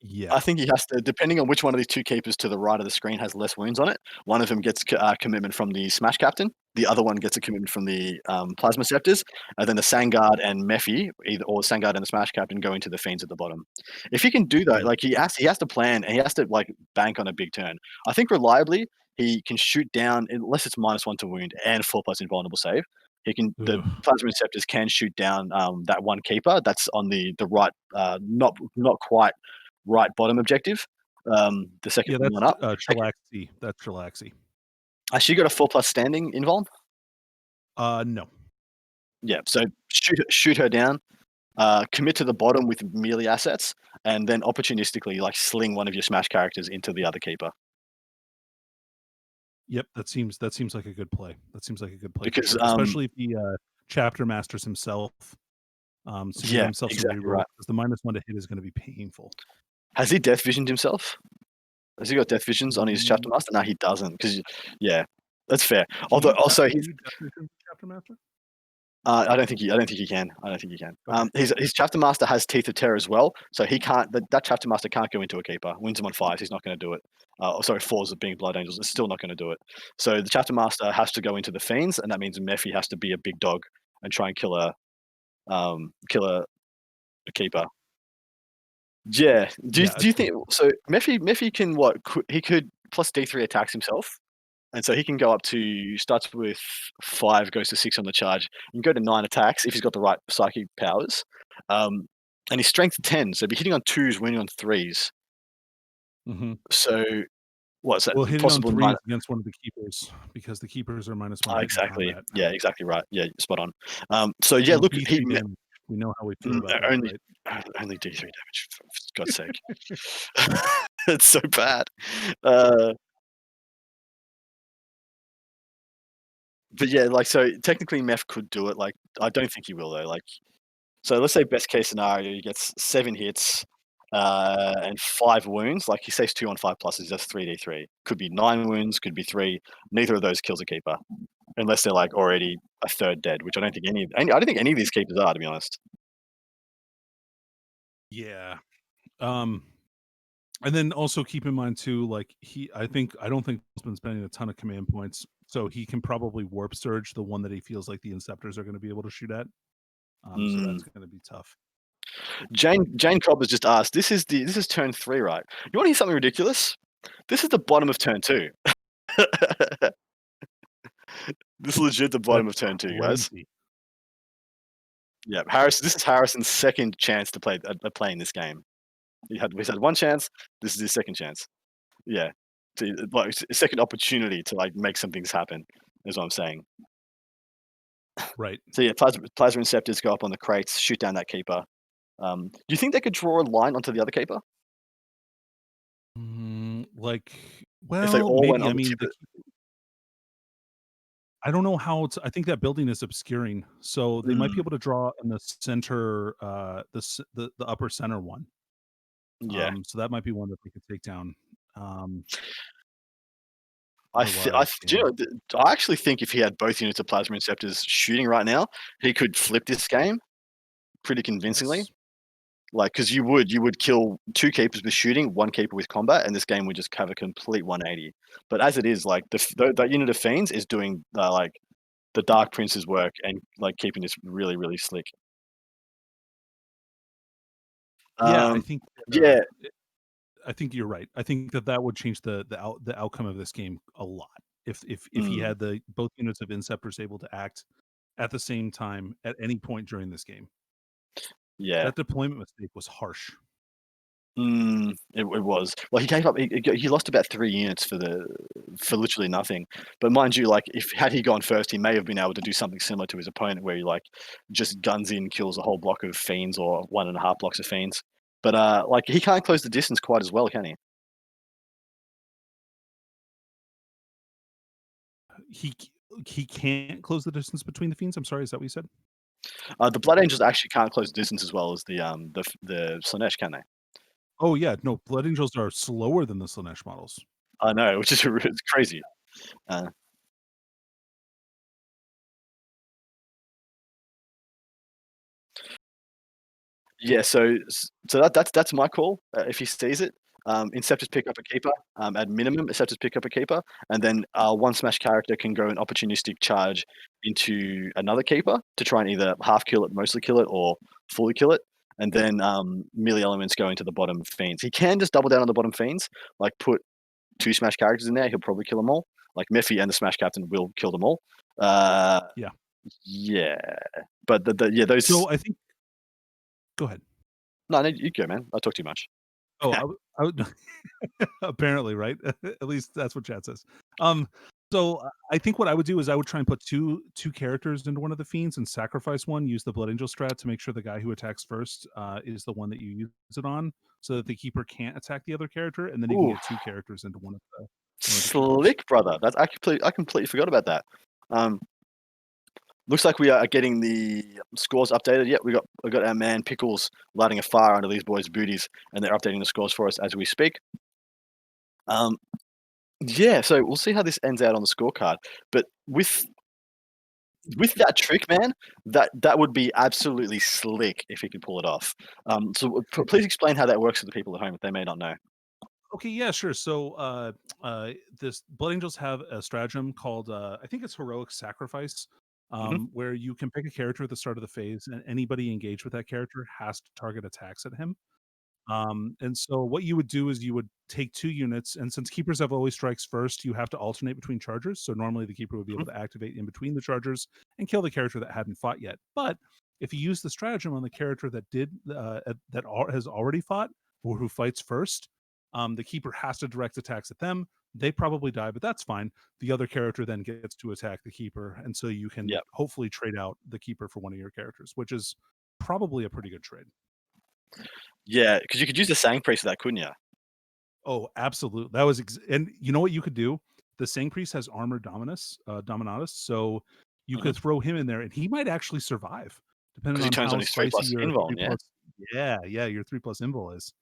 Yeah. I think he has to, depending on which one of these 2 keepers to the right of the screen has less wounds on it. One of them gets commitment from the Smash Captain. The other one gets a commitment from the Plasma Scepters. And then the Sangard and Mephi, or Sangard and the Smash Captain, go into the Fiends at the bottom. If he can do that, like he has to plan and he has to like bank on a big turn. I think reliably he can shoot down, unless it's -1 to wound and 4+ invulnerable save. The Plasma Receptors can shoot down that 1 keeper that's on the right, not quite right bottom objective. The second one up. Chilaxy. That's Chilaxy. Has she got a 4+ standing invuln? No. Yeah, so shoot her down. Commit to the bottom with melee assets, and then opportunistically like sling one of your Smash characters into the other keeper. Yep, that seems like a good play. That seems like a good play, Because especially if he chapter masters himself. So give yeah, himself some exactly reroll, right. because the -1 to hit is going to be painful. Has he death visioned himself? Has he got death visions on his chapter master? No, he doesn't. Because yeah, that's fair. Although also he's chapter master. I don't think he can. I don't think he can. Okay. His chapter master has Teeth of Terror as well, so he can't. That chapter master can't go into a keeper. Wins him on 5s. He's not going to do it. Sorry, 4s of being Blood Angels. It's still not going to do it. So the chapter master has to go into the Fiends, and that means Mephi has to be a big dog and try and kill a keeper. Yeah. Do you think so? Mephi can what? He could plus D3 attacks himself. And so he can go up to, starts with 5, goes to 6 on the charge. You can go to 9 attacks if he's got the right psychic powers. And he's strength 10, so he'll be hitting on 2s, winning on 3s. Mm-hmm. So what's that? Well, hitting on 3s against one of the keepers, because the keepers are -1. Exactly. Yeah, exactly right. Yeah, spot on. So yeah, look, D3 damage. We know how we feel about that, right? Only D3 damage, for God's sake. It's so bad. But yeah, like, so technically Meph could do it. Like, I don't think he will though. Like, so let's say best case scenario, he gets 7 hits and 5 wounds. Like he saves 2 on 5 pluses, that's 3d3. Could be 9 wounds, could be 3. Neither of those kills a keeper, unless they're like already a third dead, which I don't think any of these keepers are, to be honest. Yeah. And then also keep in mind too, like I don't think he's been spending a ton of command points, so he can probably warp surge the one that he feels like the Inceptors are going to be able to shoot at. So that's going to be tough. Jane Cobb has just asked, this is turn 3, right? You want to hear something ridiculous? This is the bottom of turn 2. This is legit the bottom of turn 2, guys. Yeah, this is Harrison's second chance to play in this game. He's had 1 chance. This is his second chance. Yeah, like a second opportunity to like make some things happen. Is what I'm saying. Right. So yeah, plasma Inceptors go up on the crates, shoot down that keeper. Do you think they could draw a line onto the other keeper? Like, if they well, all went maybe. on I mean, I don't know how it's. I think that building is obscuring, so they might be able to draw in the center, the upper center one. Yeah. So that might be one that they could take down. I actually think if he had both units of Plasma Inceptors shooting right now, he could flip this game pretty convincingly. Yes. Like, because you would kill 2 keepers with shooting, 1 keeper with combat, and this game would just have a complete 180. But as it is, like that unit of Fiends is doing like the Dark Prince's work and like keeping this really, really slick. Yeah, I think. Yeah. I think you're right. I think that would change the outcome of this game a lot if he had both units of Inceptors able to act at the same time at any point during this game. Yeah, that deployment mistake was harsh. It was. Well, he gave up. He lost about 3 units for literally nothing. But mind you, like if had he gone first, he may have been able to do something similar to his opponent, where he like just guns in, kills a whole block of fiends or 1.5 blocks of fiends. But like he can't close the distance quite as well, can he? He can't close the distance between the fiends. I'm sorry, is that what you said? The Blood Angels actually can't close the distance as well as the Slaanesh, can they? Oh yeah, no, Blood Angels are slower than the Slaanesh models. I know, which is it's crazy. Yeah, so that's my call. If he sees it, Inceptors pick up a keeper. At minimum, Inceptors pick up a keeper, and then one smash character can go an opportunistic charge into another keeper to try and either half kill it, mostly kill it, or fully kill it. And then melee elements go into the bottom fiends. He can just double down on the bottom fiends, like put 2 smash characters in there. He'll probably kill them all. Like Mephi and the smash captain will kill them all. Yeah. Yeah, but those. So I think. Go ahead. No, you go, man. I talk too much. Oh, I would apparently, right? At least that's what chat says. So I think what I would do is I would try and put two characters into one of the fiends and sacrifice one. Use the Blood Angel strat to make sure the guy who attacks first is the one that you use it on, so that the keeper can't attack the other character, and then you can get 2 characters into one of the. Slick, brother. That's I completely forgot about that. Looks like we are getting the scores updated. Yeah, we got our man Pickles lighting a fire under these boys' booties, and they're updating the scores for us as we speak. Yeah, so we'll see how this ends out on the scorecard. But with that trick, man, that would be absolutely slick if he could pull it off. So please explain how that works for the people at home if they may not know. Okay, yeah, sure. So, this Blood Angels have a stratagem called, I think it's Heroic Sacrifice, where you can pick a character at the start of the phase, and anybody engaged with that character has to target attacks at him. And so what you would do is you would take 2 units, and since keepers have always strikes first, you have to alternate between chargers. So normally the keeper would be able to activate in between the chargers and kill the character that hadn't fought yet. But if you use the stratagem on the character that has already fought or who fights first, the keeper has to direct attacks at them. They probably die, but that's fine. The other character then gets to attack the keeper, and so you can hopefully trade out the keeper for one of your characters, which is probably a pretty good trade. Yeah, because you could use the Sang Priest for that, couldn't you? Oh, absolutely. That was and you know what you could do? The Sang Priest has armor Dominatus, so you could throw him in there, and he might actually survive, depending Because he on turns how on his 3+ spicy your invul, 3+. yeah? Yeah, your 3+ invul is.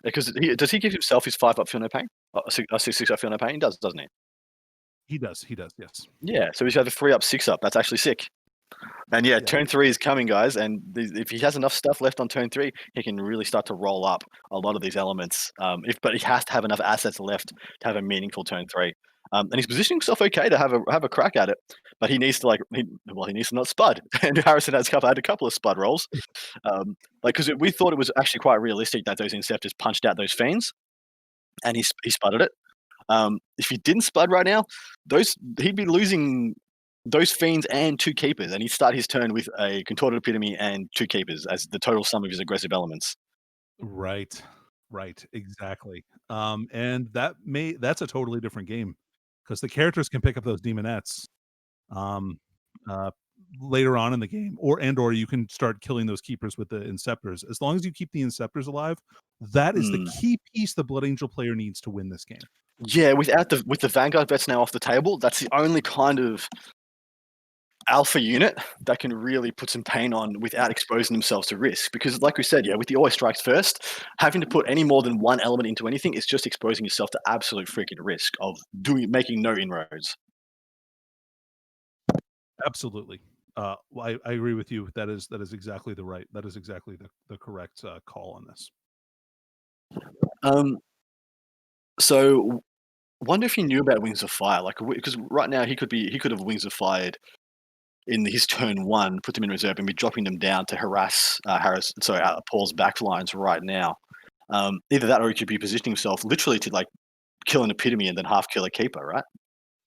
Because does he give himself his 5 up Feel No Pain? 6 up Feel No Pain? He does, doesn't he? He does, yes. Yeah, so he's got a 3 up, 6 up. That's actually sick. And yeah, turn 3 is coming, guys. And if he has enough stuff left on turn 3, he can really start to roll up a lot of these elements. But he has to have enough assets left to have a meaningful turn 3. And he's positioning himself okay to have a crack at it. But he needs to he needs to not spud. And Harrison had a couple of spud rolls. Because we thought it was actually quite realistic that those Inceptors punched out those fiends, and he spudded it. If he didn't spud right now, he'd be losing those fiends and 2 keepers, and he'd start his turn with a contorted epitome and 2 keepers as the total sum of his aggressive elements. Right, exactly. And that's a totally different game because the characters can pick up those demonettes um, uh, later on in the game, or you can start killing those keepers with the Inceptors. As long as you keep the Inceptors alive, that is the key piece the Blood Angel player needs to win this game. Yeah, with the Vanguard vets now off the table, that's the only kind of alpha unit that can really put some pain on without exposing themselves to risk. Because like we said, with the always strikes first, having to put any more than one element into anything is just exposing yourself to absolute freaking risk of making no inroads. Absolutely. I agree with you. That is exactly the correct call on this. So wonder if he knew about Wings of Fire, because right now he could have Wings of Fired in his turn 1, put them in reserve, and be dropping them down to harass Paul's back lines right now. Either that, or he could be positioning himself literally to kill an epitome and then half kill a keeper, right?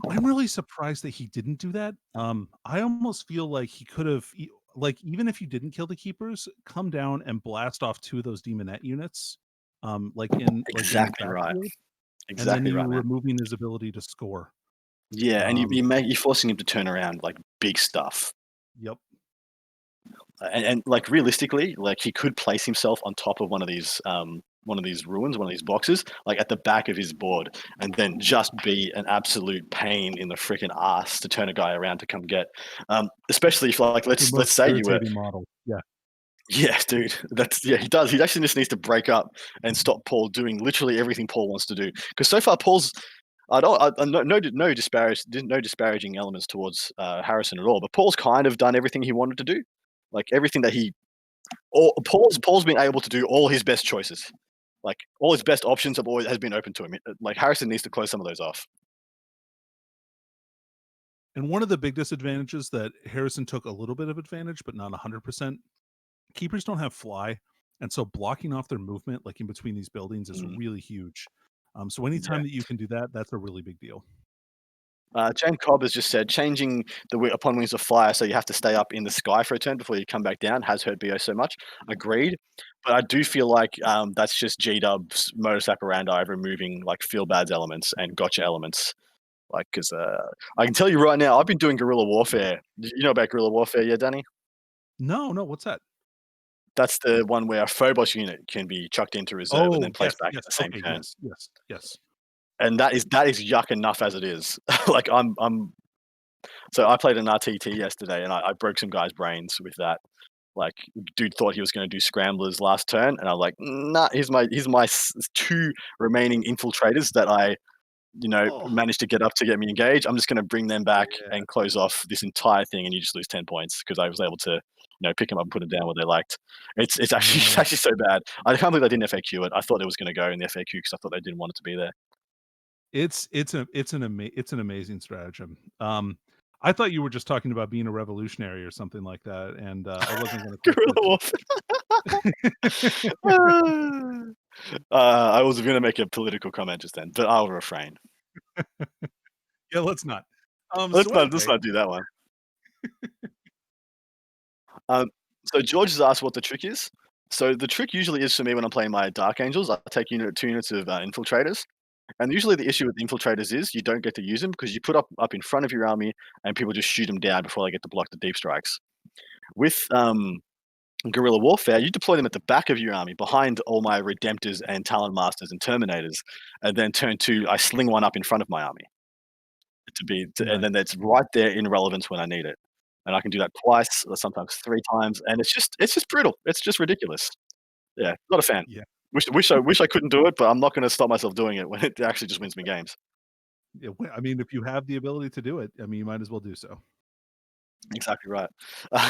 I'm really surprised that he didn't do that. I almost feel like he could have, even if you didn't kill the keepers, come down and blast off 2 of those demonette units like in Exactly right. backfield, and then Exactly right, you're man. removing his ability to score. Yeah, and Um, you're forcing him to turn around like big stuff. yep. And like realistically, like he could place himself on top of one of these ruins, one of these boxes, like at the back of his board, and then just be an absolute pain in the freaking ass to turn a guy around to come get. Especially if like The let's most say you were irritating model. Yeah. yeah, dude. That's yeah, he does. He actually just needs to break up and stop Paul doing literally everything Paul wants to do. Because so far Paul's no disparaging elements towards Harrison at all, but Paul's kind of done everything he wanted to do. Like everything that Paul's been able to do all his best choices. Like all his best options has been open to him. Like Harrison needs to close some of those off. And one of the big disadvantages that Harrison took a little bit of advantage, but not 100%. Keepers don't have fly, and so blocking off their movement, like in between these buildings, is really huge. So anytime Yeah. that you can do that, that's a really big deal. Jane Cobb has just said changing upon wings of fire, so you have to stay up in the sky for a turn before you come back down. Has hurt BO so much. Agreed, but I do feel like that's just G Dub's modus operandi of removing like feel bads elements and gotcha elements. Like, because I can tell you right now, I've been doing guerrilla warfare. You know about guerrilla warfare, yeah, Danny? No, what's that? That's the one where a Phobos unit can be chucked into reserve and then Yes, placed back at the same okay, turn. yes. And that is yuck enough as it is. Like so I played an RTT yesterday and I broke some guys' brains with that. Like, dude thought he was going to do scramblers last turn, and I'm like, nah. Here's my two remaining infiltrators that I managed to get up to get me engaged. I'm just going to bring them back and close off this entire thing, and you just lose 10 points because I was able to pick them up and put them down where they liked. It's actually it's actually so bad. I can't believe I didn't FAQ it. I thought it was going to go in the FAQ because I thought they didn't want it to be there. It's an amazing stratagem. I thought you were just talking about being a revolutionary or something like that, and I wasn't going to Guerrilla warfare. I was going to make a political comment just then, but I'll refrain. Yeah, let's not. Let's not do that one. So George has asked what the trick is. So the trick usually is for me when I'm playing my Dark Angels, I take 2 units of infiltrators. And usually the issue with infiltrators is you don't get to use them because you put up in front of your army and people just shoot them down before they get to block the deep strikes. With guerrilla warfare, you deploy them at the back of your army behind all my Redemptors and Talon Masters and Terminators. And then turn 2, I sling one up in front of my army. And then that's right there in relevance when I need it. And I can do that twice or sometimes 3 times, and it's just brutal. It's just ridiculous. Yeah, not a fan. Yeah. Wish I couldn't do it, but I'm not gonna stop myself doing it when it actually just wins me games. Yeah, I mean, if you have the ability to do it, I mean, you might as well do so. Exactly right.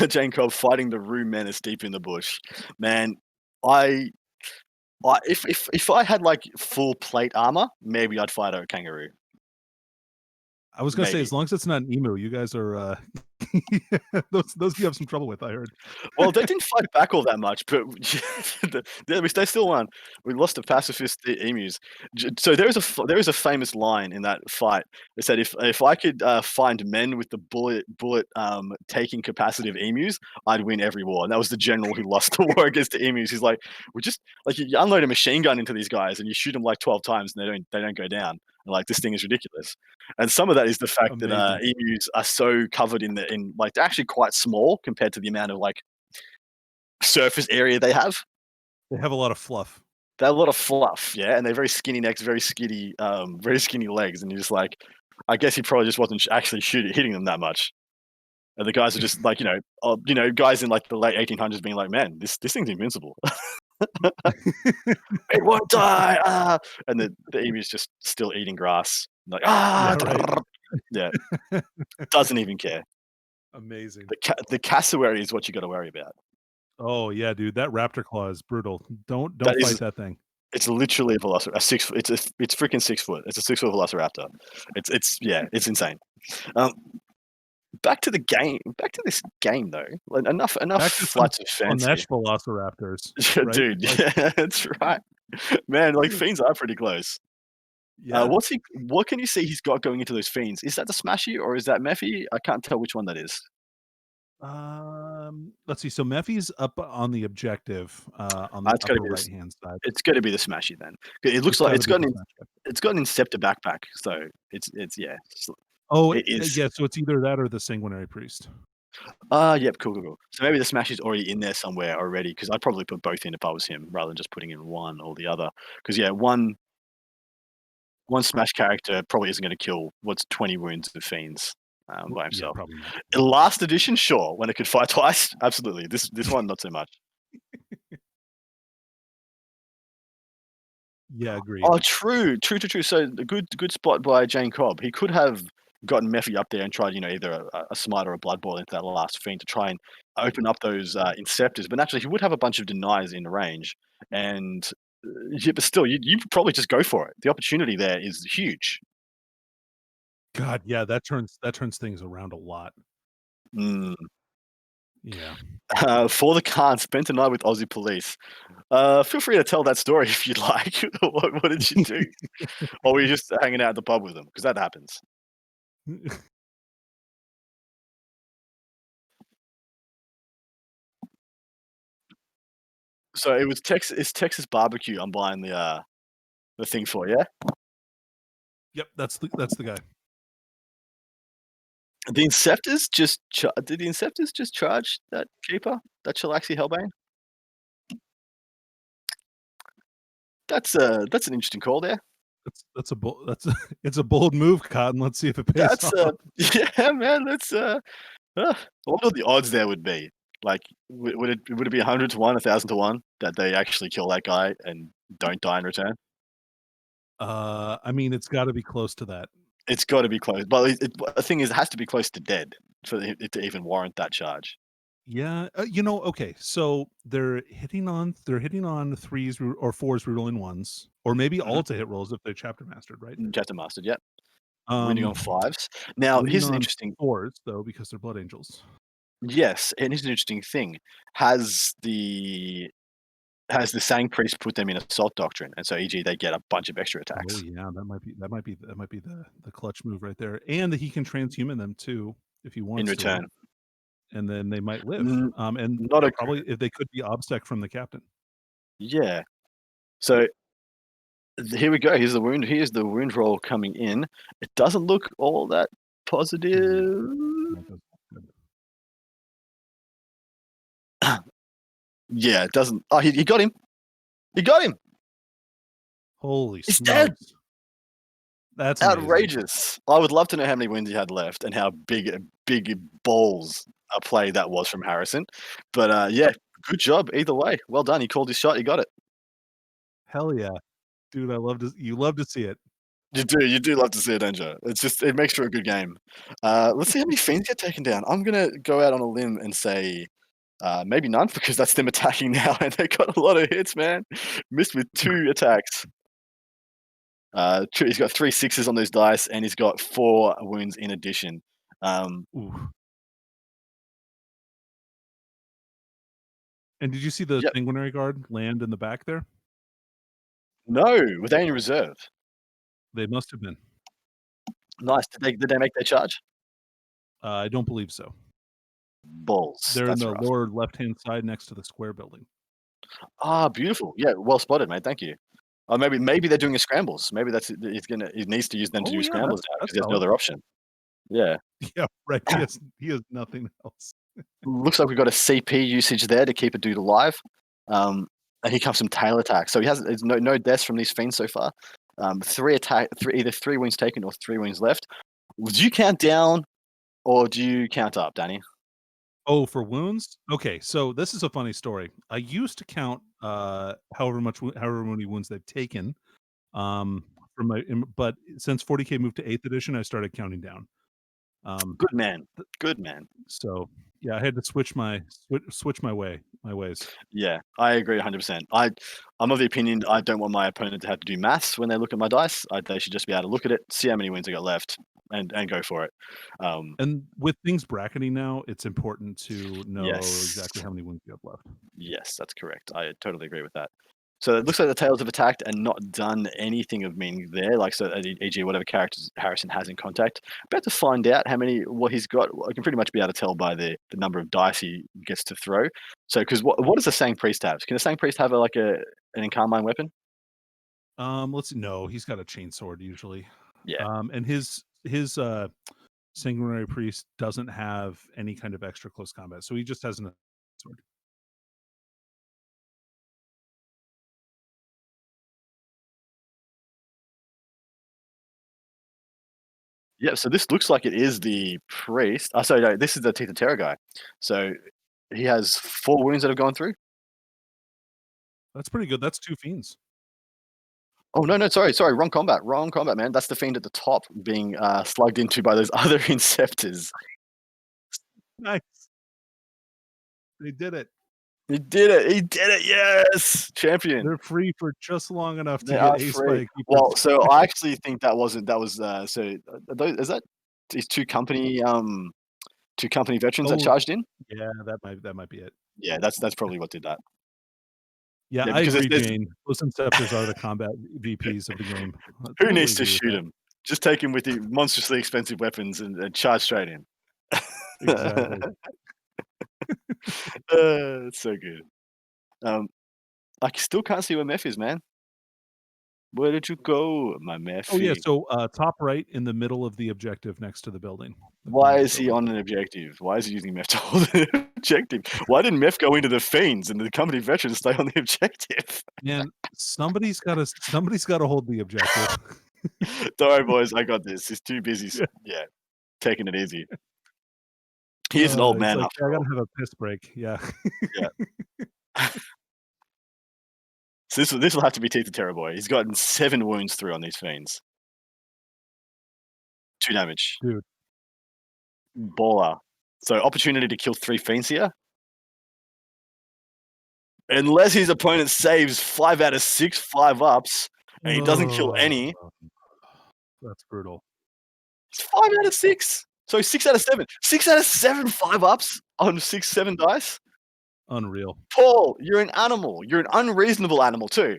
Jane Cobb fighting the Rue Menace deep in the bush. Man, I if I had, like, full plate armor, maybe I'd fight a kangaroo. I was gonna say, Maybe. as long as it's not an emu, you guys are those you have some trouble with, I heard. Well, they didn't fight back all that much, but they still won. We lost to pacifist emus. So there is a famous line in that fight that said, "If I could find men with the bullet taking capacity of emus, I'd win every war." And that was the general who lost the war against the emus. He's like, "We just like you unload a machine gun into these guys and you shoot them like 12 times and they don't go down." And like this thing is ridiculous. And some of that is the fact that Amazing. emus are so covered in like they're actually quite small compared to the amount of like surface area they have. They have a lot of fluff. They have a lot of fluff, yeah, and they're very skinny necks, very skinny legs, and you're just like, I guess he probably just wasn't actually hitting them that much. And the guys are just like, guys in like the late 1800s being like, man, this thing's invincible. It won't die. And the emu's just still eating grass. Like Yeah, right. yeah, doesn't even care. Amazing. The cassowary is what you got to worry about. Oh yeah, dude, that raptor claw is brutal. Don't That fight is that thing. It's literally a velociraptor. It's freaking 6 foot. It's a 6 foot velociraptor. It's insane. Back to the game. Back to this game though. Enough Back to flights of fancy. Slaanesh velociraptors, right? Dude, Like, yeah, that's right. Man, like fiends are pretty close. yeah. What can you see he's got going into those fiends? Is that the Smashy or is that Mephi? I can't tell which one that is. Let's see. So Mephi's up on the objective, on the It's got to upper be right this. hand side. It's got to be the Smashy then. It looks It's like got to be the smash back. it's got an Inceptor backpack, so it's yeah. Oh, It is. yeah. So it's either that or the Sanguinary Priest. Yep, cool. So maybe the Smash is already in there somewhere already, because I'd probably put both in if I was him, rather than just putting in one or the other. Because yeah, one Smash character probably isn't going to kill 20 wounds of fiends by Yeah, himself. probably not. In last edition, sure, when it could fight twice, absolutely. This one, not so much. Yeah, agreed. Oh, true. So a good spot by Jane Cobb. He could have gotten Mephi up there and tried, either a smite or a blood boil into that last fiend to try and open up those inceptors. But naturally, he would have a bunch of deniers in range, and yeah, but still, you probably just go for it. The opportunity there is huge. God, yeah, that turns things around a lot. Mm. Yeah. For the Khan, spent a night with Aussie police. Feel free to tell that story if you'd like. What did you do? Or were you just hanging out at the pub with them? Because that happens. So it was It's Texas barbecue. I'm buying the thing for, yeah. Yep, that's the guy. The Inceptors did the Inceptors just charge that keeper, that Chilaxi Hellbane? That's an interesting call there. It's a bold move, Cotton. Let's see if it pays That's off. yeah, man. What would the odds there would be? Like, would it be 100 to 1, 1,000 to 1 that they actually kill that guy and don't die in return? I mean, it's got to be close to that. It's got to be close, but the thing is, it has to be close to dead for it to even warrant that charge. Yeah, okay. So they're hitting on threes or fours rerolling ones, or maybe all to hit rolls if they're chapter mastered, right? Chapter mastered, yep. Winning on fives. Now, Winning here's an on interesting. fours though, because they're blood angels. Yes, and here's an interesting thing. Has the Sang Priest put them in Assault Doctrine, and so e.g. they get a bunch of extra Oh attacks. yeah, that might be the clutch move right there, and he can transhuman them too if he wants In return. to, and then they might live. N- And Not a probably if they could be obstac from the captain. Yeah. So here we go. Here's the wound roll coming in. It doesn't look all that positive. That does look good. Yeah, it doesn't. Oh, he got him. He got him. Holy He's smokes! dead. That's amazing. Outrageous. I would love to know how many wins he had left and how big balls a play that was from Harrison. But yeah, good job either way. Well done. He called his shot. He got it. Hell yeah, dude! You love to see it. You do love to see it, don't you? It makes for a good game. Let's see how many fiends get taken down. I'm gonna go out on a limb and say maybe none, because that's them attacking now, and they got a lot of hits, man. Missed with 2 attacks. He's got 3 6s on those dice, and he's got 4 wounds in addition. Oof. And did you see the Yep. sanguinary guard land in the back there? No, were they in reserve? They must have been. Nice. Did they make their charge? I don't believe so. Balls. They're in That's the rough. lower left-hand side next to the square building. Beautiful. Yeah, well spotted, mate. Thank you. Maybe they're doing a scrambles. Maybe he needs to use them to do scrambles now because there's no other option. Yeah. Yeah, right. He has nothing else. Looks like we've got a CP usage there to keep a dude alive. And here comes some tail attacks. So there's no deaths from these fiends so far. either 3 wounds taken or 3 wounds left. Do you count down or do you count up, Danny? Oh, for wounds? Okay, so this is a funny story. I used to count however many wounds they've taken. But since 40K moved to 8th edition, I started counting down. Good man. Good man. So yeah, I had to switch my ways. Yeah, I agree 100%. I'm of the opinion I don't want my opponent to have to do maths when they look at my dice. They should just be able to look at it, see how many wins I got left, and go for it. And with things bracketing now, it's important to know Yes. exactly how many wins you have left. Yes, that's correct. I totally agree with that. So it looks like the tails have attacked and not done anything of meaning there. Like, so, e.g., whatever characters Harrison has in contact. About to find out what he's got. I can pretty much be able to tell by the number of dice he gets to throw. So, because what does a Sang Priest have? Can a Sang Priest have an Encarmine weapon? Let's see. No, he's got a chainsword usually. Yeah. And his Sanguinary Priest doesn't have any kind of extra close combat, so he just has an sword. Yeah, so this looks like it is the priest. Oh, sorry, no, this is the Teeth of Terror guy. So he has 4 wounds that have gone through. That's pretty good. That's 2 fiends. Oh, no, sorry, wrong combat, man. That's the fiend at the top being slugged into by those other Inceptors. Nice. They did it. He did it, yes! Champion. They're free for just long enough to They get are aced free. by a keeper. Well, so I actually think that was these 2 company veterans that charged in? Yeah, that might be it. Yeah, that's probably what did that. Yeah, Yeah, I because agree, there's Jane. Those Inceptors are the combat VPs of the game. who Totally needs to agree with shoot that. him? Just take him with the monstrously expensive weapons and charge straight in. Exactly. It's so good. I still can't see where Meph is, man. Where did you go, my Meph? Oh yeah, so top right in the middle of the objective next to the building. Why is he on an objective? Why is he using Meph to hold an objective? Why didn't Meph go into the fiends and the company veterans stay on the objective? Man, somebody's got to hold the objective. Don't worry, boys. I got this. He's too busy. Yeah, taking it easy. He is an old man like, after I all. gotta have a piss break. Yeah. Yeah. So this will have to be Teeth of Terror Boy. He's gotten 7 wounds through on these fiends. 2 damage. Dude. Baller. So opportunity to kill 3 fiends here. Unless his opponent saves 5 out of 6 5-ups, and he doesn't kill any. That's brutal. It's 5 out of 6. So 6 out of 7. 6 out of 7 5-ups on 6, 7 dice. Unreal. Paul, you're an animal. You're an unreasonable animal too.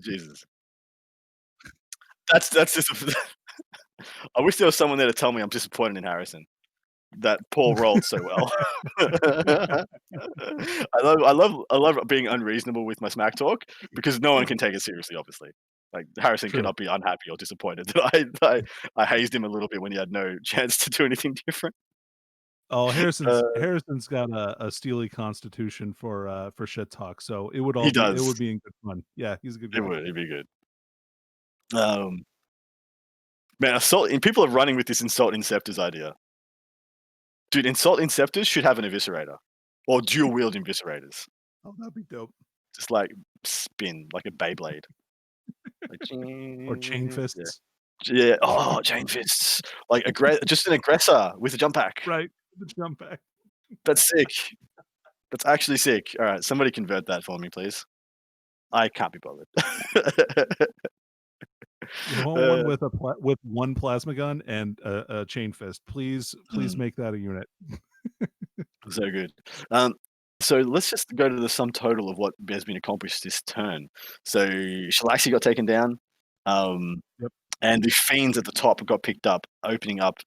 Jesus. That's just. I wish there was someone there to tell me I'm disappointed in Harrison. That Paul rolled so well. I love being unreasonable with my smack talk because no one can take it seriously. Obviously, like Harrison cannot be unhappy or disappointed that I hazed him a little bit when he had no chance to do anything different. Oh, Harrison's got a steely constitution for shit talk, so it would He does. it would be in good fun. Yeah, he's a good guy. It'd be good. Man, assault. And people are running with this insult Inceptors idea. Dude, insult Inceptors should have an eviscerator or dual wield eviscerators. Oh, that'd be dope. Just like spin like a Beyblade. Like, or chain fists. Yeah. Oh, chain fists. Like just an aggressor with a jump pack. Right. The jump pack. That's sick. That's actually sick. All right, somebody convert that for me, please. I can't be bothered. You want one with one plasma gun and a chain fist. Please make that a unit. So good. So let's just go to the sum total of what has been accomplished this turn. So Shalaxi got taken down, and the fiends at the top got picked up, opening up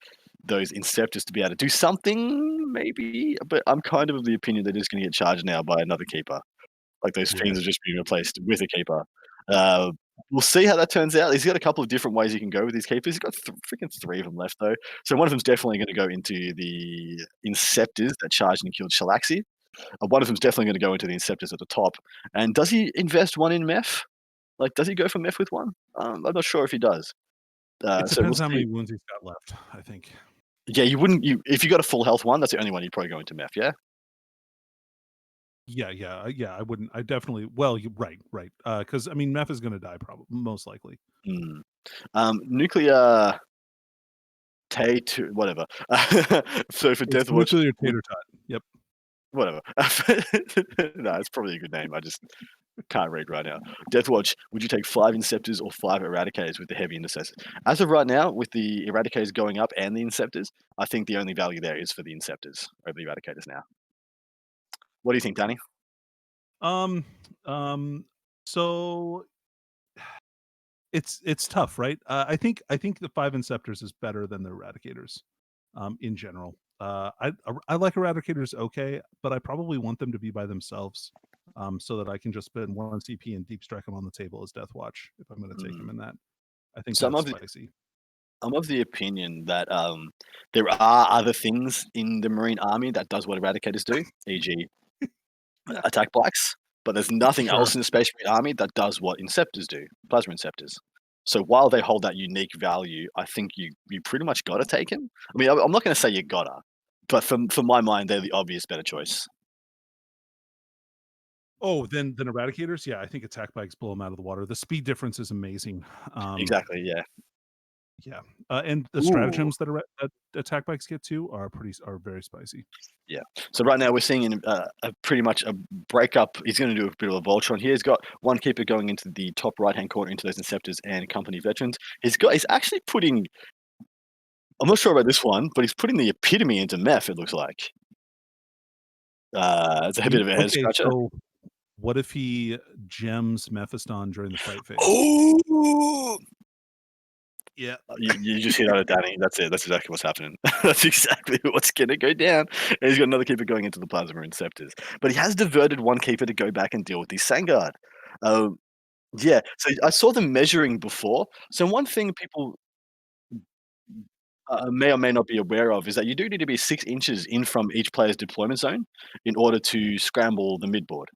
those Inceptors to be able to do something, maybe. But I'm kind of the opinion they're just going to get charged now by another keeper. Like those fiends are just being replaced with a keeper. We'll see how that turns out. He's got a couple of different ways he can go with these keepers. He's got freaking 3 of them left, though. So one of them's definitely going to go into the Inceptors that charged and killed Shalaxi. One of them's definitely going to go into the Inceptors at the top. And does he invest 1 in Meph? Like, does he go for Meph with 1? I'm not sure if he does. It depends how many wounds he's got left, I think. Yeah, if you got a full health one, that's the only one you'd probably go into Meph, yeah? Yeah. I wouldn't. I definitely. Well, right. Because I mean, Meph is going to die, probably most likely. Nuclear whatever. So for Death Watch, nuclear tater tot. Yep. Whatever. No, it's probably a good name. I just can't read right now. Death Watch, would you take 5 Inceptors or 5 Eradicators with the heavy intercessors? As of right now, with the Eradicators going up and the Inceptors, I think the only value there is for the Inceptors over the Eradicators now. What do you think, Danny? Um, so it's tough, right? I think the 5 Inceptors is better than the Eradicators, in general. I like Eradicators okay, but I probably want them to be by themselves, so that I can just spend 1 CP and deep strike them on the table as Death Watch if I'm gonna take Mm. him in that. I think Some that's of the spicy. I'm of the opinion that there are other things in the Marine Army that does what Eradicators do, e.g., Yeah, attack bikes, but there's nothing sure. else in the Space Marine Army that does what Inceptors do, Plasma Inceptors. So while they hold that unique value, I think you pretty much gotta take him. I mean, I'm not gonna say you gotta, but for my mind, they're the obvious better choice. Oh, then Eradicators? Yeah, I think attack bikes blow them out of the water. The speed difference is amazing. Exactly, yeah. Yeah, and the Ooh. stratagems that attack bikes get to are very spicy. Yeah. So right now we're seeing a pretty much a breakup. He's going to do a bit of a Voltron here. He's got one keeper going into the top right hand corner into those Inceptors and company veterans. He's actually putting. I'm not sure about this one, but he's putting the epitome into meth. It looks like. It's a bit of a head Okay, scratcher. so what if he gems Mephiston during the fight phase? Oh, Yeah. you just hit on it, Danny. That's it. That's exactly what's happening. That's exactly what's going to go down. And he's got another keeper going into the Plasma Inceptors, but he has diverted one keeper to go back and deal with the Sangard. Yeah, so I saw them measuring before. So one thing people may or may not be aware of is that you do need to be 6 inches in from each player's deployment zone in order to scramble the midboard.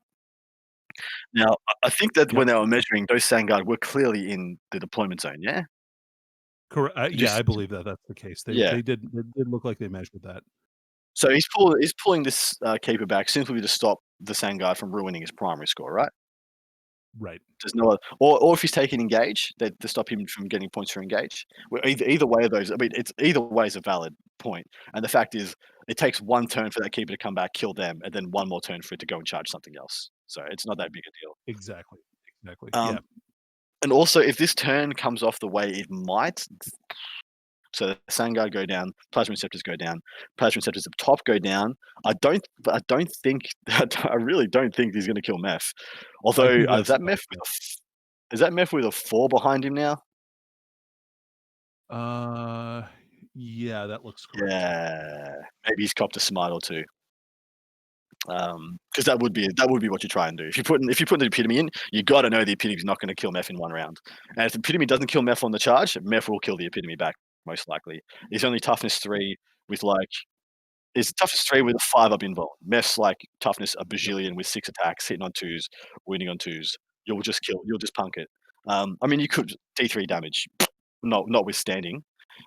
Now, I think that Yep. when they were measuring, those Sangard were clearly in the deployment zone, yeah? Correct. Did you Yeah, s I believe that that's the case. Yeah. They did look like they measured that. So he's pulling this, keeper back simply to stop the Sangard from ruining his primary score, right? Right. There's no other or if he's taking engage, that to stop him from getting points for engage. Well, either way of those, I mean, it's either way is a valid point, and the fact is, it takes 1 turn for that keeper to come back, kill them, and then 1 more turn for it to go and charge something else. So it's not that big a deal. Exactly. Exactly. Um, Yeah. and also, if this turn comes off the way it might, so Sangard go down, Plasma Receptors go down, Plasma Receptors up top go down. I don't think I really don't think he's gonna kill Meph. I Although, think that's is that Meph with a 4 behind him now? uh yeah, that looks correct. Yeah, maybe he's copped a smite or 2. Because that would be what you try and do. If you put the epitome in, you gotta know the epitome's not gonna kill Meph in 1 round. And if the epitome doesn't kill Meph on the charge, Meph will kill the epitome back, most likely. He's only toughness 3 with, like it's toughness 3 with a 5 up invuln. Meph's, like, toughness a Yep. bajillion with 6 attacks, hitting on 2s, winning on 2s. You'll just punk it. I mean, you could D3 damage, notwithstanding.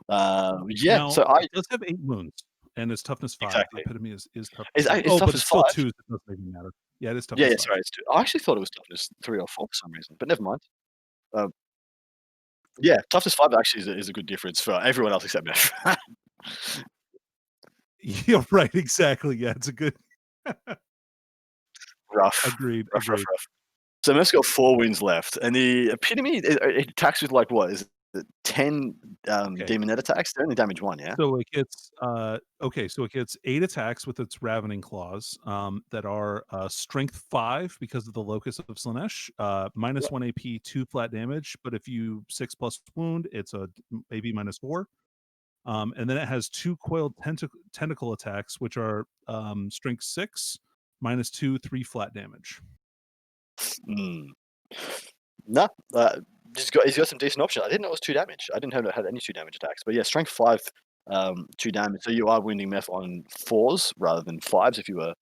Yeah, Now, so I it does have 8 wounds, and it's toughness 5. The exactly. epitome is toughness It's 5. it's Oh, tough but as it's still 5. 2s, it doesn't even matter. Yeah, it is Yeah, toughness yeah, 5. sorry, it's 2. I actually thought it was toughness 3 or 4 for some reason, but never mind. Um, yeah, toughness 5 actually is a good difference for everyone else except Meph. Yeah, right, exactly. Yeah, it's a good Rough, agreed, rough, rough, agreed. rough. So Meph's got 4 wounds left, and the epitome it attacks with like what is it 10 Okay. demonette attacks? They only damage 1, yeah? So it gets okay, so it gets 8 attacks with its ravening claws, that are strength 5 because of the locus of Slaanesh, minus Yep. 1 AP, 2 flat damage, but if you 6 plus wound, it's a AP minus 4. And then it has 2 coiled tentacle attacks, which are strength 6, minus 2, 3 flat damage. Mm. No, he's got some decent options. I didn't know it was 2 damage. I didn't know it had any 2 damage attacks. But yeah, strength 5, 2 damage. So you are wounding Meph on 4s rather than 5s if you were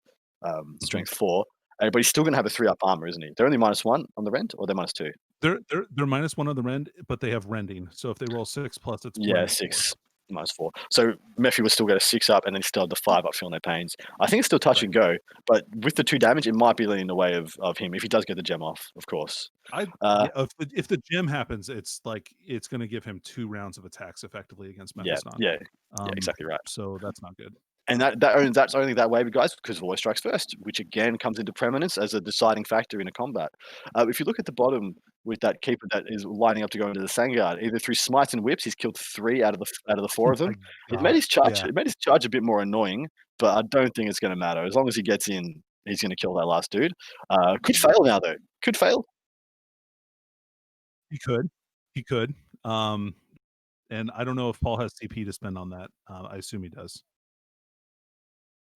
strength 4. But he's still gonna have a 3 up armor, isn't he? They're only -1 on the rend, or they're -2? They're minus 1 on the rend, but they have rending. So if they roll 6 plus, it's Yeah, minus 4. 6 -4. So Mephi will still get a 6 up and then still have the 5 up feeling their pains. I think it's still touch Right. and go, but with the 2 damage, it might be leaning the way of him if he does get the gem off, of course. Yeah, Uh, if the gem happens, it's like it's gonna give him 2 rounds of attacks effectively against yeah, Mephiston. yeah, yeah, exactly right. So that's not good. And that's only that way, guys, because voice strikes first, which again comes into preeminence as a deciding factor in a combat. If you look at the bottom with that keeper that is lining up to go into the Sangard, either through smites and whips, he's killed 3 out of the 4 Oh of them. my god. Yeah. It made his charge a bit more annoying, but I don't think it's gonna matter as long as he gets in. he's going to kill that last dude. Could fail now though. Could fail. He could. And I don't know if Paul has CP to spend on that. I assume he does.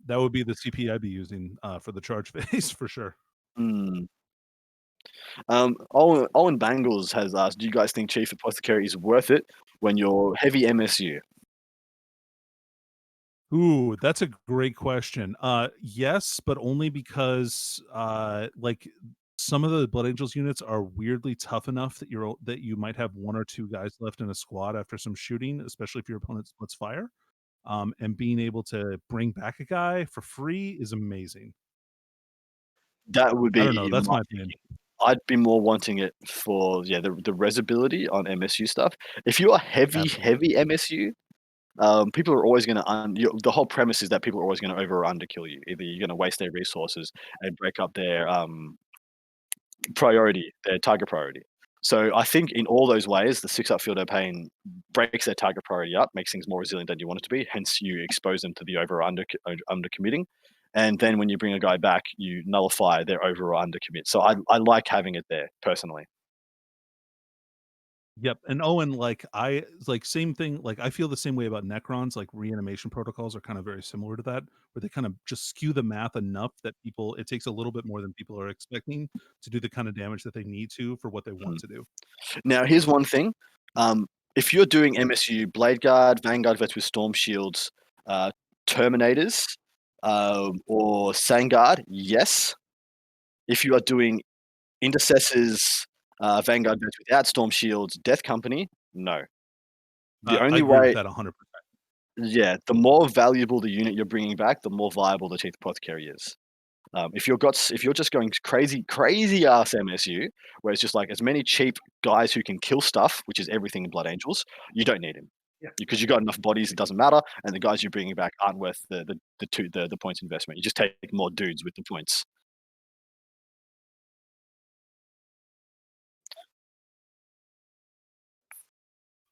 That would be the CP I'd be using for the charge phase for sure. Mm. Owen Bangles has asked, do you guys think Chief Apothecary is worth it when you're heavy MSU? Ooh, that's a great question. Yes, but only because like some of the Blood Angels units are weirdly tough enough that you might have 1 or 2 guys left in a squad after some shooting, especially if your opponent splits fire. And being able to bring back a guy for free is amazing. That would be I don't know. That's my my opinion. I'd be more wanting it for the res ability on MSU stuff. If you are heavy MSU, people are always going to the whole premise is that people are always going to over or under kill you. Either you're going to waste their resources and break up their their target priority. So I think in all those ways, the 6-up field pain breaks their target priority up, makes things more resilient than you want it to be. Hence, you expose them to the over or under committing. And then when you bring a guy back, you nullify their over or under commit. So I like having it there personally. Yep. And Owen, same thing. Like I feel the same way about Necrons. Like reanimation protocols are kind of very similar to that, where they kind of just skew the math enough that it takes a little bit more than people are expecting to do the kind of damage that they need to for what they want to do. Now, here's one thing. If you're doing MSU Blade Guard, Vanguard vets with Storm Shields, Terminators, or Sangard, yes. If you are doing Intercessors, Vanguard vets without Storm Shields, Death Company, no. The I only agree way, with that 100%. yeah, the more valuable the unit you're bringing back, the more viable the Chief Apothecary is. If you're just going crazy ass MSU, where it's just like as many cheap guys who can kill stuff, which is everything in Blood Angels, you don't need him. Yeah. Because you got enough bodies, it doesn't matter, and the guys you're bringing back aren't worth the points investment. You just take more dudes with the points.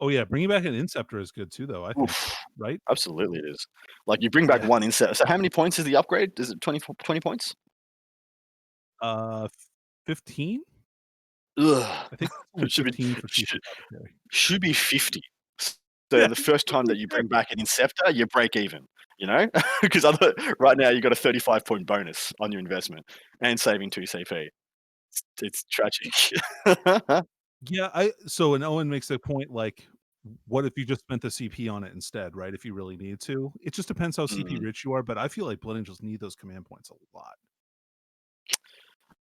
Oh yeah, bringing back an Inceptor is good too, though. I think, right? Absolutely, it is. Like you bring back one Inceptor. So how many points is the upgrade? Is it 20 points? 15. Ugh. I think it should be 50. So the first time that you bring back an Inceptor, you break even. You know, because right now you got a 35-point bonus on your investment and saving 2 CP. It's tragic. Yeah, and Owen makes a point like, what if you just spent the CP on it instead, right? If you really need to. It just depends how CP rich you are, but I feel like Blood Angels need those command points a lot.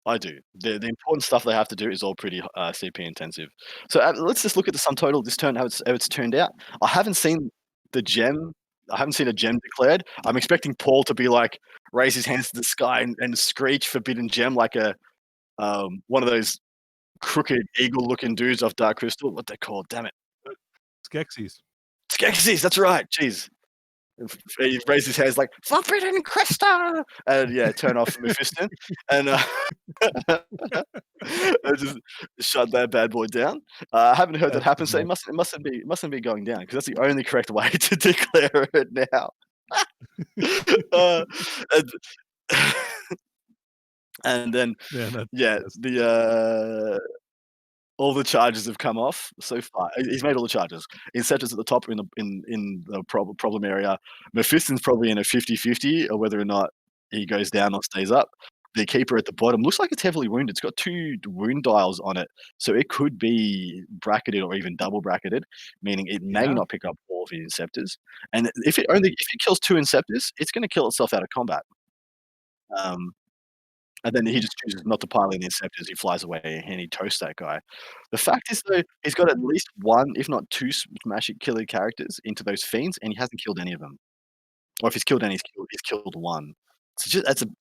I do. The important stuff they have to do is all pretty CP intensive. So let's just look at the sum total this turn, how it's turned out. I haven't seen the gem. I haven't seen a gem declared. I'm expecting Paul to be like raise his hands to the sky and screech forbidden gem like a one of those crooked eagle-looking dudes off Dark Crystal. What they called? Damn it. Skeksis. Skeksis. That's right. Jeez. He raised his hands like Forbidden Crystal, and turn off Mephiston, and just shut that bad boy down. I haven't heard that happen, so it mustn't be going down because that's the only correct way to declare it now. And then all the charges have come off so far. He's made all the charges. Inceptor's at the top in the problem area. Mephiston's probably in a 50-50 or whether or not he goes down or stays up. The keeper at the bottom looks like it's heavily wounded. It's got 2 wound dials on it, so it could be bracketed or even double bracketed, meaning it may not pick up all of the Inceptors. And if it kills 2 Inceptors, it's going to kill itself out of combat. And then he just chooses not to pile in the Inceptors. He flies away and he toasts that guy. The fact is, though, he's got at least 1, if not 2, smash killer characters into those fiends, and he hasn't killed any of them. Or if he's killed any, he's killed 1.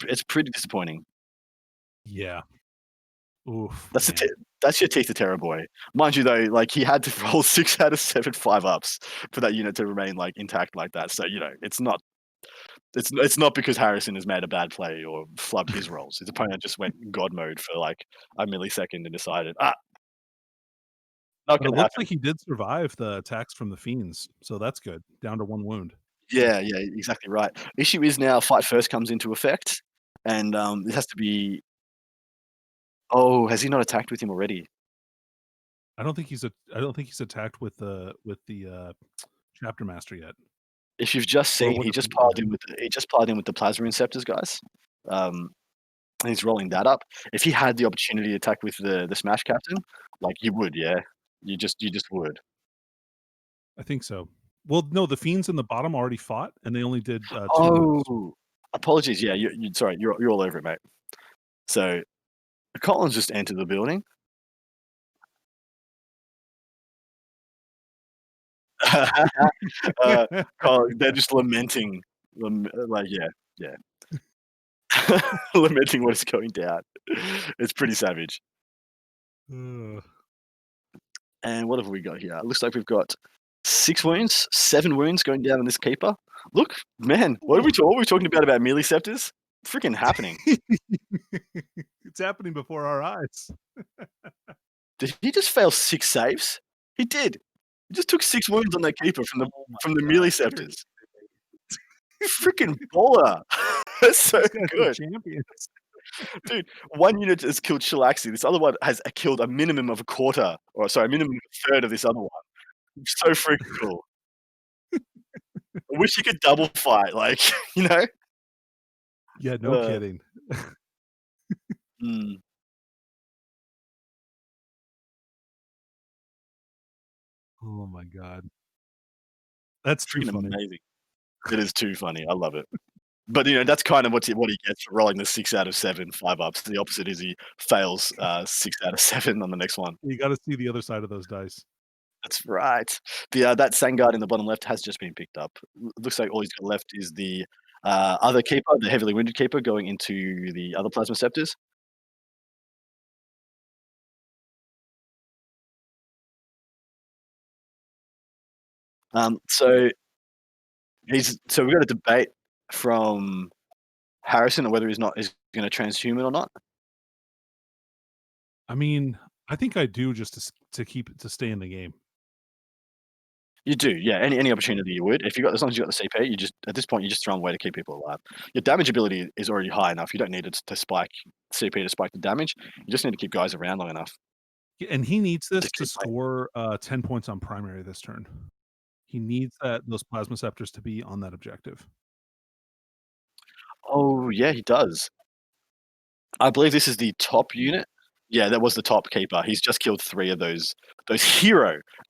It's pretty disappointing. Yeah. Oof. That's your Teeth of Terror boy. Mind you, though, like he had to roll 6 out of 7 5-ups for that unit to remain like intact like that. So it's not. It's not because Harrison has made a bad play or flubbed his rolls. His opponent just went God mode for like a millisecond and decided, not But it gonna looks happen. like he did survive the attacks from the fiends, so that's good. Down to 1 wound. Yeah, exactly right. Issue is now fight first comes into effect. And it has to be. Oh, has he not attacked with him already? I don't think he's attacked with the chapter master yet. If you've just Or seen, what he is just it? piled in with the plasma inceptors, guys. And he's rolling that up. If he had the opportunity to attack with the smash captain, like you would, yeah, you just would. I think so. Well, no, the fiends in the bottom already fought, and they only did 2 moves. Oh, apologies. Yeah, you sorry, you're all over it, mate. So Collins just entered the building. They're just lamenting, like yeah, lamenting what is going down. It's pretty savage. Ugh. And what have we got here? It looks like we've got 6 wounds, 7 wounds going down on this keeper. Look, man, what are we talking about melee scepters? It's freaking happening. It's happening before our eyes. Did he just fail 6 saves? He did. He just took 6 wounds on that keeper from the melee scepters. Freaking baller. That's so These guys are good. champions. Dude, one unit has killed Chilaxi. This other one has killed a minimum of a quarter, or sorry, a minimum of a third of this other one. So freaking cool. I wish you could double fight, like, you know? Yeah, no kidding. Mm. Oh my god. That's too Freaking funny. amazing. It is too funny. I love it. But, you know, that's kind of what he gets for rolling the 6 out of 7 5-ups. The opposite is he fails 6 out of 7 on the next one. You gotta see the other side of those dice. That's right. That Sangard in the bottom left has just been picked up. Looks like all he's got left is the other keeper, the heavily wounded keeper, going into the other plasma scepters. So we've got a debate from Harrison on whether he's going to transhuman or not. I mean, I think I do just to stay in the game. You do, yeah. Any opportunity you would. As long as you got the CP, you just at this point you just throw away to keep people alive. Your damage ability is already high enough. You don't need it to spike CP to spike the damage. You just need to keep guys around long enough. And he needs this to keep playing. score 10 points on primary this turn. He needs those plasma scepters to be on that objective. Oh yeah, he does. I believe this is the top unit. Yeah, that was the top keeper. He's just killed 3 of those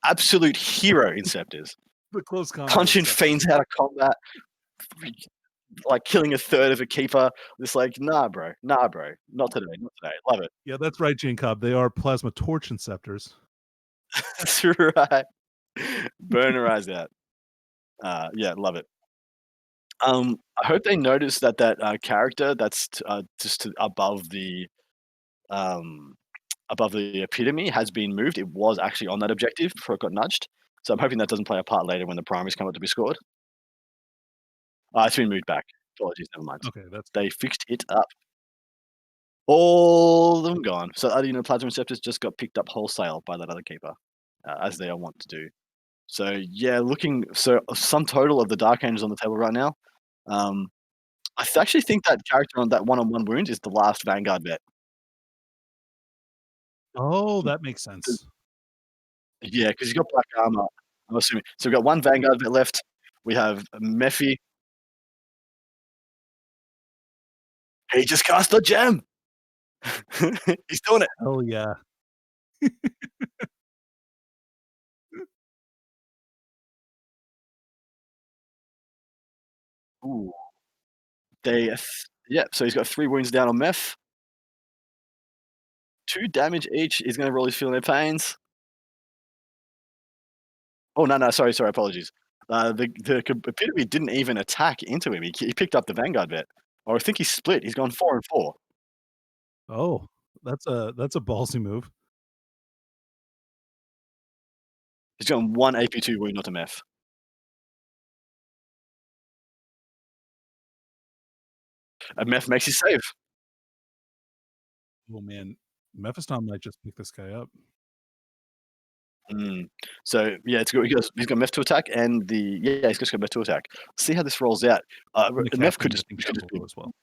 absolute hero inceptors. The close combat. Punching fiends out of combat, like killing a third of a keeper. It's like, nah, bro, not today. Love it. Yeah, that's right, Jacob. They are plasma torch inceptors. That's right. Burn her eyes out. Yeah, love it. I hope they notice that character that's just above the epitome has been moved. It was actually on that objective before it got nudged. So I'm hoping that doesn't play a part later when the primaries come up to be scored. It's been moved back. Apologies, never mind. Okay, They fixed it up. All of them gone. So other unit plasma receptors just got picked up wholesale by that other keeper, as they are wont to do. So yeah, sum total of the Dark Angels on the table right now. I actually think that character on that one-on-one wound is the last Vanguard vet. Oh, that makes sense. Yeah, because he's got black armor, I'm assuming. So we've got 1 Vanguard vet left. We have Mephi. He just cast a gem! He's doing it. Oh, yeah. Ooh. So he's got 3 wounds down on Meph. 2 damage each. He's going to roll his feeling their pains. Oh, no, sorry, apologies. The epitome didn't even attack into him. He picked up the Vanguard vet. Or I think he split. He's gone 4 and 4. Oh, that's a ballsy move. He's got 1 AP2 wound onto Meph. And Meph makes his save. Oh, man. Mephiston might just pick this guy up. So yeah, it's good. He's got Meph to attack, and he's just got Meph to attack. See how this rolls out. Meph could just be as well.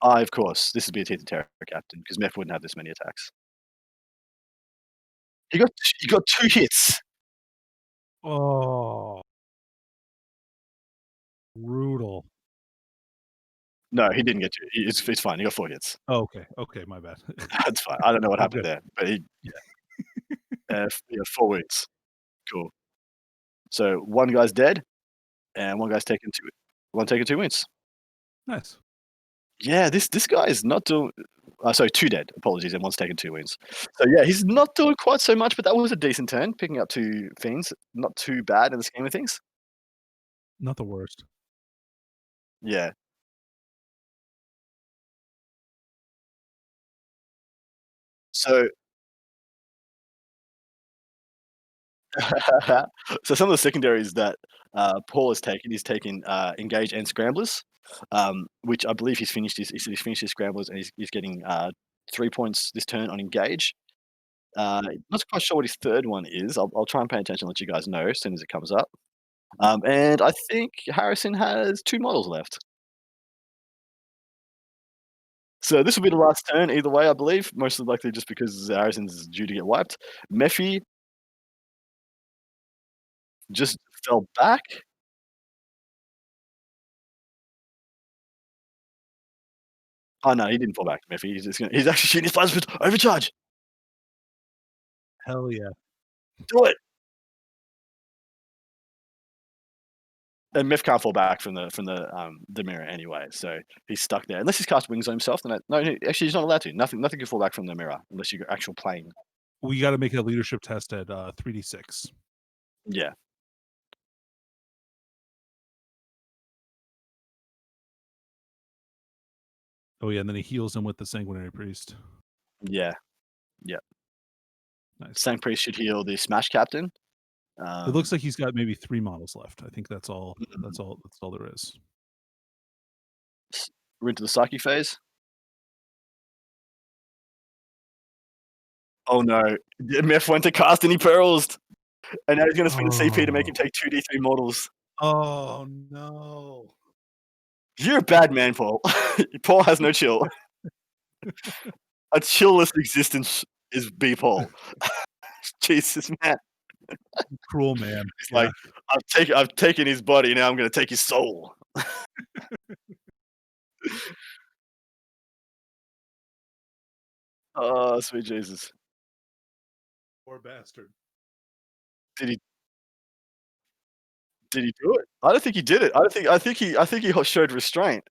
Of course, this would be a Teeth and Terror captain because Meth wouldn't have this many attacks. He got 2 hits. Oh, brutal. No, he didn't get 2. It's fine. He got 4 hits. Oh, okay, my bad. That's fine. I don't know what I'm happened good. there, but yeah, 4 wounds. Cool. So 1 guy's dead, and 1 guy's taken 2 wounds. Nice. Yeah, this guy is not doing. Sorry, 2 dead. Apologies, and 1's taken 2 wounds. So yeah, he's not doing quite so much, but that was a decent turn, picking up 2 fiends. Not too bad in the scheme of things. Not the worst. Yeah. So so some of the secondaries that Paul has taken, he's taken Engage and Scramblers, which I believe he's finished his Scramblers and he's getting 3 points this turn on Engage. Not quite sure what his third one is. I'll try and pay attention and let you guys know as soon as it comes up. And I think Harrison has 2 models left. So this will be the last turn either way, I believe. Most likely just because Harrison's due to get wiped. Mephi just fell back. Oh no, he didn't fall back, Mephi. He's actually shooting his plasma overcharge. Hell yeah. Do it. And Meph can't fall back from the mirror anyway, so he's stuck there. Unless he's cast wings on himself, then actually he's not allowed to. Nothing can fall back from the mirror unless you're actual plane. We got to make a leadership test at 3d6. Yeah. Oh yeah, and then he heals him with the Sanguinary Priest. Yeah. Yeah. Nice. Sang Priest should heal the Smash Captain. It looks like he's got maybe 3 models left. I think that's all. Mhm. That's all there is. We're into the Psyche phase. Oh no. Meph went to cast and he pearls. And now he's gonna spend a CP to make him take 2d3 models. Oh no. You're a bad man, Paul. Paul has no chill. A chillless existence is B Paul. Jesus, man. Cruel man. It's Yeah. like I've taken his body, now I'm gonna take his soul. Oh, sweet Jesus. Poor bastard. Did he do it? I don't think he did it. I think he showed restraint.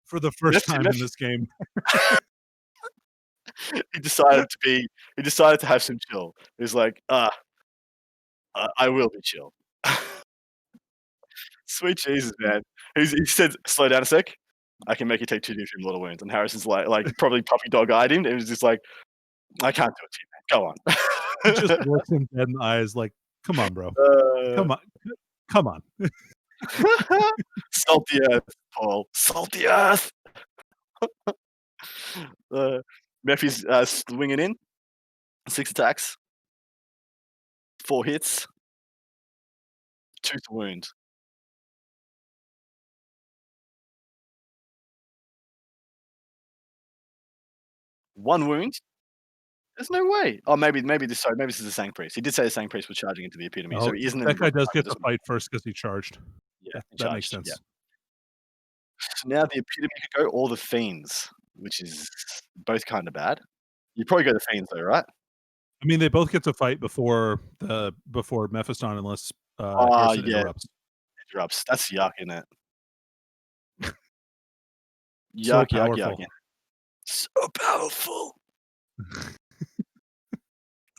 For the first Nephew- time in this game. He decided to have some chill. He's like, I will be chill. Sweet Jesus, man. He said, slow down a sec. I can make you take 2d3 mortal wounds. And Harrison's like probably puppy dog eyed him and was just like, I can't do it to you, man. Go on. He just looks him dead in the eyes like, come on, bro. Come on. Come on. Salt the earth, Paul. Salt the earth. Mephi's swinging in. 6 attacks. 4 hits. 2 to wound. 1 wound? There's no way. Oh, maybe this is the Sang Priest. He did say the Sang Priest was charging into the epitome, so he isn't in that the guy does get to doesn't- fight first because he charged. Yeah, he That makes charged, sense. So now the epitome could go or the fiends, which is both kind of bad. You probably go the fiends though, right? I mean, they both get to fight before Mephiston, unless Ah, Harrison yeah. interrupts. Interrupts. That's yuck, isn't it? So Yuck, yuck, yuck. powerful. So powerful.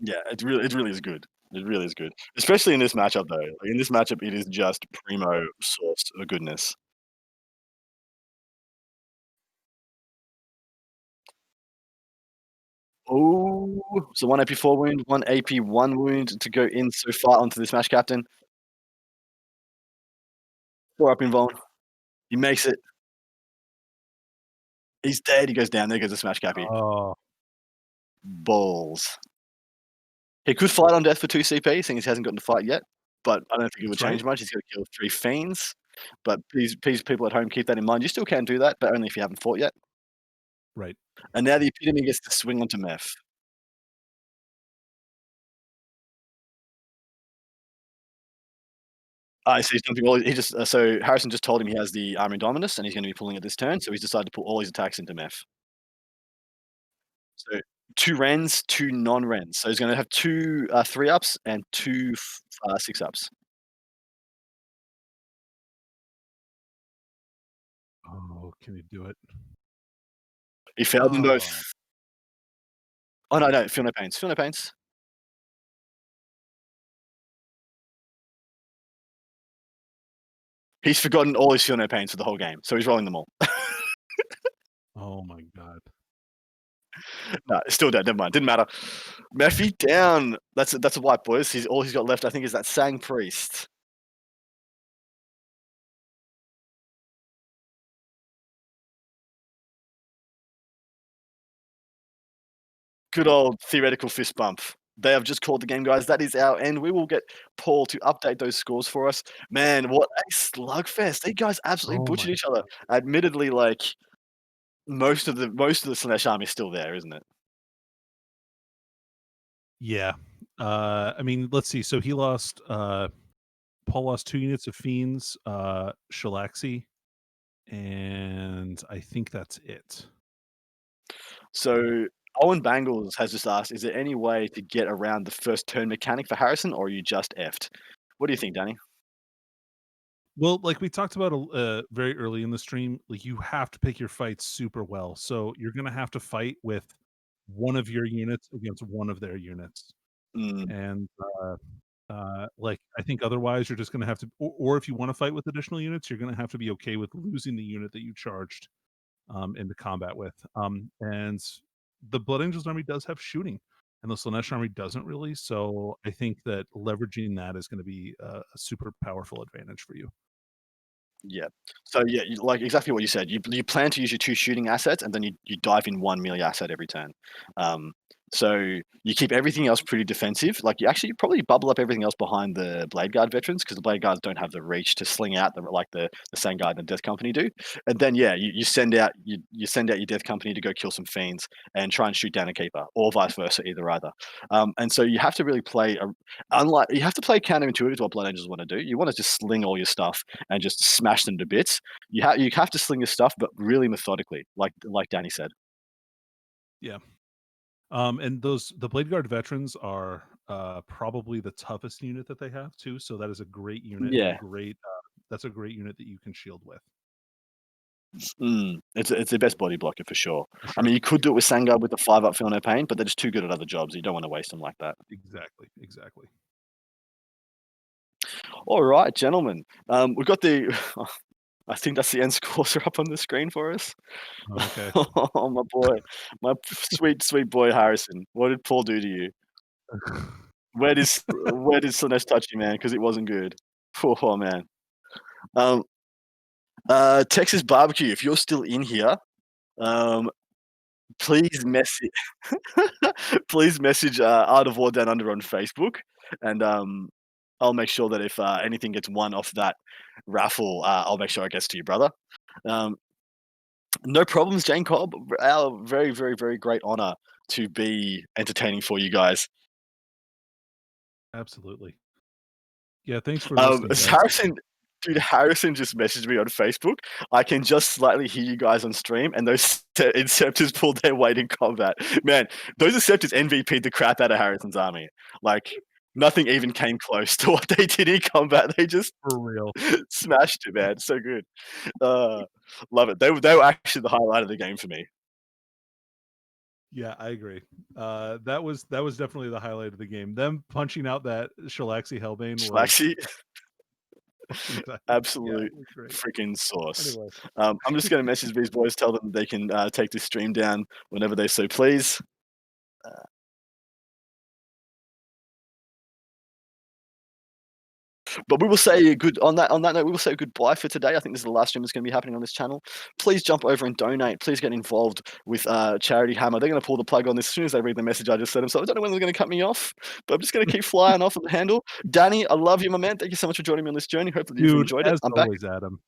Yeah, it really is good. It really is good, especially in this matchup though. Like, in this matchup, it is just primo source of goodness. Oh, so 1 AP 4 wound, 1 AP 1 wound to go in so far onto the Smash Captain. 4 up in Vaughn. He makes it. He's dead. He goes down. There goes the Smash Cappy. Oh, Balls. He could fight on death for 2 CP, seeing he hasn't gotten to fight yet, but I don't think it would That's right. change much. He's got to kill 3 fiends. But please, people at home, keep that in mind. You still can do that, but only if you haven't fought yet. Right. And now the epitome gets to swing onto Meth. I see something. Well, he just so Harrison just told him he has the Army Dominus, and he's going to be pulling it this turn. So he's decided to put all his attacks into Meth. So 2 Rens, 2 non-Rens. So he's going to have 2 3-ups and 2 6-ups. Oh, can he do it? He failed them Oh. both. Oh no, feel no pains. Feel no pains. He's forgotten all his feel no pains for the whole game, so he's rolling them all. Oh my god. No, still dead. Never mind. Didn't matter. Murphy down. That's a wipe, boys. All he's got left, I think, is that Sang Priest. Good old theoretical fist bump. They have just called the game, guys. That is our end. We will get Paul to update those scores for us. Man, what a slugfest! These guys absolutely butchered each other. Admittedly, like most of the Slaanesh army is still there, isn't it? Yeah. I mean, let's see. So he lost. Paul lost 2 units of Fiends, Shalaxi, and I think that's it. So Owen Bangles has just asked, is there any way to get around the first turn mechanic for Harrison, or are you just effed? What do you think, Danny? Well, like we talked about very early in the stream, like you have to pick your fights super well. So you're going to have to fight with one of your units against one of their units. Mm, And like I think otherwise you're just going to have to, or if you want to fight with additional units, you're going to have to be okay with losing the unit that you charged into combat with. And the Blood Angels army does have shooting, and the Slaanesh army doesn't really. So I think that leveraging that is going to be a super powerful advantage for you. yeah. So yeah, like exactly what you said. You plan to use your 2 shooting assets, and then you dive in 1 melee asset every turn. So you keep everything else pretty defensive. Like you probably bubble up everything else behind the Blade Guard veterans, because the Blade Guards don't have the reach to sling out the Sand Guard and the Death Company do. And then yeah, you send out your Death Company to go kill some fiends and try and shoot down a keeper, or vice versa, either. And so you have to really play you have to play counterintuitive to what Blood Angels want to do. You want to just sling all your stuff and just smash them to bits. You have to sling your stuff, but really methodically, like Danny said. Yeah. And the Blade Guard veterans are probably the toughest unit that they have too. So that is a great unit and a Yeah. great that's a great unit that you can shield with. It's the best body blocker for sure. For I sure. mean, you could do it with Sangard with the 5-up Feel No Pain, but they're just too good at other jobs. You don't want to waste them like that. Exactly. All right, gentlemen. We've got the. I think that's the end scores are up on the screen for us. Okay. Oh, my boy, my sweet boy Harrison. What did Paul do to you? Where did Slaanesh touch you, man? Because it wasn't good. Oh man. Texas Barbecue. If you're still in here, please message. Please message Art of War Down Under on Facebook, and I'll make sure that if anything gets won off that raffle, I'll make sure it gets to you, brother. No problems, Jane Cobb. Our very, very, very great honor to be entertaining for you guys. Absolutely. Yeah, thanks for listening, guys. Harrison just messaged me on Facebook. I can just slightly hear you guys on stream, and those Inceptors pulled their weight in combat. Man, those Inceptors MVP'd the crap out of Harrison's army. Like, nothing even came close to what they did in combat. They just For real. smashed it, man. So good. Love it. They were actually the highlight of the game for me. Yeah, I agree. That was definitely the highlight of the game. Them punching out that Shalaxi Hellbane was Slaxy, fucking absolute great. freaking sauce. Anyway. I'm just going to message these boys, tell them they can take this stream down whenever they so please. But we will say good on that note, we will say goodbye for today. I think this is the last stream that's going to be happening on this channel. Please jump over and donate. Please get involved with Charity Hammer. They're going to pull the plug on this as soon as they read the message I just sent them. So I don't know when they're going to cut me off, but I'm just going to keep flying off at the handle. Danny, I love you, my man. Thank you so much for joining me on this journey. Hopefully you've Dude, enjoyed it. as I'm back. always, Adam.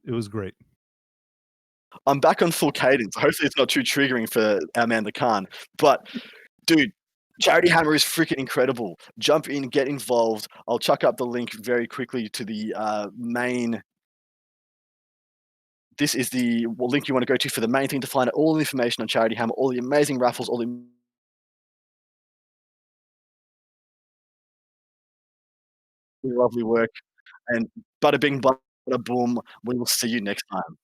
It was great. I'm back on full cadence. Hopefully it's not too triggering for our man the Khan. But dude, Charity Hammer is freaking incredible. Jump in, get involved. I'll chuck up the link very quickly to the main. This is the link you want to go to for the main thing to find out all the information on Charity Hammer, all the amazing raffles, all the lovely work. And bada bing, bada boom. We will see you next time.